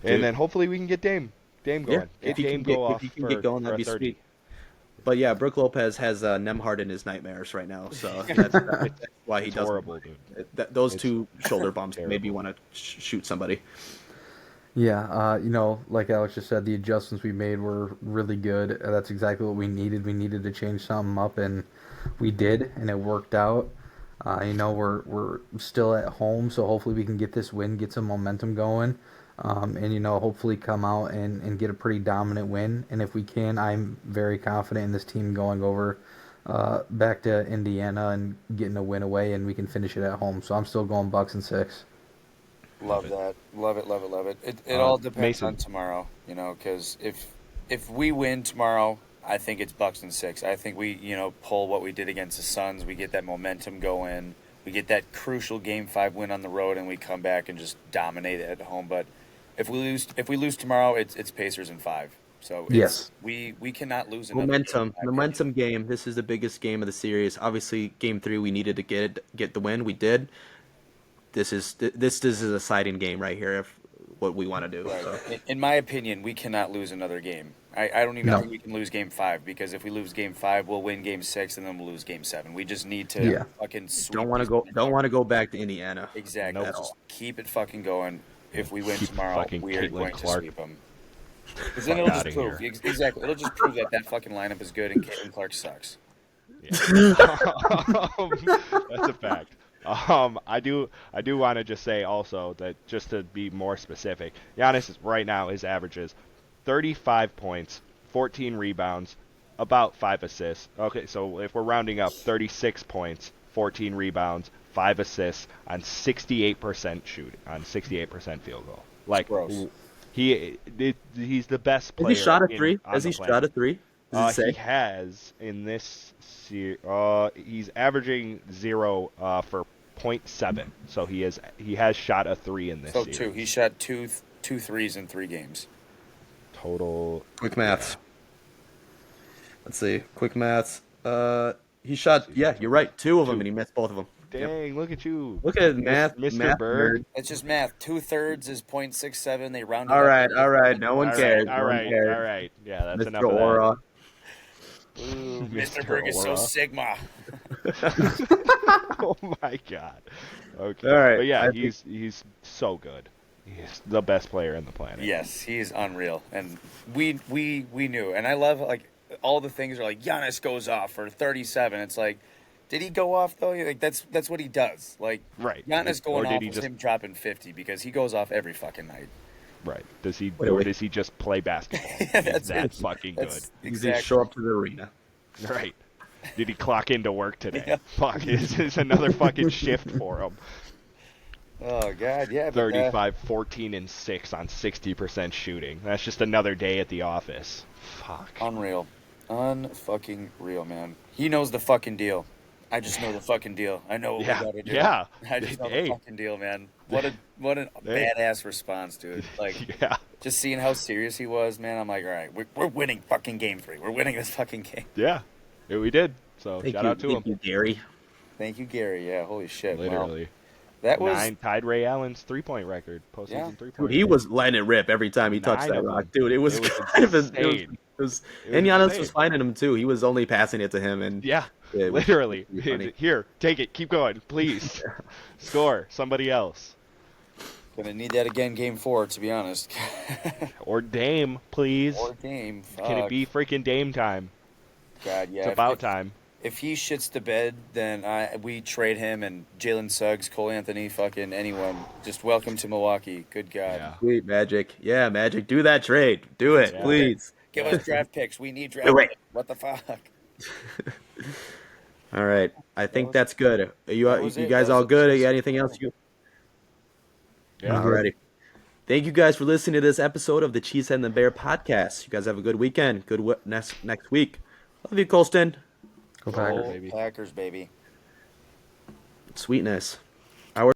and then hopefully we can get Dame going. Yeah, Get Dame go off if he can for, get going, for that'd a be 30. sweet. But yeah, Brook Lopez has Nemhard in his nightmares right now, so that's why he It's doesn't. horrible, dude. Those It's two shoulder bumps terrible. made me want to shoot somebody. Yeah, like Alex just said, the adjustments we made were really good. That's exactly what we needed. We needed to change something up, and we did, and it worked out. We're still at home, so hopefully we can get this win, get some momentum going, and hopefully come out and get a pretty dominant win. And if we can, I'm very confident in this team going over back to Indiana and getting a win away, and we can finish it at home. So I'm still going Bucks in 6. Love that. Love it. It all depends Mason. on tomorrow, because if we win tomorrow, I think it's Bucks in 6. I think we, pull what we did against the Suns. We get that momentum going. We get that crucial Game 5 win on the road, and we come back and just dominate it at home. But if we lose tomorrow, it's Pacers in 5. So Yes. we cannot lose another game. Momentum game. This is the biggest game of the series. Obviously, Game 3 we needed to get the win. We did. This is a deciding game right here. If what we want to do. Right. So. In my opinion, we cannot lose another game. I don't even think we can lose Game 5, because if we lose Game 5, we'll win Game 6, and then we'll lose Game 7. We just need to fucking sweep. Don't want to go back to Indiana. Exactly. Nope. Just keep it fucking going. If we win Keep tomorrow, fucking we are Caitlin going Clark. to sweep them. Because then it'll just prove exactly. It'll just prove that fucking lineup is good and Caitlin Clark sucks. Yeah. That's a fact. I do want to just say also that, just to be more specific, Giannis right now his averages 35 points, 14 rebounds, about 5 assists. Okay, so if we're rounding up, 36 points, 14 rebounds, 5 assists on 68% shooting, on 68% field goal. Like, Gross. He's the best player. Has he shot a 3? on Has the he planet. shot a 3? Does it He say? has in this series. He's averaging 0 for 0.7. So he has shot a 3 in this So series. 2. He shot two threes in 3 games. Total. Quick maths. Let's see. Quick maths. He shot. Yeah, you're right. 2 of them, and he missed both of them. Dang, look at you. Look at math, Mr. math Berg. nerd. It's just math. 2/3 is 0.67. They rounded All up. right. No one cares. All No one right. cares. Yeah, that's Mr. enough of Aura. that. Ooh, Mr. Berg is so Aura. Sigma. Oh my God. Okay. All right, But yeah, I he's so good. He's the best player in the planet. Yes, he is unreal, and we knew. And I love, like, all the things are like Giannis goes off for 37. It's like, did he go off though? Like, that's what he does. Like, Right. Giannis Or going did off he is just- him dropping 50, because he goes off every fucking night. Right. Does he Wait. does he just play basketball? That's He's that it. fucking That's He exactly. didn't show up to the arena. good. Right. Did he clock into work today? Yeah. Fuck, this is another fucking shift for him. Oh God, yeah, but 35, 14, and 6 on 60% shooting. That's just another day at the office. Fuck. unreal, unfucking real, man. He knows the fucking deal. I just know the fucking deal. I know what we Yeah, gotta do. yeah. I just know the Hey, fucking deal, man. What a hey. badass response, dude. Like Yeah, just seeing how serious he was, man. I'm like, all right, we're winning fucking game 3. We're winning this fucking game. yeah. Yeah, we did. So Thank shout you, out to him. thank you, Gary. Thank you, Gary. Yeah, holy shit. Well, Literally. that was 9 tied Ray Allen's 3-point record, yeah. postseason Dude, 3-point he record. was letting it rip every time he touched 9 that of rock, them. dude. It was It was kind of insane. It was and Giannis was insane. finding him too. He was only passing it to him, and Yeah, yeah, it was literally. pretty funny. Here, take it. Keep going, please. Score. Somebody else. Gonna need that again, game 4, to be honest. Or Dame, please. Or game. Can it Fuck. be freaking Dame time? God, It's yeah. about time. If he shits the bed, then we trade him and Jalen Suggs, Cole Anthony, fucking anyone. Just welcome to Milwaukee. Good God. Yeah. Sweet Magic, yeah, Magic, do that trade, do it, Yeah. please. Give us draft picks. We need draft Do it. picks. What the fuck? All right, I That think was that's good. Are you that was you it. That guys was all it. good? You got anything else? Yeah. Alrighty. Thank you guys for listening to this episode of the Cheesehead and the Bear podcast. You guys have a good weekend. Good next week. Love you, Colston. Go Go Packers. baby. Packers, baby. Sweetness.